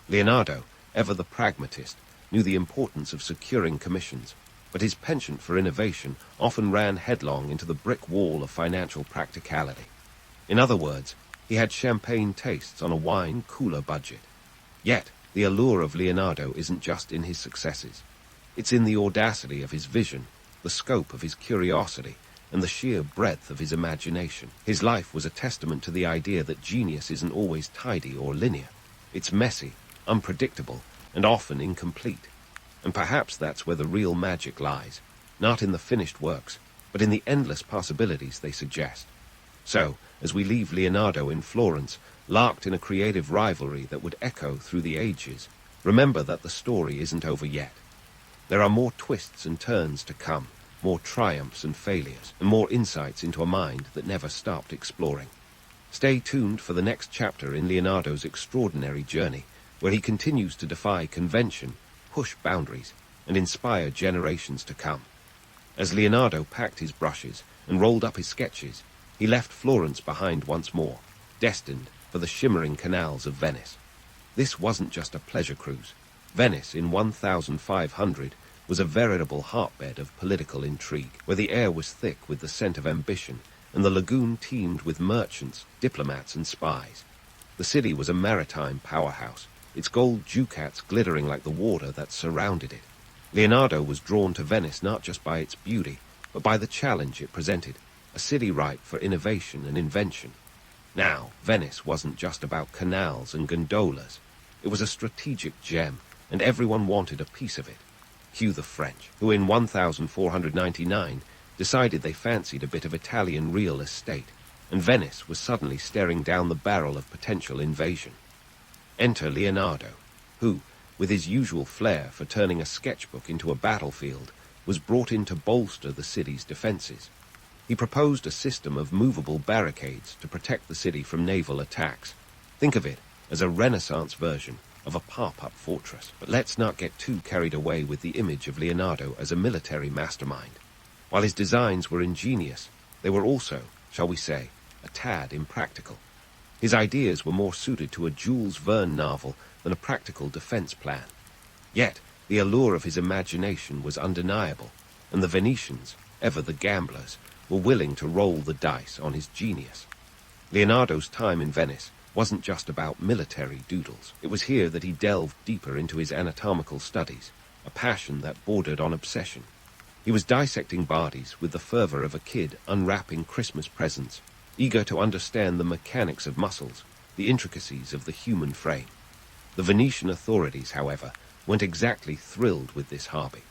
Leonardo, ever the pragmatist, knew the importance of securing commissions, but his penchant for innovation often ran headlong into the brick wall of financial practicality. In other words, he had champagne tastes on a wine cooler budget. Yet, the allure of Leonardo isn't just in his successes. It's in the audacity of his vision, the scope of his curiosity, and the sheer breadth of his imagination. His life was a testament to the idea that genius isn't always tidy or linear. It's messy, unpredictable, and often incomplete. And perhaps that's where the real magic lies, not in the finished works, but in the endless possibilities they suggest. So, as we leave Leonardo in Florence, locked in a creative rivalry that would echo through the ages, remember that the story isn't over yet. There are more twists and turns to come, more triumphs and failures, and more insights into a mind that never stopped exploring. Stay tuned for the next chapter in Leonardo's extraordinary journey, where he continues to defy convention, push boundaries, and inspire generations to come. As Leonardo packed his brushes and rolled up his sketches, he left Florence behind once more, destined for the shimmering canals of Venice. This wasn't just a pleasure cruise. Venice in 1500 was a veritable hotbed of political intrigue, where the air was thick with the scent of ambition, and the lagoon teemed with merchants, diplomats, and spies. The city was a maritime powerhouse, its gold ducats glittering like the water that surrounded it. Leonardo was drawn to Venice not just by its beauty, but by the challenge it presented, a city ripe for innovation and invention. Now, Venice wasn't just about canals and gondolas. It was a strategic gem, and everyone wanted a piece of it. Cue the French, who in 1499 decided they fancied a bit of Italian real estate, and Venice was suddenly staring down the barrel of potential invasion. Enter Leonardo, who, with his usual flair for turning a sketchbook into a battlefield, was brought in to bolster the city's defenses. He proposed a system of movable barricades to protect the city from naval attacks. Think of it as a Renaissance version of a pop-up fortress. But let's not get too carried away with the image of Leonardo as a military mastermind. While his designs were ingenious, they were also, shall we say, a tad impractical. His ideas were more suited to a Jules Verne novel than a practical defense plan. Yet, the allure of his imagination was undeniable, and the Venetians, ever the gamblers, were willing to roll the dice on his genius. Leonardo's time in Venice wasn't just about military doodles. It was here that he delved deeper into his anatomical studies, a passion that bordered on obsession. He was dissecting bodies with the fervor of a kid unwrapping Christmas presents, eager to understand the mechanics of muscles, the intricacies of the human frame. The Venetian authorities, however, weren't exactly thrilled with this hobby.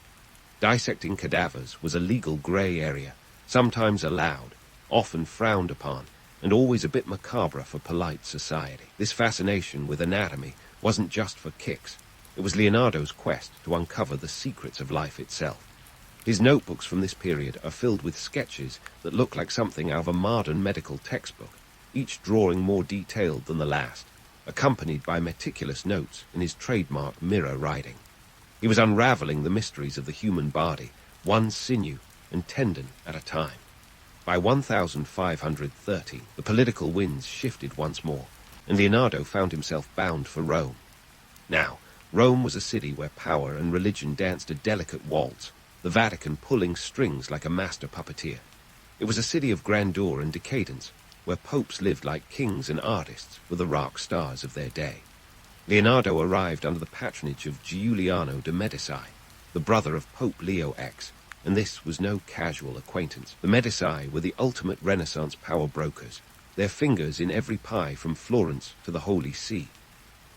Dissecting cadavers was a legal grey area, sometimes allowed, often frowned upon, and always a bit macabre for polite society. This fascination with anatomy wasn't just for kicks. It was Leonardo's quest to uncover the secrets of life itself. His notebooks from this period are filled with sketches that look like something out of a modern medical textbook, each drawing more detailed than the last, accompanied by meticulous notes in his trademark mirror writing. He was unraveling the mysteries of the human body, one sinew and tendon at a time. By 1530, the political winds shifted once more, and Leonardo found himself bound for Rome. Now, Rome was a city where power and religion danced a delicate waltz, the Vatican pulling strings like a master puppeteer. It was a city of grandeur and decadence, where popes lived like kings and artists were the rock stars of their day. Leonardo arrived under the patronage of Giuliano de' Medici, the brother of Pope Leo X, and this was no casual acquaintance. The Medici were the ultimate Renaissance power brokers, their fingers in every pie from Florence to the Holy See.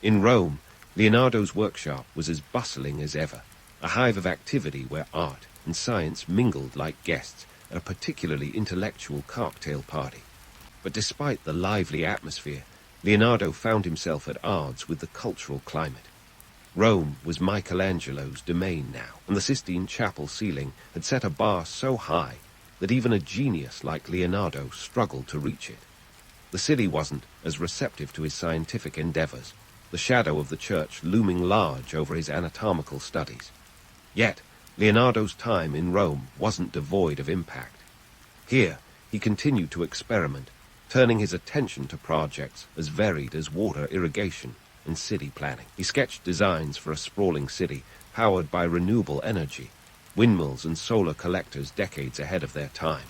In Rome, Leonardo's workshop was as bustling as ever, a hive of activity where art and science mingled like guests at a particularly intellectual cocktail party. But despite the lively atmosphere, Leonardo found himself at odds with the cultural climate. Rome was Michelangelo's domain now, and the Sistine Chapel ceiling had set a bar so high that even a genius like Leonardo struggled to reach it. The city wasn't as receptive to his scientific endeavors, the shadow of the church looming large over his anatomical studies. Yet, Leonardo's time in Rome wasn't devoid of impact. Here, he continued to experiment, turning his attention to projects as varied as water irrigation and city planning. He sketched designs for a sprawling city powered by renewable energy, windmills and solar collectors decades ahead of their time.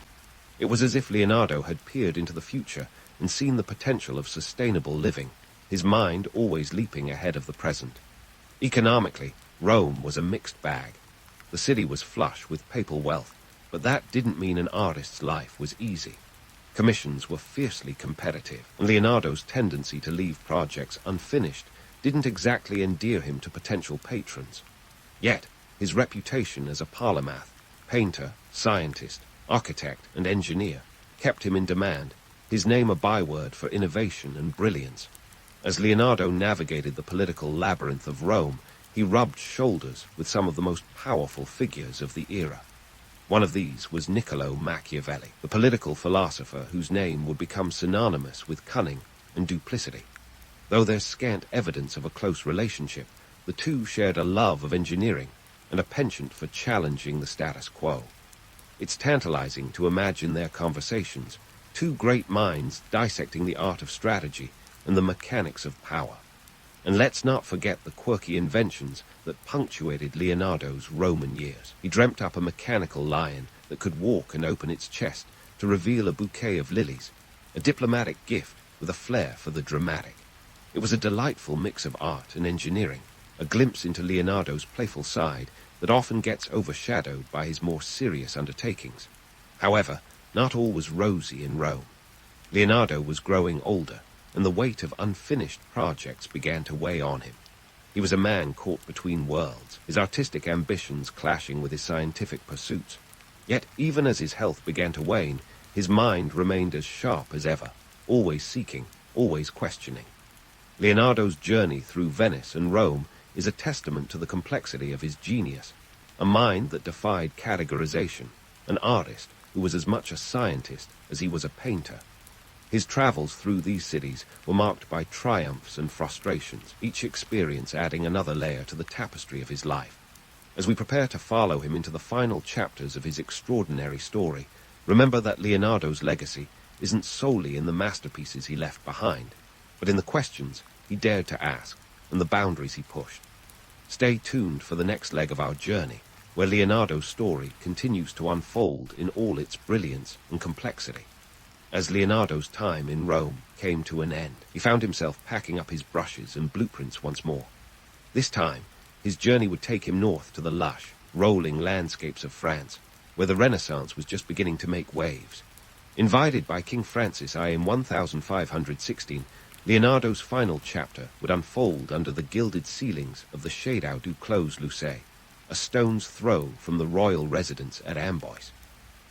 It was as if Leonardo had peered into the future and seen the potential of sustainable living, his mind always leaping ahead of the present. Economically, Rome was a mixed bag. The city was flush with papal wealth, but that didn't mean an artist's life was easy. Commissions were fiercely competitive, and Leonardo's tendency to leave projects unfinished didn't exactly endear him to potential patrons. Yet, his reputation as a polymath, painter, scientist, architect, and engineer kept him in demand, his name a byword for innovation and brilliance. As Leonardo navigated the political labyrinth of Rome, he rubbed shoulders with some of the most powerful figures of the era. One of these was Niccolo Machiavelli, the political philosopher whose name would become synonymous with cunning and duplicity. Though there's scant evidence of a close relationship, the two shared a love of engineering and a penchant for challenging the status quo. It's tantalizing to imagine their conversations, two great minds dissecting the art of strategy and the mechanics of power. And let's not forget the quirky inventions that punctuated Leonardo's Roman years. He dreamt up a mechanical lion that could walk and open its chest to reveal a bouquet of lilies, a diplomatic gift with a flair for the dramatic. It was a delightful mix of art and engineering, a glimpse into Leonardo's playful side that often gets overshadowed by his more serious undertakings. However, not all was rosy in Rome. Leonardo was growing older, and the weight of unfinished projects began to weigh on him. He was a man caught between worlds, his artistic ambitions clashing with his scientific pursuits. Yet even as his health began to wane, his mind remained as sharp as ever, always seeking, always questioning. Leonardo's journey through Venice and Rome is a testament to the complexity of his genius, a mind that defied categorization, an artist who was as much a scientist as he was a painter. His travels through these cities were marked by triumphs and frustrations, each experience adding another layer to the tapestry of his life. As we prepare to follow him into the final chapters of his extraordinary story, remember that Leonardo's legacy isn't solely in the masterpieces he left behind, but in the questions he dared to ask and the boundaries he pushed. Stay tuned for the next leg of our journey, where Leonardo's story continues to unfold in all its brilliance and complexity. As Leonardo's time in Rome came to an end, he found himself packing up his brushes and blueprints once more. This time, his journey would take him north to the lush, rolling landscapes of France, where the Renaissance was just beginning to make waves. Invited by King Francis I in 1516, Leonardo's final chapter would unfold under the gilded ceilings of the Château du Clos Lucé, a stone's throw from the royal residence at Amboise.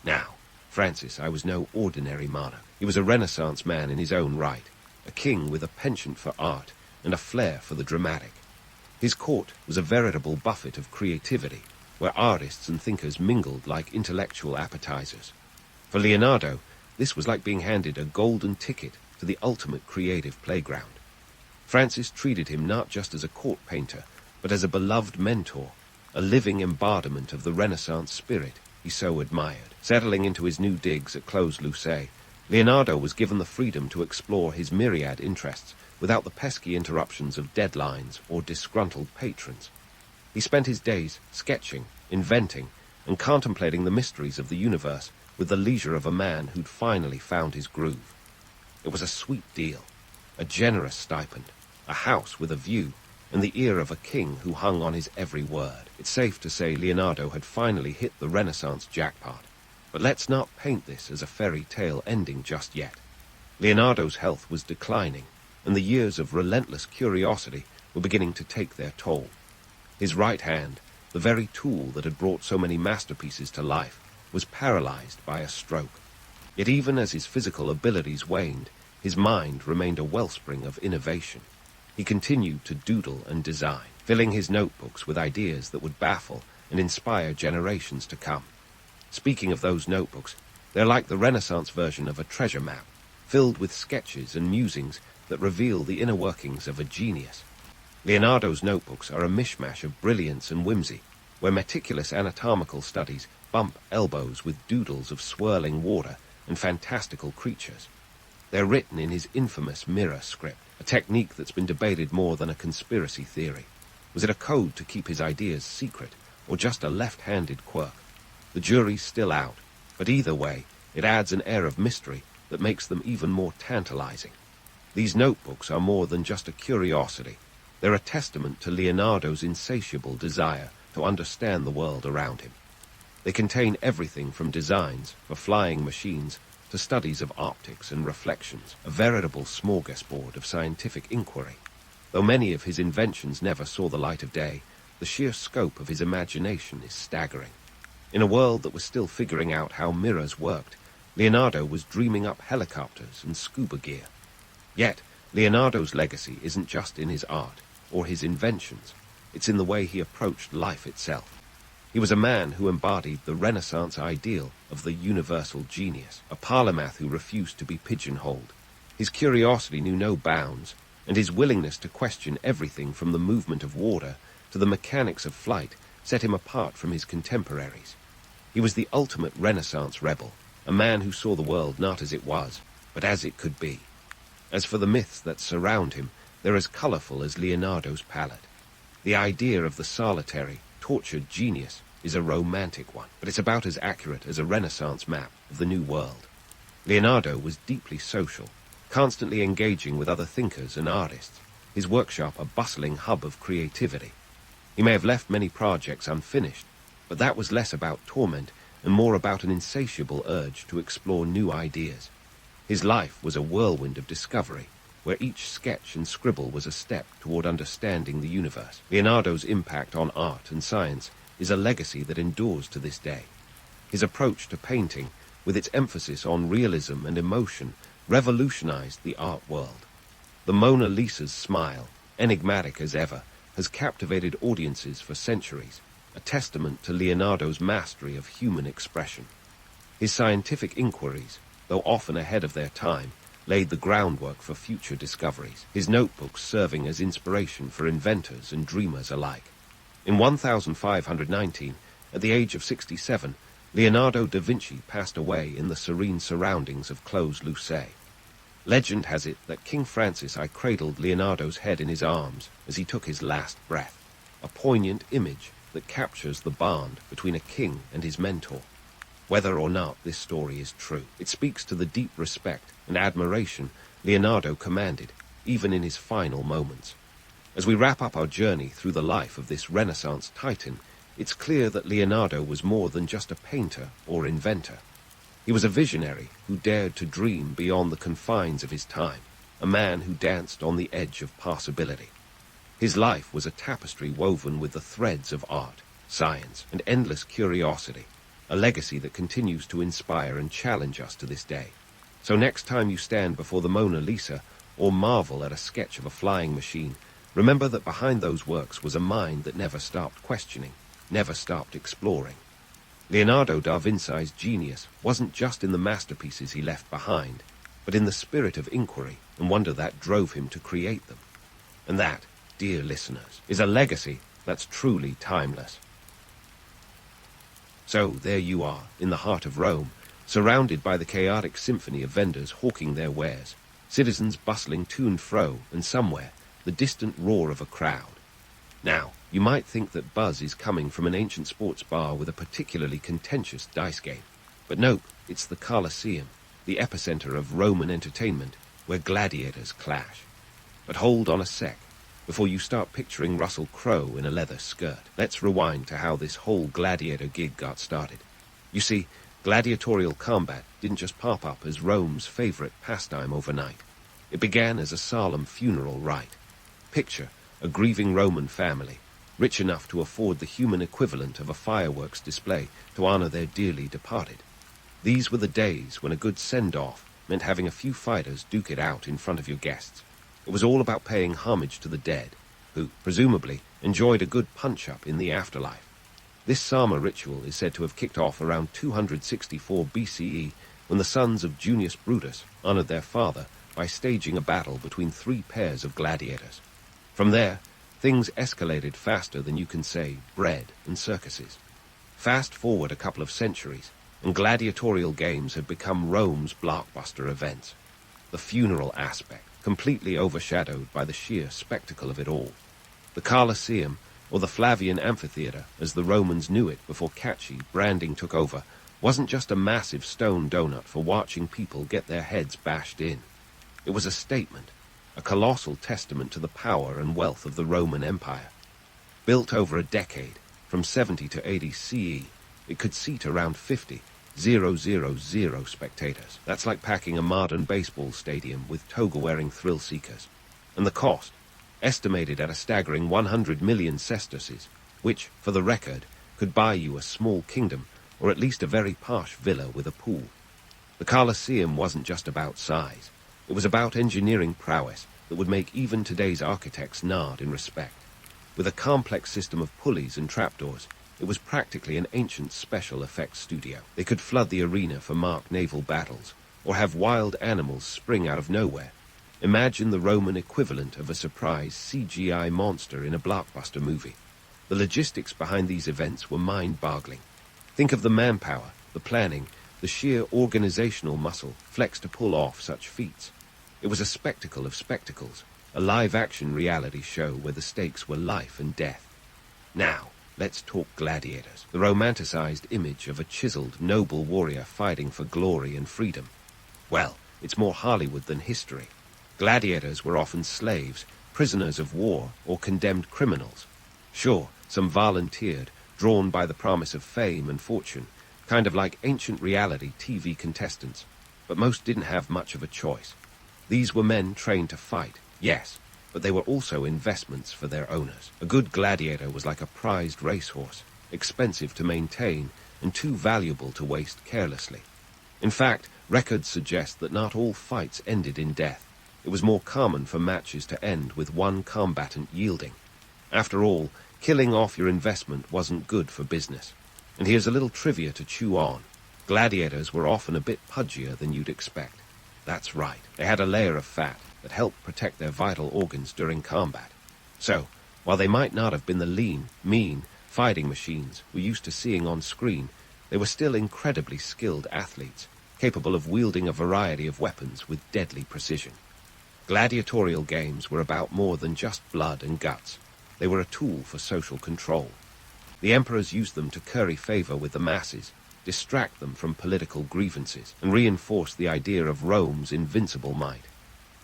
Now, Francis I was no ordinary monarch. He was a Renaissance man in his own right, a king with a penchant for art and a flair for the dramatic. His court was a veritable buffet of creativity, where artists and thinkers mingled like intellectual appetizers. For Leonardo, this was like being handed a golden ticket to the ultimate creative playground. Francis treated him not just as a court painter, but as a beloved mentor, a living embodiment of the Renaissance spirit he so admired. Settling into his new digs at Clos Lucé, Leonardo was given the freedom to explore his myriad interests without the pesky interruptions of deadlines or disgruntled patrons. He spent his days sketching, inventing, and contemplating the mysteries of the universe with the leisure of a man who'd finally found his groove. It was a sweet deal, a generous stipend, a house with a view, and the ear of a king who hung on his every word. It's safe to say Leonardo had finally hit the Renaissance jackpot. But let's not paint this as a fairy tale ending just yet. Leonardo's health was declining, and the years of relentless curiosity were beginning to take their toll. His right hand, the very tool that had brought so many masterpieces to life, was paralyzed by a stroke. Yet even as his physical abilities waned, his mind remained a wellspring of innovation. He continued to doodle and design, filling his notebooks with ideas that would baffle and inspire generations to come. Speaking of those notebooks, they're like the Renaissance version of a treasure map, filled with sketches and musings that reveal the inner workings of a genius. Leonardo's notebooks are a mishmash of brilliance and whimsy, where meticulous anatomical studies bump elbows with doodles of swirling water and fantastical creatures. They're written in his infamous mirror script, a technique that's been debated more than a conspiracy theory. Was it a code to keep his ideas secret, or just a left-handed quirk? The jury's still out, but either way, it adds an air of mystery that makes them even more tantalizing. These notebooks are more than just a curiosity. They're a testament to Leonardo's insatiable desire to understand the world around him. They contain everything from designs for flying machines to studies of optics and reflections, a veritable smorgasbord of scientific inquiry. Though many of his inventions never saw the light of day, the sheer scope of his imagination is staggering. In a world that was still figuring out how mirrors worked, Leonardo was dreaming up helicopters and scuba gear. Yet, Leonardo's legacy isn't just in his art or his inventions. It's in the way he approached life itself. He was a man who embodied the Renaissance ideal of the universal genius, a polymath who refused to be pigeonholed. His curiosity knew no bounds, and his willingness to question everything from the movement of water to the mechanics of flight set him apart from his contemporaries. He was the ultimate Renaissance rebel, a man who saw the world not as it was, but as it could be. As for the myths that surround him, they're as colorful as Leonardo's palette. The idea of the solitary, tortured genius is a romantic one, but it's about as accurate as a Renaissance map of the New World. Leonardo was deeply social, constantly engaging with other thinkers and artists, his workshop a bustling hub of creativity. He may have left many projects unfinished, but that was less about torment and more about an insatiable urge to explore new ideas. His life was a whirlwind of discovery, where each sketch and scribble was a step toward understanding the universe. Leonardo's impact on art and science is a legacy that endures to this day. His approach to painting, with its emphasis on realism and emotion, revolutionized the art world. The Mona Lisa's smile, enigmatic as ever, has captivated audiences for centuries, a testament to Leonardo's mastery of human expression. His scientific inquiries, though often ahead of their time, laid the groundwork for future discoveries, his notebooks serving as inspiration for inventors and dreamers alike. In 1519, at the age of 67, Leonardo da Vinci passed away in the serene surroundings of Clos Lucé. Legend has it that King Francis I cradled Leonardo's head in his arms as he took his last breath, a poignant image that captures the bond between a king and his mentor. Whether or not this story is true, it speaks to the deep respect and admiration Leonardo commanded, even in his final moments. As we wrap up our journey through the life of this Renaissance titan, it's clear that Leonardo was more than just a painter or inventor. He was a visionary who dared to dream beyond the confines of his time, a man who danced on the edge of possibility. His life was a tapestry woven with the threads of art, science, and endless curiosity, a legacy that continues to inspire and challenge us to this day. So next time you stand before the Mona Lisa or marvel at a sketch of a flying machine, remember that behind those works was a mind that never stopped questioning, never stopped exploring. Leonardo da Vinci's genius wasn't just in the masterpieces he left behind, but in the spirit of inquiry and wonder that drove him to create them. And that, dear listeners, is a legacy that's truly timeless. So there you are, in the heart of Rome, surrounded by the chaotic symphony of vendors hawking their wares, citizens bustling to and fro, and somewhere, the distant roar of a crowd. Now, you might think that buzz is coming from an ancient sports bar with a particularly contentious dice game. But nope, it's the Colosseum, the epicenter of Roman entertainment, where gladiators clash. But hold on a sec. Before you start picturing Russell Crowe in a leather skirt, let's rewind to how this whole gladiator gig got started. You see, gladiatorial combat didn't just pop up as Rome's favorite pastime overnight. It began as a solemn funeral rite. Picture a grieving Roman family, rich enough to afford the human equivalent of a fireworks display to honor their dearly departed. These were the days when a good send-off meant having a few fighters duke it out in front of your guests. It was all about paying homage to the dead, who, presumably, enjoyed a good punch-up in the afterlife. This Sama ritual is said to have kicked off around 264 BCE, when the sons of Junius Brutus honored their father by staging a battle between 3 pairs of gladiators. From there, things escalated faster than you can say bread and circuses. Fast forward a couple of centuries, and gladiatorial games had become Rome's blockbuster events. The funeral aspect, completely overshadowed by the sheer spectacle of it all. The Colosseum, or the Flavian Amphitheater, as the Romans knew it before catchy branding took over, wasn't just a massive stone donut for watching people get their heads bashed in. It was a statement, a colossal testament to the power and wealth of the Roman Empire. Built over a decade, from 70 to 80 CE, it could seat around 50,000 spectators. That's like packing a modern baseball stadium with toga-wearing thrill-seekers. And the cost, estimated at a staggering 100 million sesterces, which, for the record, could buy you a small kingdom or at least a very posh villa with a pool. The Colosseum wasn't just about size. It was about engineering prowess that would make even today's architects nod in respect. With a complex system of pulleys and trapdoors, it was practically an ancient special effects studio. They could flood the arena for mock naval battles, or have wild animals spring out of nowhere. Imagine the Roman equivalent of a surprise CGI monster in a blockbuster movie. The logistics behind these events were mind-boggling. Think of the manpower, the planning, the sheer organizational muscle flexed to pull off such feats. It was a spectacle of spectacles, a live-action reality show where the stakes were life and death. Now, let's talk gladiators, the romanticized image of a chiseled, noble warrior fighting for glory and freedom. Well, it's more Hollywood than history. Gladiators were often slaves, prisoners of war, or condemned criminals. Sure, some volunteered, drawn by the promise of fame and fortune, kind of like ancient reality TV contestants, but most didn't have much of a choice. These were men trained to fight, yes, but they were also investments for their owners. A good gladiator was like a prized racehorse, expensive to maintain and too valuable to waste carelessly. In fact, records suggest that not all fights ended in death. It was more common for matches to end with one combatant yielding. After all, killing off your investment wasn't good for business. And here's a little trivia to chew on. Gladiators were often a bit pudgier than you'd expect. That's right, they had a layer of fat that helped protect their vital organs during combat. So, while they might not have been the lean, mean, fighting machines we're used to seeing on screen, they were still incredibly skilled athletes, capable of wielding a variety of weapons with deadly precision. Gladiatorial games were about more than just blood and guts. They were a tool for social control. The emperors used them to curry favor with the masses, distract them from political grievances, and reinforce the idea of Rome's invincible might.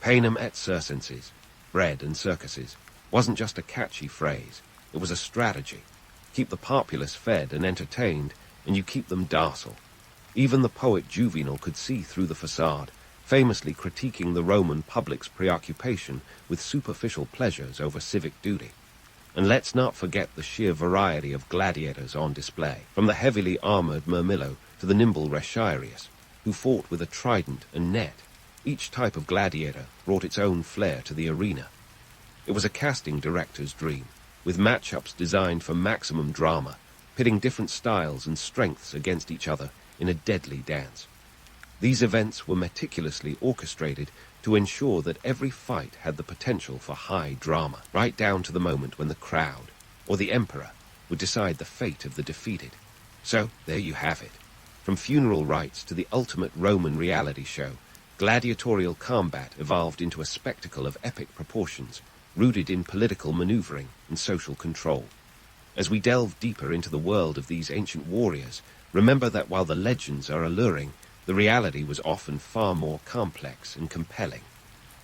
Panem et circenses, bread and circuses, wasn't just a catchy phrase. It was a strategy. Keep the populace fed and entertained, and you keep them docile. Even the poet Juvenal could see through the facade, famously critiquing the Roman public's preoccupation with superficial pleasures over civic duty. And let's not forget the sheer variety of gladiators on display, from the heavily armored Murmillo to the nimble Retiarius, who fought with a trident and net. Each type of gladiator brought its own flair to the arena. It was a casting director's dream, with matchups designed for maximum drama, pitting different styles and strengths against each other in a deadly dance. These events were meticulously orchestrated to ensure that every fight had the potential for high drama, right down to the moment when the crowd, or the emperor, would decide the fate of the defeated. So, there you have it. From funeral rites to the ultimate Roman reality show, gladiatorial combat evolved into a spectacle of epic proportions, rooted in political maneuvering and social control. As we delve deeper into the world of these ancient warriors, remember that while the legends are alluring, the reality was often far more complex and compelling.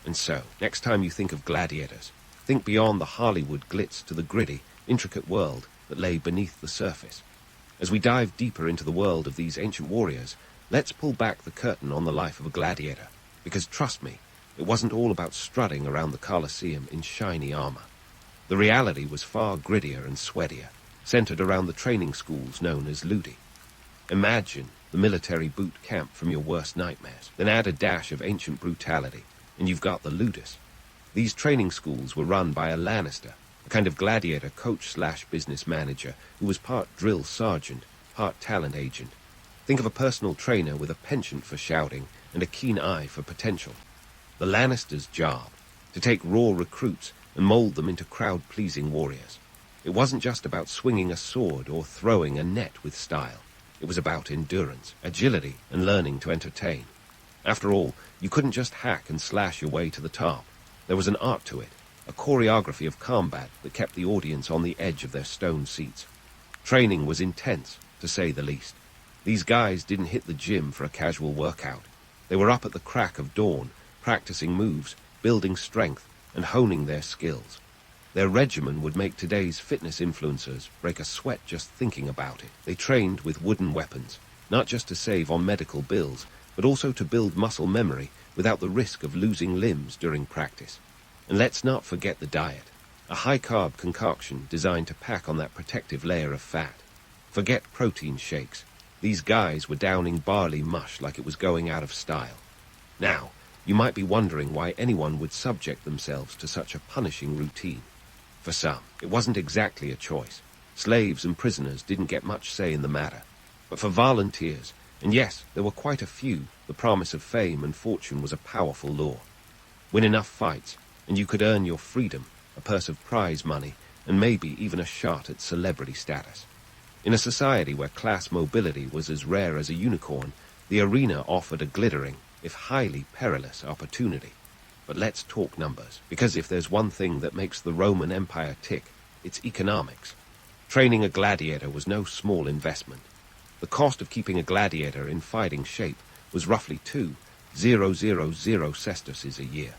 And so, next time you think of gladiators, think beyond the Hollywood glitz to the gritty, intricate world that lay beneath the surface. As we dive deeper into the world of these ancient warriors, let's pull back the curtain on the life of a gladiator, because trust me, it wasn't all about strutting around the Colosseum in shiny armor. The reality was far grittier and sweatier, centered around the training schools known as ludi. Imagine the military boot camp from your worst nightmares. Then add a dash of ancient brutality, and you've got the ludus. These training schools were run by a Lannister, a kind of gladiator coach/business manager who was part drill sergeant, part talent agent. Think of a personal trainer with a penchant for shouting and a keen eye for potential. The Lannister's job, to take raw recruits and mold them into crowd-pleasing warriors. It wasn't just about swinging a sword or throwing a net with style. It was about endurance, agility, and learning to entertain. After all, you couldn't just hack and slash your way to the top. There was an art to it, a choreography of combat that kept the audience on the edge of their stone seats. Training was intense, to say the least. These guys didn't hit the gym for a casual workout. They were up at the crack of dawn, practicing moves, building strength, and honing their skills. Their regimen would make today's fitness influencers break a sweat just thinking about it. They trained with wooden weapons, not just to save on medical bills, but also to build muscle memory without the risk of losing limbs during practice. And let's not forget the diet, a high-carb concoction designed to pack on that protective layer of fat. Forget protein shakes. These guys were downing barley mush like it was going out of style. Now, you might be wondering why anyone would subject themselves to such a punishing routine. For some, it wasn't exactly a choice. Slaves and prisoners didn't get much say in the matter. But for volunteers, and yes, there were quite a few, the promise of fame and fortune was a powerful lure. Win enough fights, and you could earn your freedom, a purse of prize money, and maybe even a shot at celebrity status. In a society where class mobility was as rare as a unicorn, the arena offered a glittering, if highly perilous, opportunity. But let's talk numbers, because if there's one thing that makes the Roman Empire tick, it's economics. Training a gladiator was no small investment. The cost of keeping a gladiator in fighting shape was roughly 2,000 sesterces a year.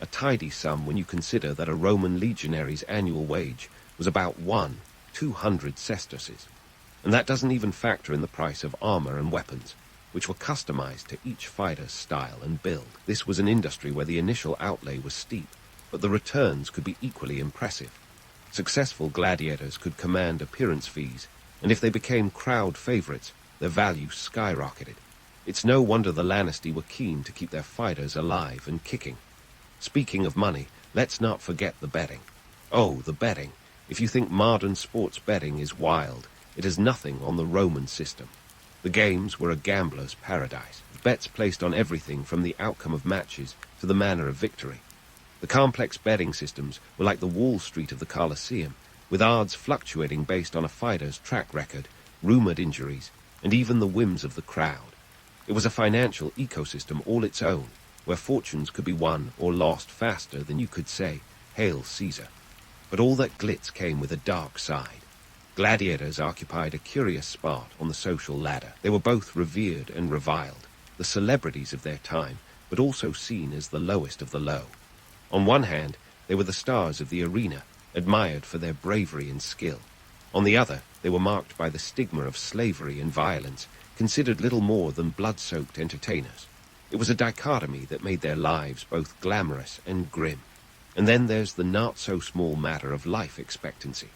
A tidy sum when you consider that a Roman legionary's annual wage was about 200 sesterces. And that doesn't even factor in the price of armor and weapons, which were customized to each fighter's style and build. This was an industry where the initial outlay was steep, but the returns could be equally impressive. Successful gladiators could command appearance fees, and if they became crowd favorites, their value skyrocketed. It's no wonder the Lannister were keen to keep their fighters alive and kicking. Speaking of money, let's not forget the betting. Oh, the betting. If you think modern sports betting is wild, it is nothing on the Roman system. The games were a gambler's paradise, with bets placed on everything from the outcome of matches to the manner of victory. The complex betting systems were like the Wall Street of the Colosseum, with odds fluctuating based on a fighter's track record, rumored injuries, and even the whims of the crowd. It was a financial ecosystem all its own, where fortunes could be won or lost faster than you could say, "Hail Caesar." But all that glitz came with a dark side. Gladiators occupied a curious spot on the social ladder. They were both revered and reviled, the celebrities of their time, but also seen as the lowest of the low. On one hand, they were the stars of the arena, admired for their bravery and skill. On the other, they were marked by the stigma of slavery and violence, considered little more than blood-soaked entertainers. It was a dichotomy that made their lives both glamorous and grim. And then there's the not-so-small matter of life expectancy.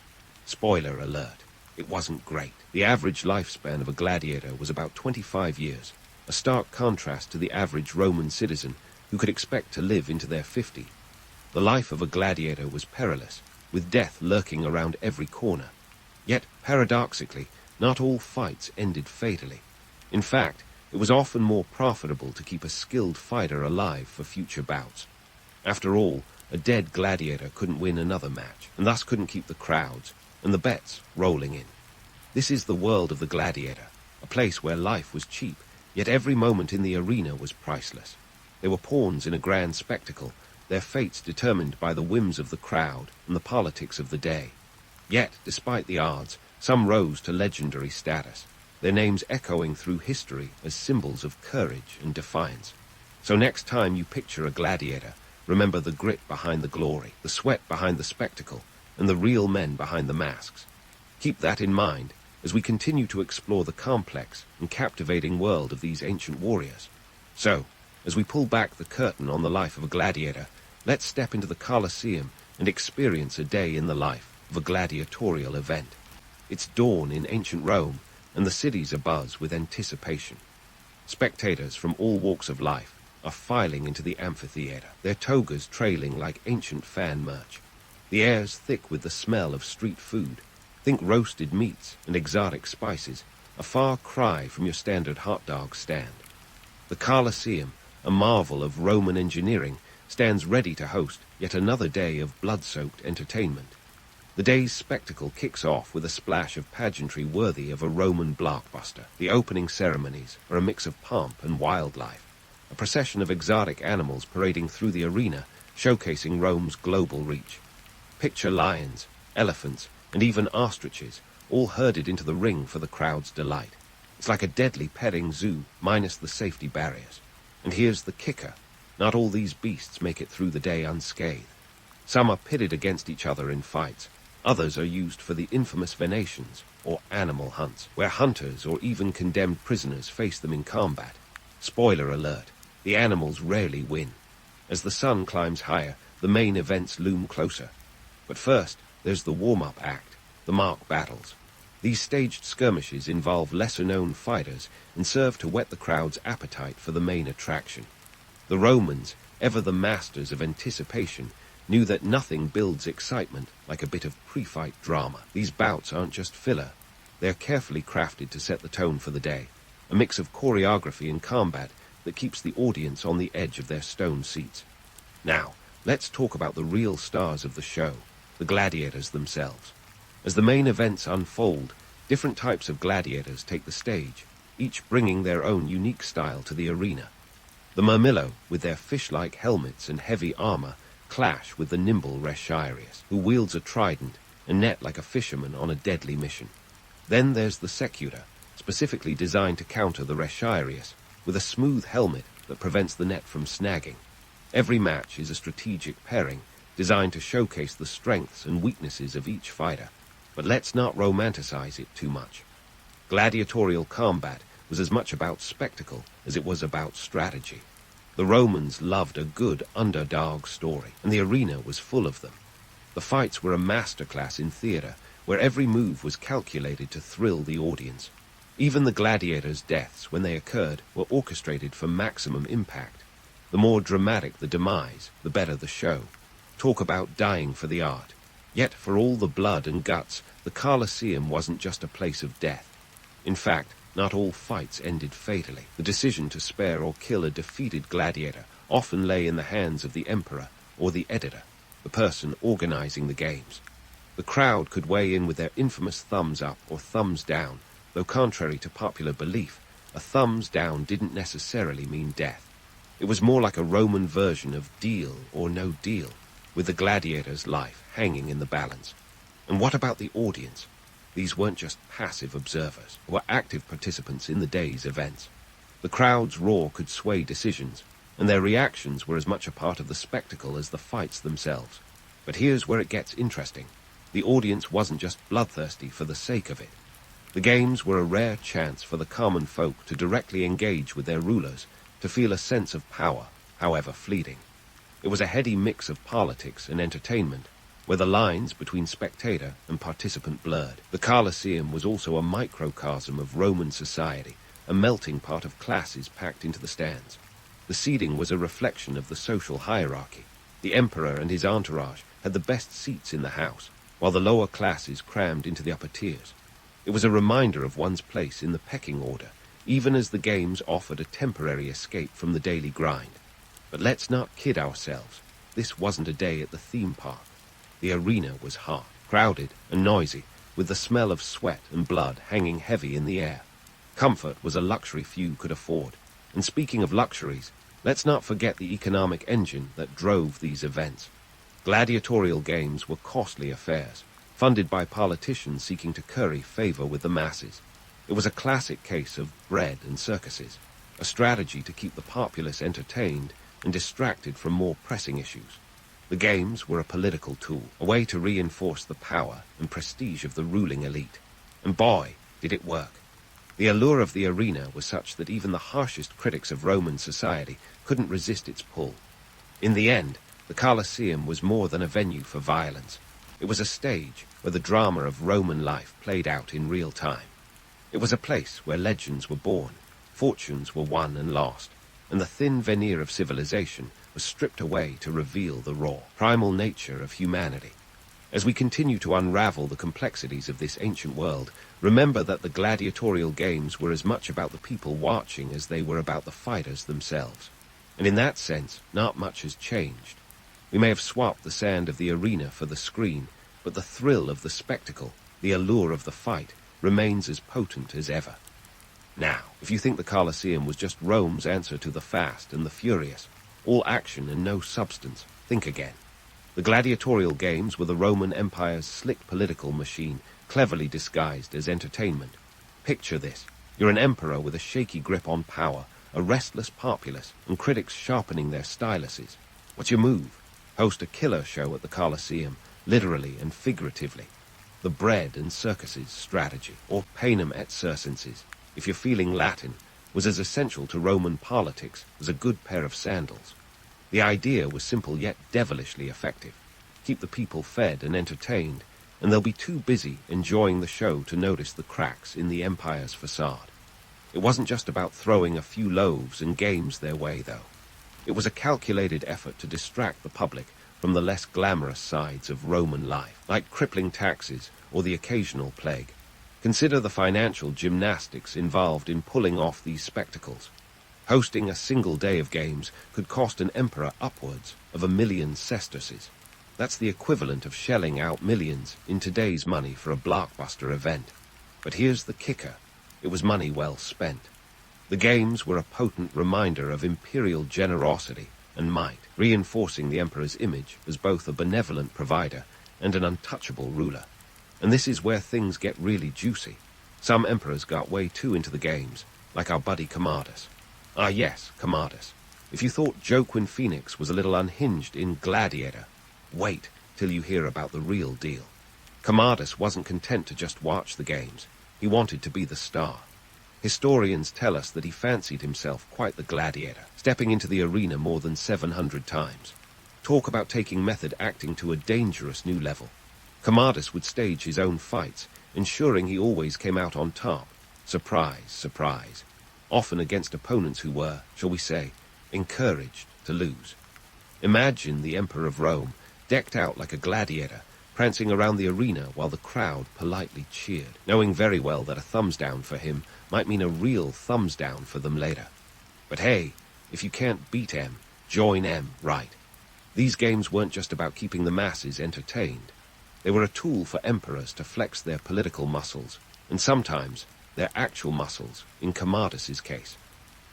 Spoiler alert, it wasn't great. The average lifespan of a gladiator was about 25 years, a stark contrast to the average Roman citizen who could expect to live into their 50s. The life of a gladiator was perilous, with death lurking around every corner. Yet, paradoxically, not all fights ended fatally. In fact, it was often more profitable to keep a skilled fighter alive for future bouts. After all, a dead gladiator couldn't win another match, and thus couldn't keep the crowds and the bets rolling in. This is the world of the gladiator, a place where life was cheap, yet every moment in the arena was priceless. They were pawns in a grand spectacle, their fates determined by the whims of the crowd and the politics of the day. Yet, despite the odds, some rose to legendary status, their names echoing through history as symbols of courage and defiance. So next time you picture a gladiator, remember the grit behind the glory, the sweat behind the spectacle, and the real men behind the masks. Keep that in mind as we continue to explore the complex and captivating world of these ancient warriors. So, as we pull back the curtain on the life of a gladiator, let's step into the Colosseum and experience a day in the life of a gladiatorial event. It's dawn in ancient Rome, and the city's abuzz with anticipation. Spectators from all walks of life are filing into the amphitheater, their togas trailing like ancient fan merch. The air's thick with the smell of street food. Think roasted meats and exotic spices, a far cry from your standard hot dog stand. The Colosseum, a marvel of Roman engineering, stands ready to host yet another day of blood-soaked entertainment. The day's spectacle kicks off with a splash of pageantry worthy of a Roman blockbuster. The opening ceremonies are a mix of pomp and wildlife, a procession of exotic animals parading through the arena, showcasing Rome's global reach. Picture lions, elephants, and even ostriches, all herded into the ring for the crowd's delight. It's like a deadly petting zoo, minus the safety barriers. And here's the kicker. Not all these beasts make it through the day unscathed. Some are pitted against each other in fights. Others are used for the infamous venations, or animal hunts, where hunters or even condemned prisoners face them in combat. Spoiler alert, the animals rarely win. As the sun climbs higher, the main events loom closer. But first, there's the warm-up act, the mock battles. These staged skirmishes involve lesser-known fighters and serve to whet the crowd's appetite for the main attraction. The Romans, ever the masters of anticipation, knew that nothing builds excitement like a bit of pre-fight drama. These bouts aren't just filler. They're carefully crafted to set the tone for the day, a mix of choreography and combat that keeps the audience on the edge of their stone seats. Now, let's talk about the real stars of the show, the gladiators themselves. As the main events unfold, different types of gladiators take the stage, each bringing their own unique style to the arena. The Murmillo, with their fish-like helmets and heavy armor, clash with the nimble Retiarius, who wields a trident and net like a fisherman on a deadly mission. Then there's the Secutor, specifically designed to counter the Retiarius, with a smooth helmet that prevents the net from snagging. Every match is a strategic pairing, designed to showcase the strengths and weaknesses of each fighter. But let's not romanticize it too much. Gladiatorial combat was as much about spectacle as it was about strategy. The Romans loved a good underdog story, and the arena was full of them. The fights were a masterclass in theater, where every move was calculated to thrill the audience. Even the gladiators' deaths, when they occurred, were orchestrated for maximum impact. The more dramatic the demise, the better the show. Talk about dying for the art. Yet, for all the blood and guts, the Colosseum wasn't just a place of death. In fact, not all fights ended fatally. The decision to spare or kill a defeated gladiator often lay in the hands of the emperor or the editor, the person organizing the games. The crowd could weigh in with their infamous thumbs up or thumbs down, though contrary to popular belief, a thumbs down didn't necessarily mean death. It was more like a Roman version of deal or no deal, with the gladiator's life hanging in the balance. And what about the audience? These weren't just passive observers, they were active participants in the day's events. The crowd's roar could sway decisions, and their reactions were as much a part of the spectacle as the fights themselves. But here's where it gets interesting. The audience wasn't just bloodthirsty for the sake of it. The games were a rare chance for the common folk to directly engage with their rulers, to feel a sense of power, however fleeting. It was a heady mix of politics and entertainment, where the lines between spectator and participant blurred. The Colosseum was also a microcosm of Roman society, a melting pot of classes packed into the stands. The seating was a reflection of the social hierarchy. The emperor and his entourage had the best seats in the house, while the lower classes crammed into the upper tiers. It was a reminder of one's place in the pecking order, even as the games offered a temporary escape from the daily grind. But let's not kid ourselves. This wasn't a day at the theme park. The arena was hot, crowded and noisy, with the smell of sweat and blood hanging heavy in the air. Comfort was a luxury few could afford. And speaking of luxuries, let's not forget the economic engine that drove these events. Gladiatorial games were costly affairs, funded by politicians seeking to curry favor with the masses. It was a classic case of bread and circuses, a strategy to keep the populace entertained and distracted from more pressing issues. The games were a political tool, a way to reinforce the power and prestige of the ruling elite. And boy, did it work. The allure of the arena was such that even the harshest critics of Roman society couldn't resist its pull. In the end, the Colosseum was more than a venue for violence. It was a stage where the drama of Roman life played out in real time. It was a place where legends were born, fortunes were won and lost, and the thin veneer of civilization was stripped away to reveal the raw, primal nature of humanity. As we continue to unravel the complexities of this ancient world, remember that the gladiatorial games were as much about the people watching as they were about the fighters themselves. And in that sense, not much has changed. We may have swapped the sand of the arena for the screen, but the thrill of the spectacle, the allure of the fight, remains as potent as ever. Now, if you think the Colosseum was just Rome's answer to the Fast and the Furious, all action and no substance, think again. The gladiatorial games were the Roman Empire's slick political machine, cleverly disguised as entertainment. Picture this. You're an emperor with a shaky grip on power, a restless populace, and critics sharpening their styluses. What's your move? Host a killer show at the Colosseum, literally and figuratively. The bread and circuses strategy, or panem et circenses, if you're feeling Latin, was as essential to Roman politics as a good pair of sandals. The idea was simple yet devilishly effective. Keep the people fed and entertained, and they'll be too busy enjoying the show to notice the cracks in the empire's facade. It wasn't just about throwing a few loaves and games their way, though. It was a calculated effort to distract the public from the less glamorous sides of Roman life, like crippling taxes or the occasional plague. Consider the financial gymnastics involved in pulling off these spectacles. Hosting a single day of games could cost an emperor upwards of 1,000,000 sesterces. That's the equivalent of shelling out millions in today's money for a blockbuster event. But here's the kicker. It was money well spent. The games were a potent reminder of imperial generosity and might, reinforcing the emperor's image as both a benevolent provider and an untouchable ruler. And this is where things get really juicy. Some emperors got way too into the games, like our buddy Commodus. Ah yes, Commodus. If you thought Joaquin Phoenix was a little unhinged in Gladiator, wait till you hear about the real deal. Commodus wasn't content to just watch the games. He wanted to be the star. Historians tell us that he fancied himself quite the gladiator, stepping into the arena more than 700 times. Talk about taking method acting to a dangerous new level. Commodus would stage his own fights, ensuring he always came out on top. Surprise, surprise. Often against opponents who were, shall we say, encouraged to lose. Imagine the Emperor of Rome, decked out like a gladiator, prancing around the arena while the crowd politely cheered, knowing very well that a thumbs down for him might mean a real thumbs down for them later. But hey, if you can't beat M, join M, right? These games weren't just about keeping the masses entertained. They were a tool for emperors to flex their political muscles, and sometimes their actual muscles, in Commodus's case.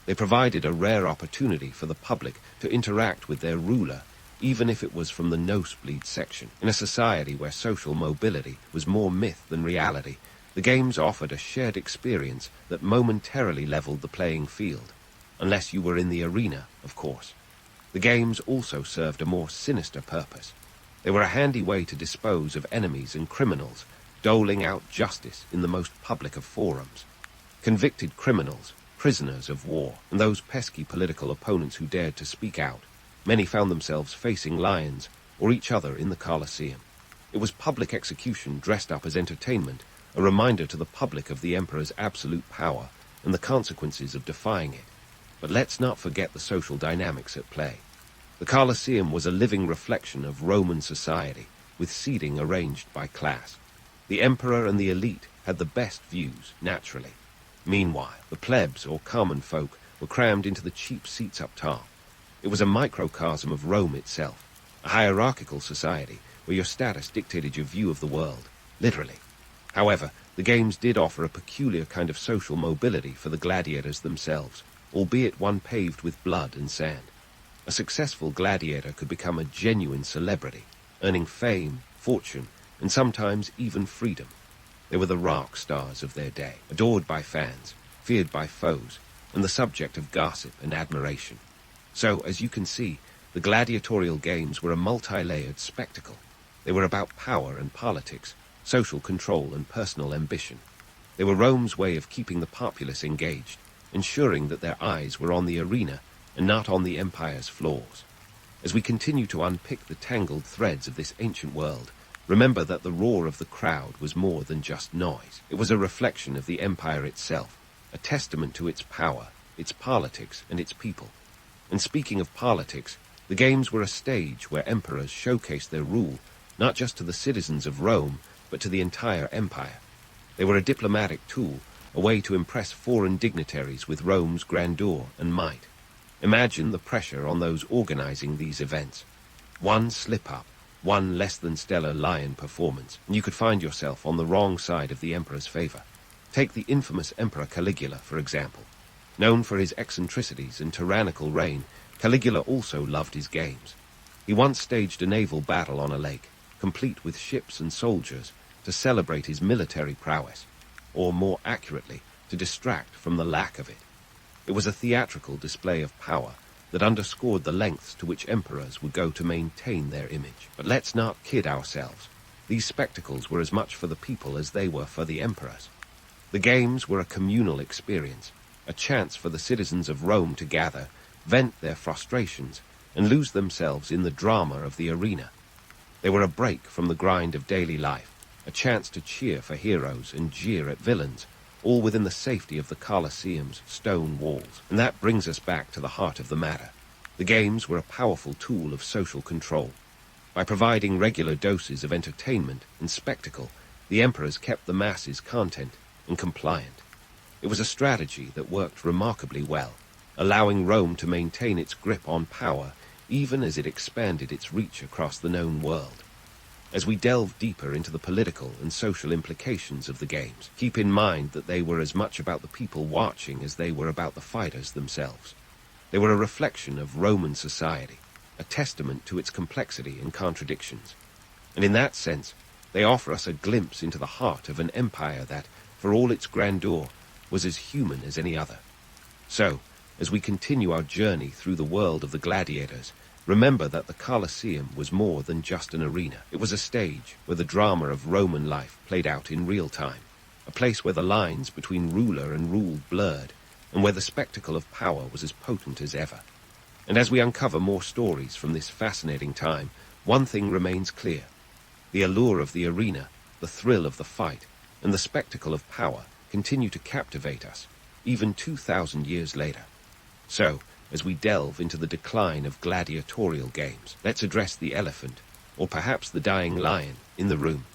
They provided a rare opportunity for the public to interact with their ruler, even if it was from the nosebleed section. In a society where social mobility was more myth than reality, the games offered a shared experience that momentarily leveled the playing field. Unless you were in the arena, of course. The games also served a more sinister purpose. They were a handy way to dispose of enemies and criminals, doling out justice in the most public of forums. Convicted criminals, prisoners of war, and those pesky political opponents who dared to speak out, many found themselves facing lions or each other in the Colosseum. It was public execution dressed up as entertainment, a reminder to the public of the emperor's absolute power and the consequences of defying it. But let's not forget the social dynamics at play. The Colosseum was a living reflection of Roman society, with seating arranged by class. The emperor and the elite had the best views, naturally. Meanwhile, the plebs, or common folk, were crammed into the cheap seats up top. It was a microcosm of Rome itself, a hierarchical society where your status dictated your view of the world, literally. However, the games did offer a peculiar kind of social mobility for the gladiators themselves, albeit one paved with blood and sand. A successful gladiator could become a genuine celebrity, earning fame, fortune, and sometimes even freedom. They were the rock stars of their day, adored by fans, feared by foes, and the subject of gossip and admiration. So, as you can see, the gladiatorial games were a multi-layered spectacle. They were about power and politics, social control and personal ambition. They were Rome's way of keeping the populace engaged, ensuring that their eyes were on the arena and not on the empire's flaws. As we continue to unpick the tangled threads of this ancient world, Remember that the roar of the crowd was more than just noise. It was a reflection of the empire itself, a testament to its power, its politics, and its people. And speaking of politics, the games were a stage where emperors showcased their rule, not just to the citizens of Rome, but to the entire empire. They were a diplomatic tool, a way to impress foreign dignitaries with Rome's grandeur and might. Imagine the pressure on those organizing these events. One slip-up, one less-than-stellar lion performance, and you could find yourself on the wrong side of the emperor's favor. Take the infamous Emperor Caligula, for example. Known for his eccentricities and tyrannical reign, Caligula also loved his games. He once staged a naval battle on a lake, complete with ships and soldiers, to celebrate his military prowess, or more accurately, to distract from the lack of it. It was a theatrical display of power that underscored the lengths to which emperors would go to maintain their image. But let's not kid ourselves. These spectacles were as much for the people as they were for the emperors. The games were a communal experience, a chance for the citizens of Rome to gather, vent their frustrations, and lose themselves in the drama of the arena. They were a break from the grind of daily life, a chance to cheer for heroes and jeer at villains, all within the safety of the Colosseum's stone walls. And that brings us back to the heart of the matter. The games were a powerful tool of social control. By providing regular doses of entertainment and spectacle, the emperors kept the masses content and compliant. It was a strategy that worked remarkably well, allowing Rome to maintain its grip on power even as it expanded its reach across the known world. As we delve deeper into the political and social implications of the games, keep in mind that they were as much about the people watching as they were about the fighters themselves. They were a reflection of Roman society, a testament to its complexity and contradictions. And in that sense, they offer us a glimpse into the heart of an empire that, for all its grandeur, was as human as any other. So, as we continue our journey through the world of the gladiators, remember that the Colosseum was more than just an arena. It was a stage where the drama of Roman life played out in real time, a place where the lines between ruler and ruled blurred, and where the spectacle of power was as potent as ever. And as we uncover more stories from this fascinating time, one thing remains clear. The allure of the arena, the thrill of the fight, and the spectacle of power continue to captivate us, even 2,000 years later. So, as we delve into the decline of gladiatorial games, let's address the elephant, or perhaps the dying lion, in the room.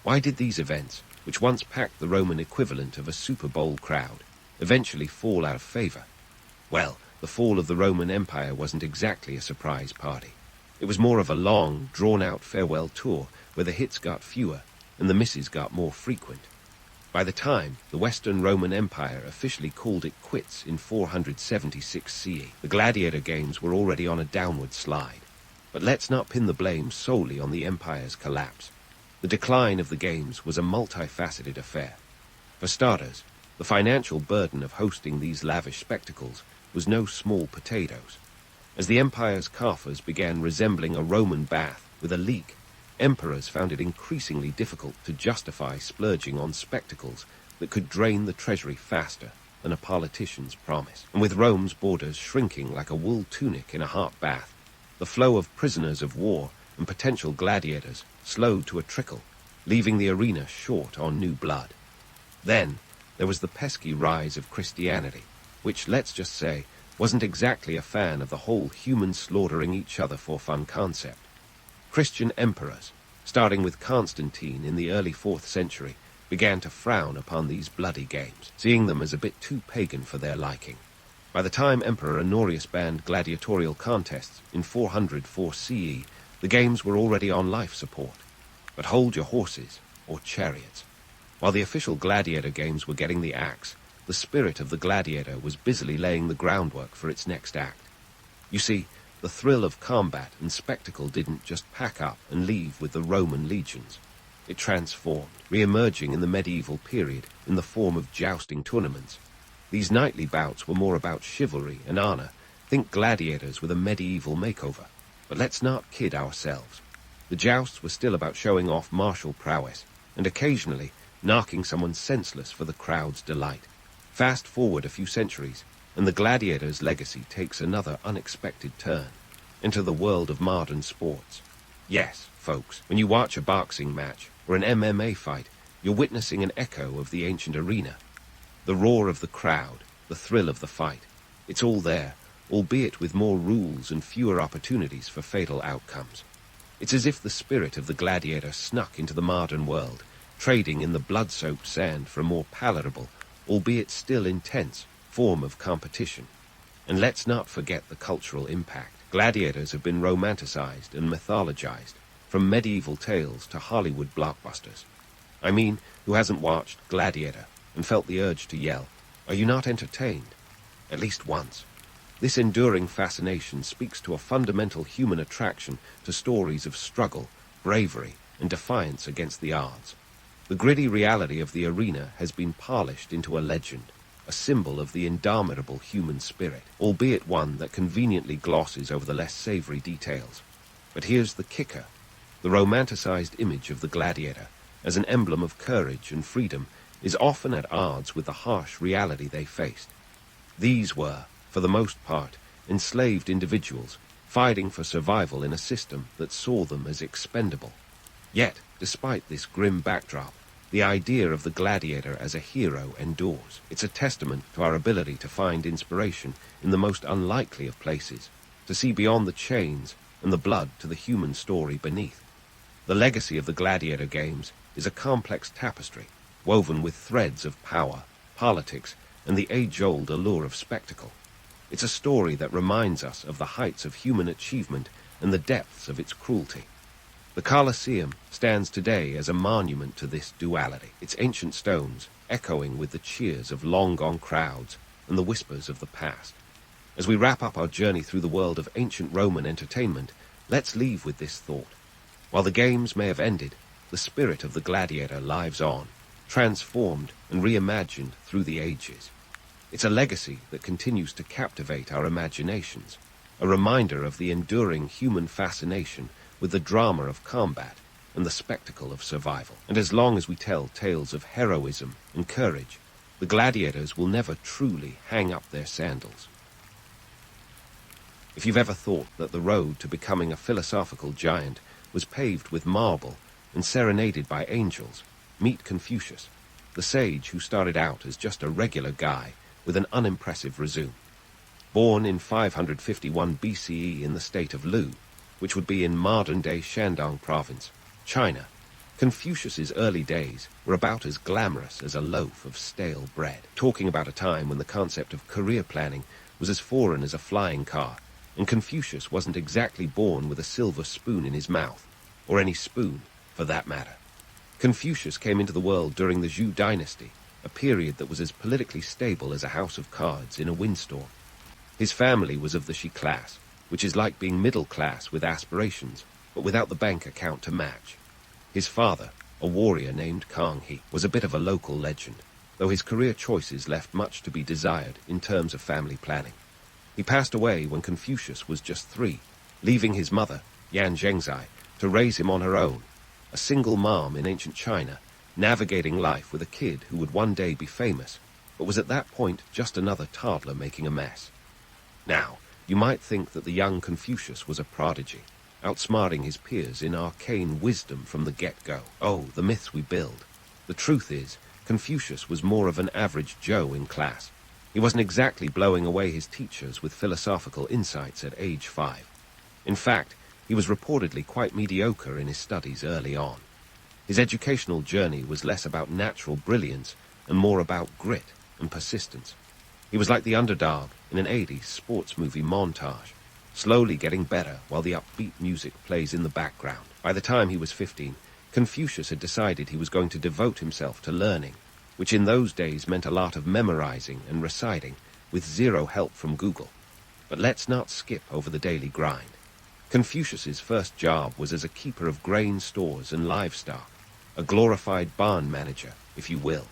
Why did these events, which once packed the Roman equivalent of a Super Bowl crowd, eventually fall out of favor? Well, the fall of the Roman Empire wasn't exactly a surprise party. It was more of a long, drawn-out farewell tour where the hits got fewer and the misses got more frequent. By the time the Western Roman Empire officially called it quits in 476 CE, the gladiator games were already on a downward slide. But let's not pin the blame solely on the empire's collapse. The decline of the games was a multifaceted affair. For starters, the financial burden of hosting these lavish spectacles was no small potatoes. As the empire's coffers began resembling a Roman bath with a leak, emperors found it increasingly difficult to justify splurging on spectacles that could drain the treasury faster than a politician's promise. And with Rome's borders shrinking like a wool tunic in a hot bath, the flow of prisoners of war and potential gladiators slowed to a trickle, leaving the arena short on new blood. Then there was the pesky rise of Christianity, which, let's just say, wasn't exactly a fan of the whole human slaughtering each other for fun concept. Christian emperors, starting with Constantine in the early 4th century, began to frown upon these bloody games, seeing them as a bit too pagan for their liking. By the time Emperor Honorius banned gladiatorial contests in 404 CE, the games were already on life support. But hold your horses, or chariots. While the official gladiator games were getting the axe, the spirit of the gladiator was busily laying the groundwork for its next act. You see, the thrill of combat and spectacle didn't just pack up and leave with the Roman legions. It transformed, re-emerging in the medieval period in the form of jousting tournaments. These nightly bouts were more about chivalry and honor. Think gladiators with a medieval makeover. But let's not kid ourselves. The jousts were still about showing off martial prowess, and occasionally knocking someone senseless for the crowd's delight. Fast forward a few centuries, and the gladiator's legacy takes another unexpected turn. Enter the world of modern sports. Yes, folks, when you watch a boxing match or an MMA fight, you're witnessing an echo of the ancient arena. The roar of the crowd, the thrill of the fight. It's all there, albeit with more rules and fewer opportunities for fatal outcomes. It's as if the spirit of the gladiator snuck into the modern world, trading in the blood-soaked sand for a more palatable, albeit still intense, form of competition. And let's not forget the cultural impact. Gladiators have been romanticized and mythologized, from medieval tales to Hollywood blockbusters. I mean, who hasn't watched Gladiator and felt the urge to yell, "Are you not entertained?" At least once. This enduring fascination speaks to a fundamental human attraction to stories of struggle, bravery, and defiance against the odds. The gritty reality of the arena has been polished into a legend, a symbol of the indomitable human spirit, albeit one that conveniently glosses over the less savory details. But here's the kicker. The romanticized image of the gladiator, as an emblem of courage and freedom, is often at odds with the harsh reality they faced. These were, for the most part, enslaved individuals, fighting for survival in a system that saw them as expendable. Yet, despite this grim backdrop, the idea of the gladiator as a hero endures. It's a testament to our ability to find inspiration in the most unlikely of places, to see beyond the chains and the blood to the human story beneath. The legacy of the gladiator games is a complex tapestry, woven with threads of power, politics, and the age-old allure of spectacle. It's a story that reminds us of the heights of human achievement and the depths of its cruelty. The Colosseum stands today as a monument to this duality, its ancient stones echoing with the cheers of long-gone crowds and the whispers of the past. As we wrap up our journey through the world of ancient Roman entertainment, let's leave with this thought. While the games may have ended, the spirit of the gladiator lives on, transformed and reimagined through the ages. It's a legacy that continues to captivate our imaginations, a reminder of the enduring human fascination with the drama of combat and the spectacle of survival. And as long as we tell tales of heroism and courage, the gladiators will never truly hang up their sandals. If you've ever thought that the road to becoming a philosophical giant was paved with marble and serenaded by angels, meet Confucius, the sage who started out as just a regular guy with an unimpressive resume. Born in 551 BCE in the state of Lu, which would be in modern-day Shandong province, China, Confucius's early days were about as glamorous as a loaf of stale bread, talking about a time when the concept of career planning was as foreign as a flying car, and Confucius wasn't exactly born with a silver spoon in his mouth, or any spoon, for that matter. Confucius came into the world during the Zhou dynasty, a period that was as politically stable as a house of cards in a windstorm. His family was of the Shi class, which is like being middle class with aspirations, but without the bank account to match. His father, a warrior named Kang He, was a bit of a local legend, though his career choices left much to be desired in terms of family planning. He passed away when Confucius was just 3, leaving his mother, Yan Zhengzai, to raise him on her own, a single mom in ancient China, navigating life with a kid who would one day be famous, but was at that point just another toddler making a mess. Now, you might think that the young Confucius was a prodigy, outsmarting his peers in arcane wisdom from the get-go. Oh, the myths we build. The truth is, Confucius was more of an average Joe in class. He wasn't exactly blowing away his teachers with philosophical insights at age 5. In fact, he was reportedly quite mediocre in his studies early on. His educational journey was less about natural brilliance and more about grit and persistence. He was like the underdog in an 80s sports movie montage, slowly getting better while the upbeat music plays in the background. By the time he was 15, Confucius had decided he was going to devote himself to learning, which in those days meant a lot of memorizing and reciting with zero help from Google. But let's not skip over the daily grind. Confucius's first job was as a keeper of grain stores and livestock, a glorified barn manager, if you will.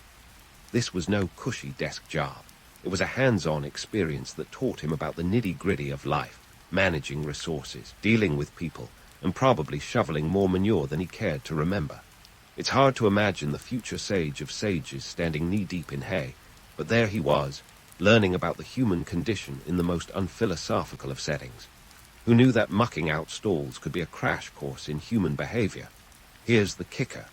This was no cushy desk job. It was a hands-on experience that taught him about the nitty-gritty of life, managing resources, dealing with people, and probably shoveling more manure than he cared to remember. It's hard to imagine the future sage of sages standing knee-deep in hay, but there he was, learning about the human condition in the most unphilosophical of settings. who knew that mucking out stalls could be a crash course in human behavior. Here's the kicker.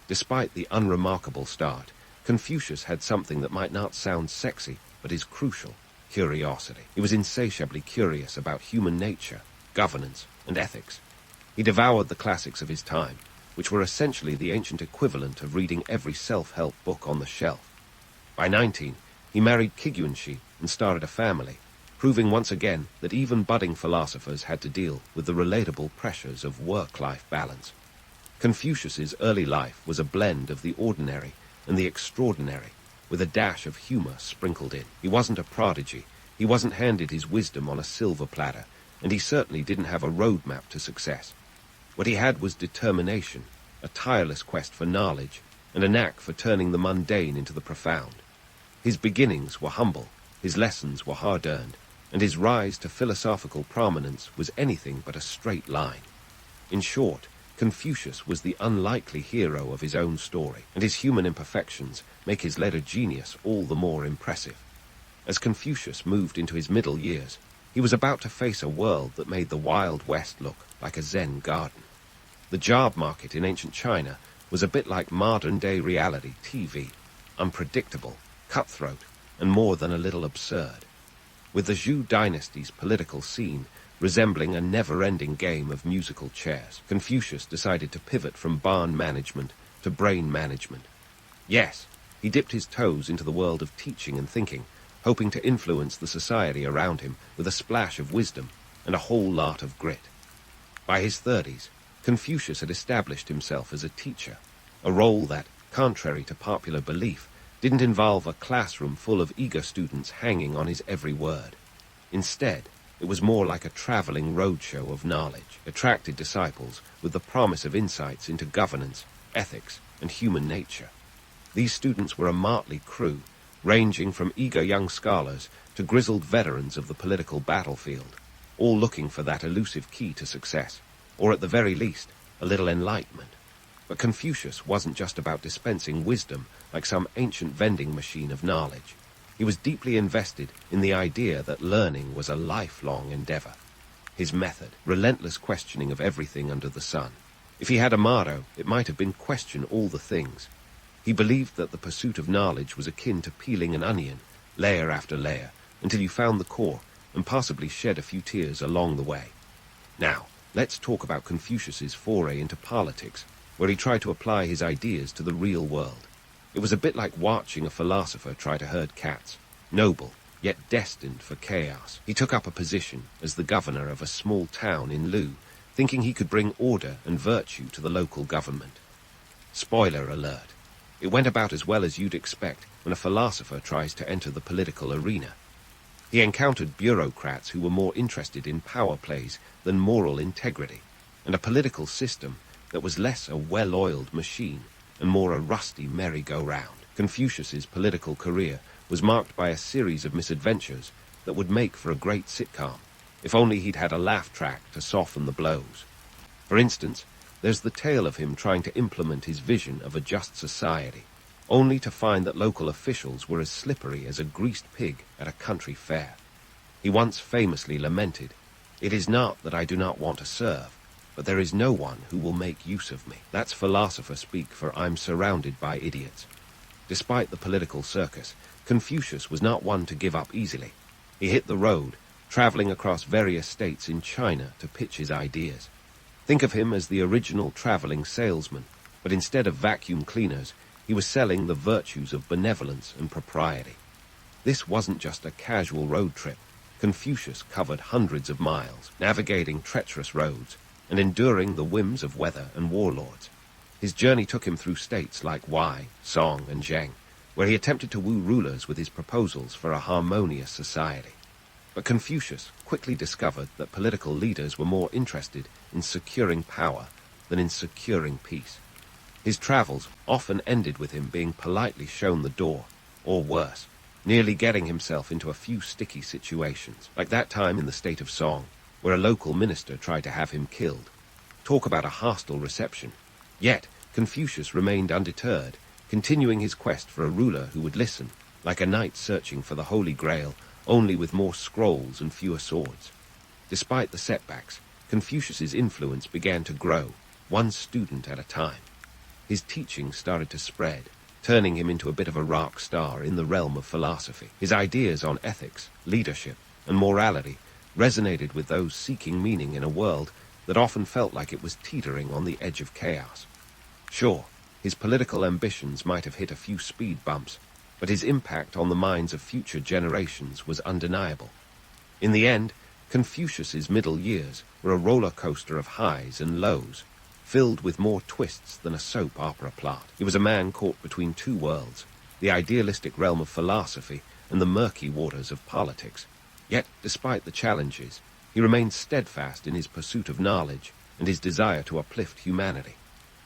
Despite the unremarkable start, Confucius had something that might not sound sexy, but is crucial: curiosity. He was insatiably curious about human nature, governance, and ethics. He devoured the classics of his time, which were essentially the ancient equivalent of reading every self-help book on the shelf. By 19, he married Kiguanshi and started a family, proving once again that even budding philosophers had to deal with the relatable pressures of work-life balance. Confucius's early life was a blend of the ordinary and the extraordinary, with a dash of humor sprinkled in. He wasn't a prodigy, he wasn't handed his wisdom on a silver platter, and he certainly didn't have a roadmap to success. What he had was determination, a tireless quest for knowledge, and a knack for turning the mundane into the profound. His beginnings were humble, his lessons were hard-earned, and his rise to philosophical prominence was anything but a straight line. In short, Confucius was the unlikely hero of his own story, and his human imperfections make his later genius all the more impressive. As Confucius moved into his middle years, he was about to face a world that made the Wild West look like a Zen garden. The job market in ancient China was a bit like modern-day reality TV, unpredictable, cutthroat, and more than a little absurd. With the Zhou dynasty's political scene resembling a never-ending game of musical chairs, Confucius decided to pivot from barn management to brain management. Yes, he dipped his toes into the world of teaching and thinking, hoping to influence the society around him with a splash of wisdom and a whole lot of grit. By his 30s, Confucius had established himself as a teacher, a role that, contrary to popular belief, didn't involve a classroom full of eager students hanging on his every word. Instead, it was more like a traveling roadshow of knowledge, attracted disciples with the promise of insights into governance, ethics, and human nature. These students were a motley crew, ranging from eager young scholars to grizzled veterans of the political battlefield, all looking for that elusive key to success, or at the very least, a little enlightenment. But Confucius wasn't just about dispensing wisdom like some ancient vending machine of knowledge. He was deeply invested in the idea that learning was a lifelong endeavor. His method, relentless questioning of everything under the sun. If he had a motto, it might have been question all the things. He believed that the pursuit of knowledge was akin to peeling an onion, layer after layer, until you found the core, and possibly shed a few tears along the way. Now, let's talk about Confucius's foray into politics, where he tried to apply his ideas to the real world. It was a bit like watching a philosopher try to herd cats, noble, yet destined for chaos. He took up a position as the governor of a small town in Lu, thinking he could bring order and virtue to the local government. Spoiler alert. It went about as well as you'd expect when a philosopher tries to enter the political arena. He encountered bureaucrats who were more interested in power plays than moral integrity, and a political system that was less a well-oiled machine and more a rusty merry-go-round. Confucius's political career was marked by a series of misadventures that would make for a great sitcom, if only he'd had a laugh track to soften the blows. For instance, there's the tale of him trying to implement his vision of a just society, only to find that local officials were as slippery as a greased pig at a country fair. He once famously lamented, "It is not that I do not want to serve, but there is no one who will make use of me." That's philosopher speak for "I'm surrounded by idiots." Despite the political circus, Confucius was not one to give up easily. He hit the road, traveling across various states in China to pitch his ideas. Think of him as the original traveling salesman, but instead of vacuum cleaners, he was selling the virtues of benevolence and propriety. This wasn't just a casual road trip. Confucius covered hundreds of miles, navigating treacherous roads, and enduring the whims of weather and warlords. His journey took him through states like Wei, Song, and Zheng, where he attempted to woo rulers with his proposals for a harmonious society. But Confucius quickly discovered that political leaders were more interested in securing power than in securing peace. His travels often ended with him being politely shown the door, or worse, nearly getting himself into a few sticky situations, like that time in the state of Song, where a local minister tried to have him killed. Talk about a hostile reception. Yet, Confucius remained undeterred, continuing his quest for a ruler who would listen, like a knight searching for the Holy Grail, only with more scrolls and fewer swords. Despite the setbacks, Confucius's influence began to grow, one student at a time. His teachings started to spread, turning him into a bit of a rock star in the realm of philosophy. His ideas on ethics, leadership, and morality resonated with those seeking meaning in a world that often felt like it was teetering on the edge of chaos. Sure, his political ambitions might have hit a few speed bumps, but his impact on the minds of future generations was undeniable. In the end, Confucius's middle years were a roller coaster of highs and lows, filled with more twists than a soap opera plot. He was a man caught between two worlds, the idealistic realm of philosophy and the murky waters of politics. Yet, despite the challenges, he remained steadfast in his pursuit of knowledge and his desire to uplift humanity.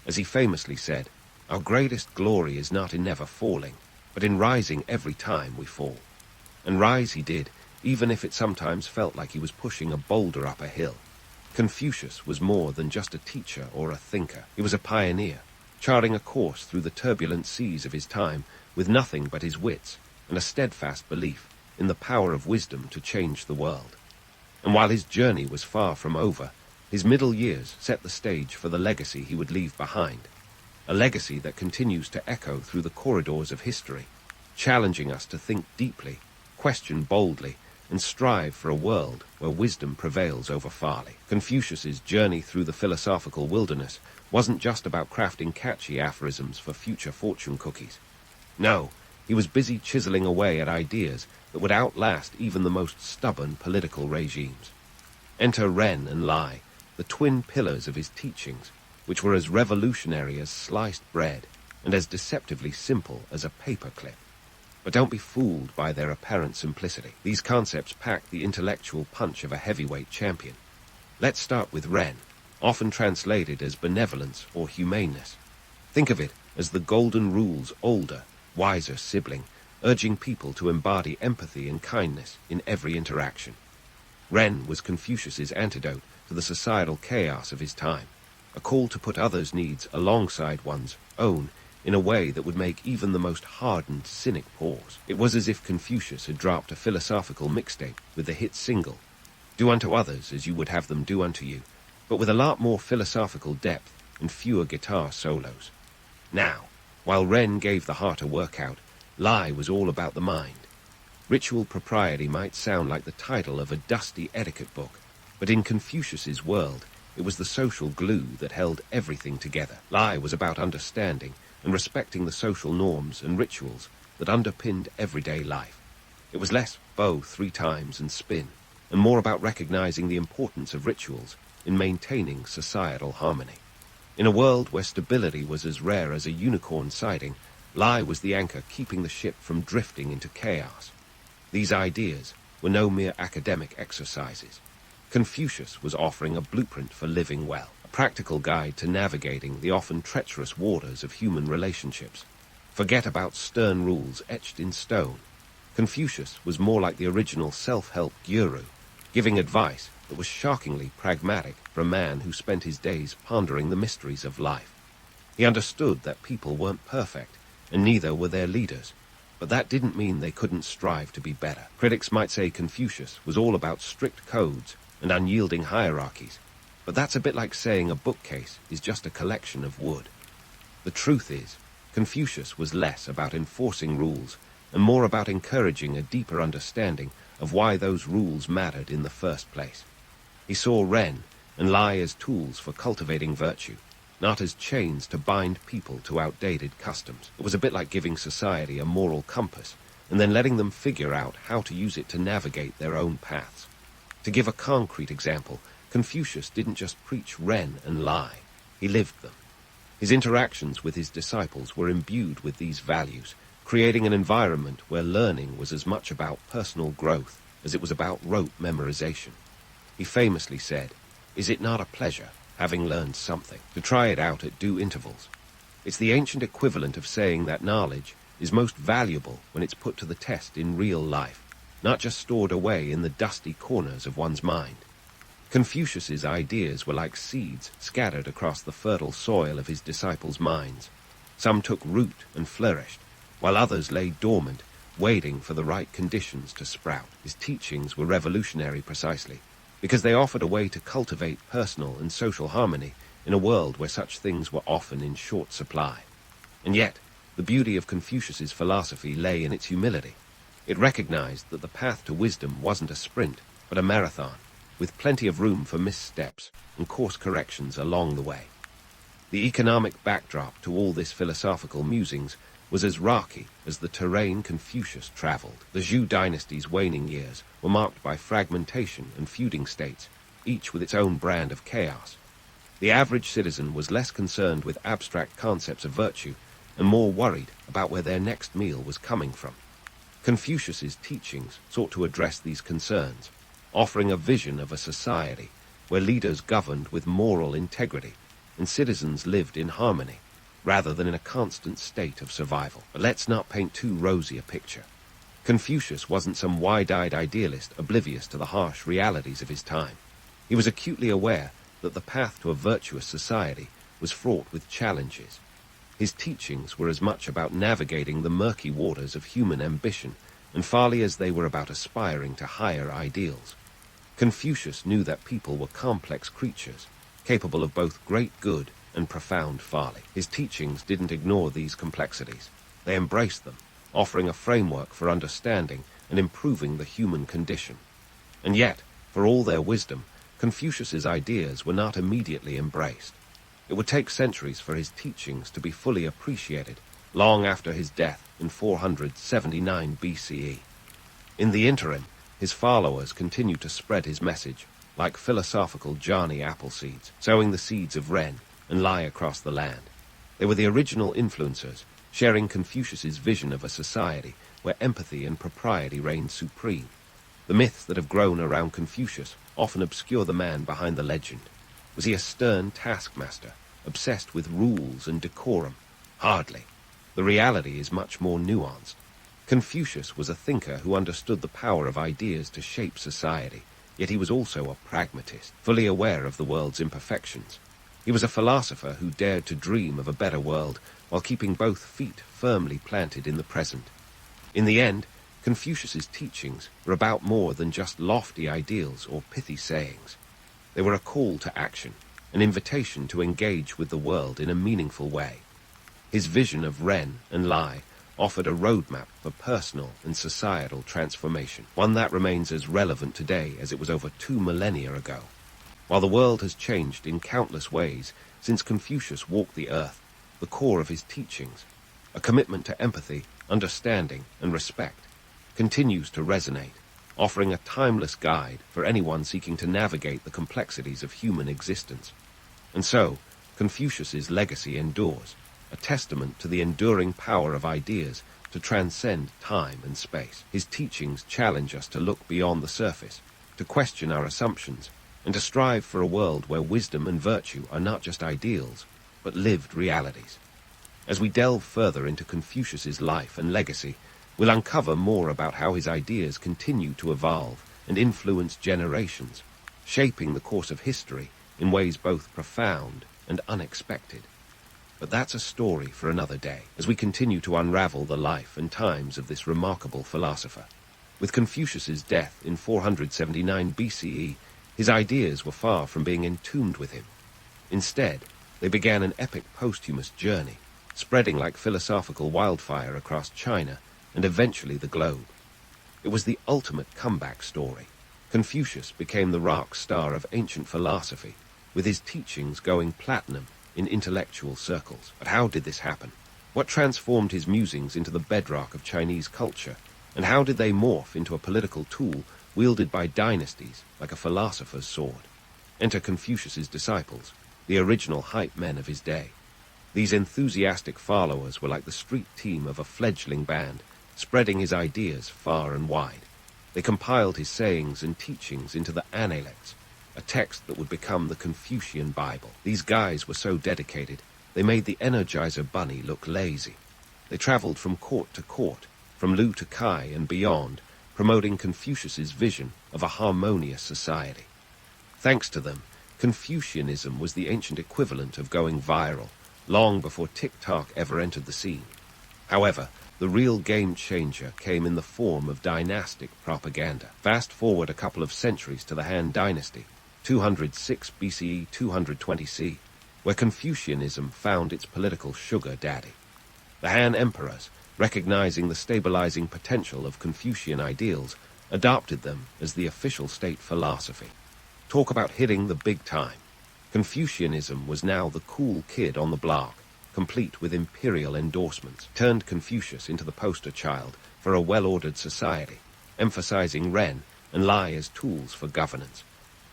As he famously said, "Our greatest glory is not in never falling, but in rising every time we fall." And rise he did, even if it sometimes felt like he was pushing a boulder up a hill. Confucius was more than just a teacher or a thinker. He was a pioneer, charting a course through the turbulent seas of his time with nothing but his wits and a steadfast belief in the power of wisdom to change the world. And while his journey was far from over, his middle years set the stage for the legacy he would leave behind, a legacy that continues to echo through the corridors of history, challenging us to think deeply, question boldly, and strive for a world where wisdom prevails over folly. Confucius's journey through the philosophical wilderness wasn't just about crafting catchy aphorisms for future fortune cookies. No, he was busy chiseling away at ideas that would outlast even the most stubborn political regimes. Enter Ren and Lai, the twin pillars of his teachings, which were as revolutionary as sliced bread and as deceptively simple as a paperclip. But don't be fooled by their apparent simplicity. These concepts pack the intellectual punch of a heavyweight champion. Let's start with Ren, often translated as benevolence or humaneness. Think of it as the golden rule's older, wiser sibling, urging people to embody empathy and kindness in every interaction. Ren was Confucius's antidote to the societal chaos of his time, a call to put others' needs alongside one's own in a way that would make even the most hardened cynic pause. It was as if Confucius had dropped a philosophical mixtape with the hit single, "Do unto others as you would have them do unto you," but with a lot more philosophical depth and fewer guitar solos. Now, while Ren gave the heart a workout, Lai was all about the mind. Ritual propriety might sound like the title of a dusty etiquette book, but in Confucius's world, it was the social glue that held everything together. Lai was about understanding and respecting the social norms and rituals that underpinned everyday life. It was less bow 3 times and spin, and more about recognizing the importance of rituals in maintaining societal harmony. In a world where stability was as rare as a unicorn sighting, Lai was the anchor keeping the ship from drifting into chaos. These ideas were no mere academic exercises. Confucius was offering a blueprint for living well, a practical guide to navigating the often treacherous waters of human relationships. Forget about stern rules etched in stone. Confucius was more like the original self-help guru, giving advice that was shockingly pragmatic for a man who spent his days pondering the mysteries of life. He understood that people weren't perfect, and neither were their leaders, but that didn't mean they couldn't strive to be better. Critics might say Confucius was all about strict codes and unyielding hierarchies, but that's a bit like saying a bookcase is just a collection of wood. The truth is, Confucius was less about enforcing rules and more about encouraging a deeper understanding of why those rules mattered in the first place. He saw Ren and Lai as tools for cultivating virtue, not as chains to bind people to outdated customs. It was a bit like giving society a moral compass and then letting them figure out how to use it to navigate their own paths. To give a concrete example, Confucius didn't just preach Ren and Lai, he lived them. His interactions with his disciples were imbued with these values, creating an environment where learning was as much about personal growth as it was about rote memorization. He famously said, "Is it not a pleasure, having learned something, to try it out at due intervals?" It's the ancient equivalent of saying that knowledge is most valuable when it's put to the test in real life, not just stored away in the dusty corners of one's mind. Confucius's ideas were like seeds scattered across the fertile soil of his disciples' minds. Some took root and flourished, while others lay dormant, waiting for the right conditions to sprout. His teachings were revolutionary precisely because they offered a way to cultivate personal and social harmony in a world where such things were often in short supply. And yet, the beauty of Confucius's philosophy lay in its humility. It recognized that the path to wisdom wasn't a sprint, but a marathon, with plenty of room for missteps and course corrections along the way. The economic backdrop to all this philosophical musings was as rocky as the terrain Confucius traveled. The Zhou dynasty's waning years were marked by fragmentation and feuding states, each with its own brand of chaos. The average citizen was less concerned with abstract concepts of virtue and more worried about where their next meal was coming from. Confucius's teachings sought to address these concerns, offering a vision of a society where leaders governed with moral integrity and citizens lived in harmony, rather than in a constant state of survival. But let's not paint too rosy a picture. Confucius wasn't some wide-eyed idealist oblivious to the harsh realities of his time. He was acutely aware that the path to a virtuous society was fraught with challenges. His teachings were as much about navigating the murky waters of human ambition, and farly as they were about aspiring to higher ideals. Confucius knew that people were complex creatures, capable of both great good and profound folly. His teachings didn't ignore these complexities. They embraced them, offering a framework for understanding and improving the human condition. And yet, for all their wisdom, Confucius's ideas were not immediately embraced. It would take centuries for his teachings to be fully appreciated, long after his death in 479 BCE. In the interim, his followers continued to spread his message, like philosophical Johnny Appleseeds, sowing the seeds of Ren and lie across the land. They were the original influencers, sharing Confucius's vision of a society where empathy and propriety reigned supreme. The myths that have grown around Confucius often obscure the man behind the legend. Was he a stern taskmaster, obsessed with rules and decorum? Hardly. The reality is much more nuanced. Confucius was a thinker who understood the power of ideas to shape society, yet he was also a pragmatist, fully aware of the world's imperfections. He was a philosopher who dared to dream of a better world while keeping both feet firmly planted in the present. In the end, Confucius's teachings were about more than just lofty ideals or pithy sayings. They were a call to action, an invitation to engage with the world in a meaningful way. His vision of Ren and Lai offered a roadmap for personal and societal transformation, one that remains as relevant today as it was over 2 millennia ago. While the world has changed in countless ways since Confucius walked the earth, the core of his teachings, a commitment to empathy, understanding, and respect, continues to resonate, offering a timeless guide for anyone seeking to navigate the complexities of human existence. And so, Confucius's legacy endures, a testament to the enduring power of ideas to transcend time and space. His teachings challenge us to look beyond the surface, to question our assumptions, and to strive for a world where wisdom and virtue are not just ideals, but lived realities. As we delve further into Confucius's life and legacy, we'll uncover more about how his ideas continue to evolve and influence generations, shaping the course of history in ways both profound and unexpected. But that's a story for another day, as we continue to unravel the life and times of this remarkable philosopher. With Confucius's death in 479 BCE, his ideas were far from being entombed with him. Instead, they began an epic posthumous journey, spreading like philosophical wildfire across China and eventually the globe. It was the ultimate comeback story. Confucius became the rock star of ancient philosophy, with his teachings going platinum in intellectual circles. But how did this happen? What transformed his musings into the bedrock of Chinese culture, and how did they morph into a political tool wielded by dynasties like a philosopher's sword? Enter Confucius's disciples, the original hype men of his day. These enthusiastic followers were like the street team of a fledgling band, spreading his ideas far and wide. They compiled his sayings and teachings into the Analects, a text that would become the Confucian Bible. These guys were so dedicated, they made the Energizer Bunny look lazy. They traveled from court to court, from Lu to Kai and beyond, promoting Confucius's vision of a harmonious society. Thanks to them, Confucianism was the ancient equivalent of going viral, long before TikTok ever entered the scene. However, the real game changer came in the form of dynastic propaganda. Fast forward a couple of centuries to the Han Dynasty, 206 BCE, 220 C, where Confucianism found its political sugar daddy. The Han emperors, recognizing the stabilizing potential of Confucian ideals, adopted them as the official state philosophy. Talk about hitting the big time. Confucianism was now the cool kid on the block, complete with imperial endorsements, turned Confucius into the poster child for a well-ordered society, emphasizing Ren and Lai as tools for governance.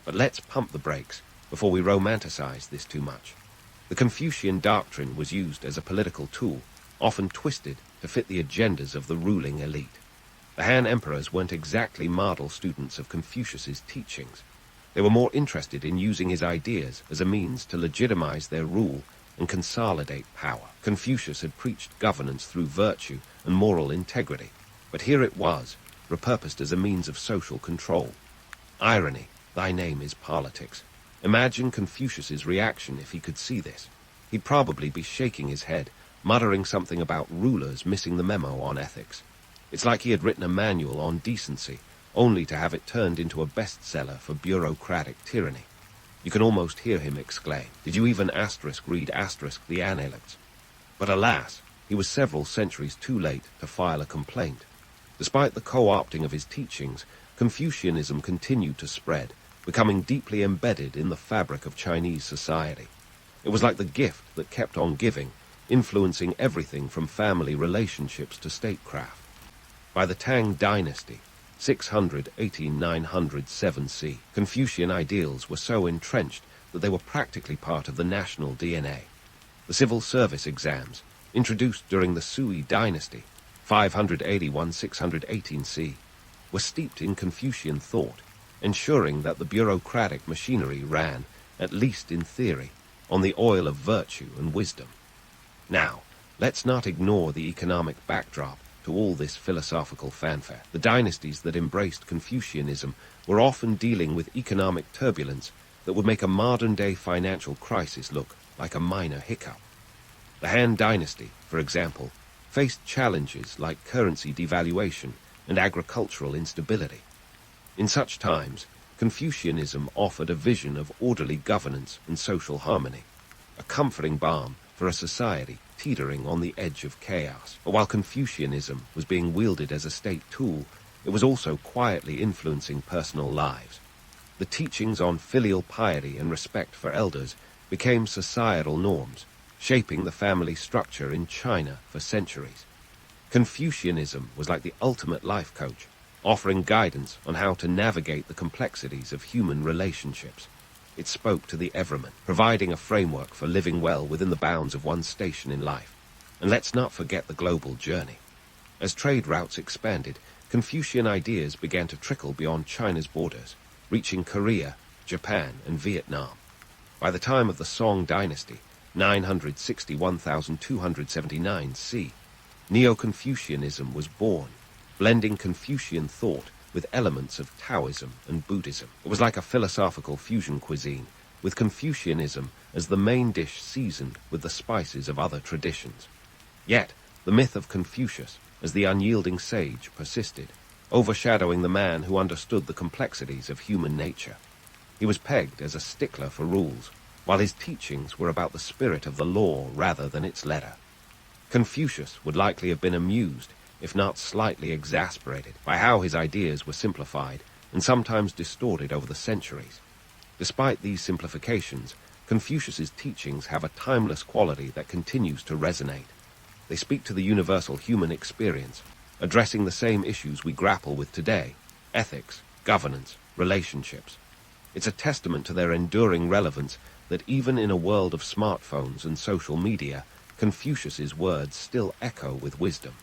But let's pump the brakes before we romanticize this too much. The Confucian doctrine was used as a political tool, often twisted to fit the agendas of the ruling elite. The Han emperors weren't exactly model students of Confucius's teachings. They were more interested in using his ideas as a means to legitimize their rule and consolidate power. Confucius had preached governance through virtue and moral integrity, but here it was, repurposed as a means of social control. Irony, thy name is politics. Imagine Confucius's reaction if he could see this. He'd probably be shaking his head, muttering something about rulers missing the memo on ethics. It's like he had written a manual on decency, only to have it turned into a bestseller for bureaucratic tyranny. You can almost hear him exclaim, "Did you even read the Analects?" But alas, he was several centuries too late to file a complaint. Despite the co-opting of his teachings, Confucianism continued to spread, becoming deeply embedded in the fabric of Chinese society. It was like the gift that kept on giving, influencing everything from family relationships to statecraft. By the Tang Dynasty, 600–907 C, Confucian ideals were so entrenched that they were practically part of the national DNA. The civil service exams, introduced during the Sui Dynasty, 581–618 C, were steeped in Confucian thought, ensuring that the bureaucratic machinery ran, at least in theory, on the oil of virtue and wisdom. Now, let's not ignore the economic backdrop to all this philosophical fanfare. The dynasties that embraced Confucianism were often dealing with economic turbulence that would make a modern-day financial crisis look like a minor hiccup. The Han Dynasty, for example, faced challenges like currency devaluation and agricultural instability. In such times, Confucianism offered a vision of orderly governance and social harmony, a comforting balm for a society teetering on the edge of chaos. But while Confucianism was being wielded as a state tool, it was also quietly influencing personal lives. The teachings on filial piety and respect for elders became societal norms, shaping the family structure in China for centuries. Confucianism was like the ultimate life coach, offering guidance on how to navigate the complexities of human relationships. It spoke to the everyman, providing a framework for living well within the bounds of one's station in life. And let's not forget the global journey. As trade routes expanded, Confucian ideas began to trickle beyond China's borders, reaching Korea, Japan, and Vietnam. By the time of the Song Dynasty, 961–279 C, Neo-Confucianism was born, blending Confucian thought with elements of Taoism and Buddhism. It was like a philosophical fusion cuisine, with Confucianism as the main dish seasoned with the spices of other traditions. Yet, the myth of Confucius as the unyielding sage persisted, overshadowing the man who understood the complexities of human nature. He was pegged as a stickler for rules, while his teachings were about the spirit of the law rather than its letter. Confucius would likely have been amused, if not slightly exasperated, by how his ideas were simplified and sometimes distorted over the centuries. Despite these simplifications, Confucius's teachings have a timeless quality that continues to resonate. They speak to the universal human experience, addressing the same issues we grapple with today: ethics, governance, relationships. It's a testament to their enduring relevance that even in a world of smartphones and social media, Confucius's words still echo with wisdom.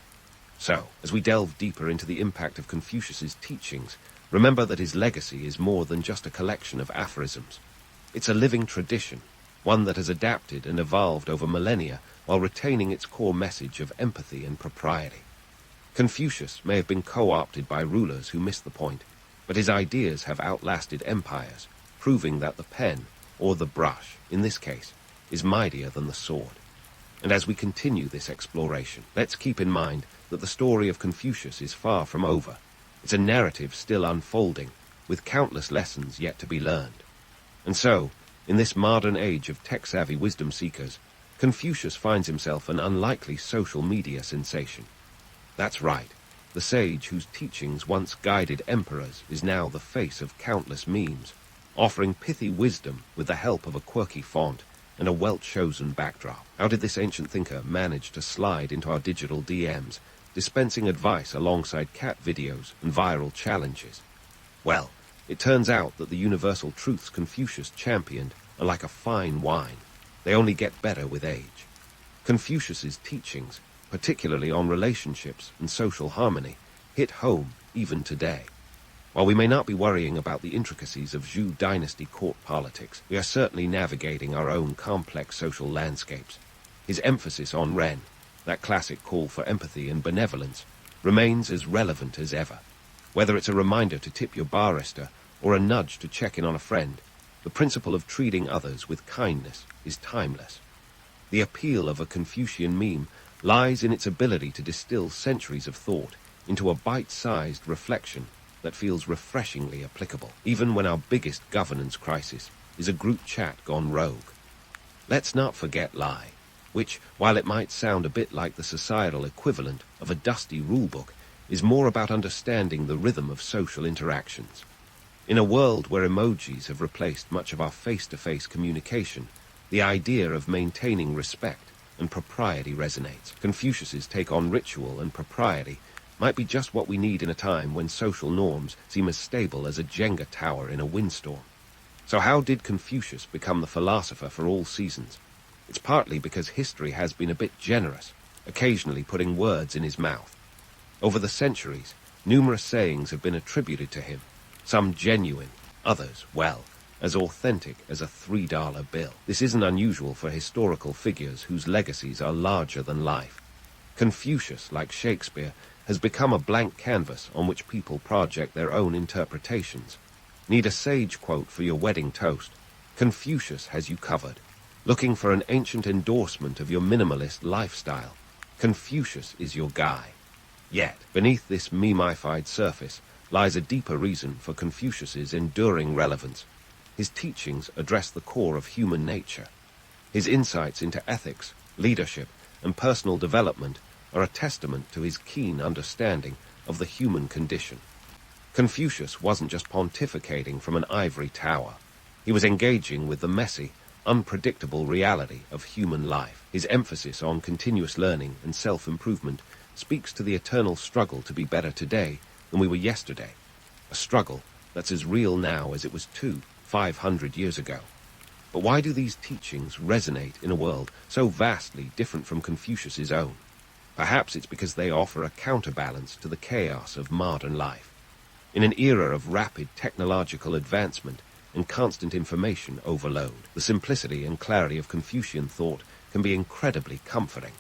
So, as we delve deeper into the impact of Confucius's teachings, remember that his legacy is more than just a collection of aphorisms. It's a living tradition, one that has adapted and evolved over millennia while retaining its core message of empathy and propriety. Confucius may have been co-opted by rulers who missed the point, but his ideas have outlasted empires, proving that the pen, or the brush, in this case, is mightier than the sword. And as we continue this exploration, let's keep in mind that the story of Confucius is far from over. It's a narrative still unfolding, with countless lessons yet to be learned. And so, in this modern age of tech-savvy wisdom seekers, Confucius finds himself an unlikely social media sensation. That's right, the sage whose teachings once guided emperors is now the face of countless memes, offering pithy wisdom with the help of a quirky font and a well-chosen backdrop. How did this ancient thinker manage to slide into our digital DMs, dispensing advice alongside cat videos and viral challenges? Well, it turns out that the universal truths Confucius championed are like a fine wine. They only get better with age. Confucius's teachings, particularly on relationships and social harmony, hit home even today. While we may not be worrying about the intricacies of Zhou dynasty court politics, we are certainly navigating our own complex social landscapes. His emphasis on Ren, that classic call for empathy and benevolence, remains as relevant as ever. Whether it's a reminder to tip your barista or a nudge to check in on a friend, the principle of treating others with kindness is timeless. The appeal of a Confucian meme lies in its ability to distill centuries of thought into a bite-sized reflection that feels refreshingly applicable, even when our biggest governance crisis is a group chat gone rogue. Let's not forget Lie, which, while it might sound a bit like the societal equivalent of a dusty rulebook, is more about understanding the rhythm of social interactions. In a world where emojis have replaced much of our face-to-face communication, the idea of maintaining respect and propriety resonates. Confucius's take on ritual and propriety might be just what we need in a time when social norms seem as stable as a Jenga tower in a windstorm. So how did Confucius become the philosopher for all seasons? It's partly because history has been a bit generous, occasionally putting words in his mouth. Over the centuries, numerous sayings have been attributed to him, some genuine, others, well, as authentic as a $3 bill. This isn't unusual for historical figures whose legacies are larger than life. Confucius, like Shakespeare, has become a blank canvas on which people project their own interpretations. Need a sage quote for your wedding toast? Confucius has you covered. Looking for an ancient endorsement of your minimalist lifestyle? Confucius is your guy. Yet, beneath this memified surface lies a deeper reason for Confucius's enduring relevance. His teachings address the core of human nature. His insights into ethics, leadership, and personal development are a testament to his keen understanding of the human condition. Confucius wasn't just pontificating from an ivory tower. He was engaging with the messy, unpredictable reality of human life. His emphasis on continuous learning and self-improvement speaks to the eternal struggle to be better today than we were yesterday, a struggle that's as real now as it was 500 years ago. But why do these teachings resonate in a world so vastly different from Confucius's own? Perhaps it's because they offer a counterbalance to the chaos of modern life. In an era of rapid technological advancement and constant information overload, the simplicity and clarity of Confucian thought can be incredibly comforting.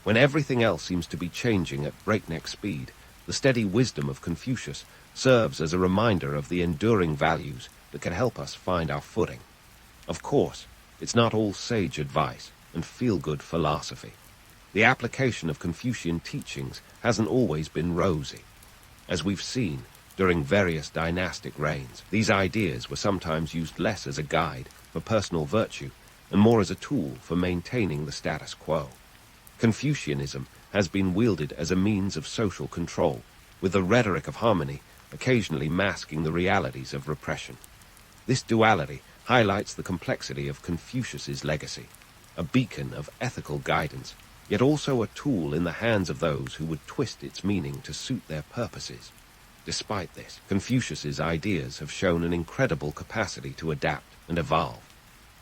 When everything else seems to be changing at breakneck speed, the steady wisdom of Confucius serves as a reminder of the enduring values that can help us find our footing. Of course, it's not all sage advice and feel-good philosophy. The application of Confucian teachings hasn't always been rosy. As we've seen during various dynastic reigns, these ideas were sometimes used less as a guide for personal virtue and more as a tool for maintaining the status quo. Confucianism has been wielded as a means of social control, with the rhetoric of harmony occasionally masking the realities of repression. This duality highlights the complexity of Confucius's legacy, a beacon of ethical guidance, yet also a tool in the hands of those who would twist its meaning to suit their purposes. Despite this, Confucius's ideas have shown an incredible capacity to adapt and evolve.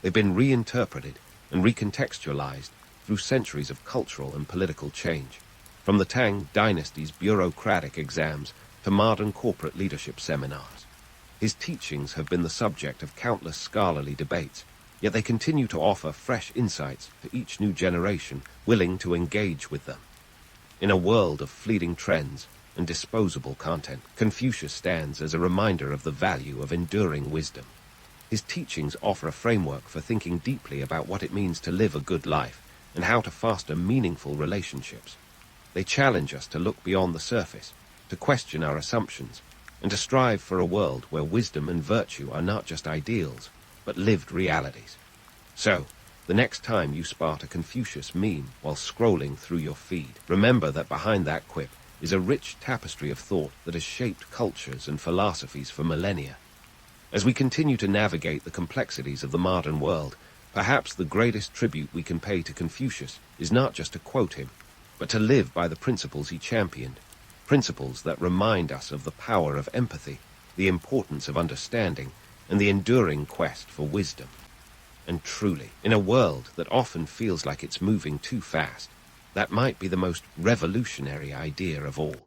They've been reinterpreted and recontextualized through centuries of cultural and political change, from the Tang dynasty's bureaucratic exams to modern corporate leadership seminars. His teachings have been the subject of countless scholarly debates, yet they continue to offer fresh insights to each new generation willing to engage with them. In a world of fleeting trends and disposable content, Confucius stands as a reminder of the value of enduring wisdom. His teachings offer a framework for thinking deeply about what it means to live a good life and how to foster meaningful relationships. They challenge us to look beyond the surface, to question our assumptions, and to strive for a world where wisdom and virtue are not just ideals, but lived realities. So, the next time you spot a Confucius meme while scrolling through your feed, remember that behind that quip is a rich tapestry of thought that has shaped cultures and philosophies for millennia. As we continue to navigate the complexities of the modern world, perhaps the greatest tribute we can pay to Confucius is not just to quote him, but to live by the principles he championed, principles that remind us of the power of empathy, the importance of understanding, and the enduring quest for wisdom. And truly, in a world that often feels like it's moving too fast, that might be the most revolutionary idea of all.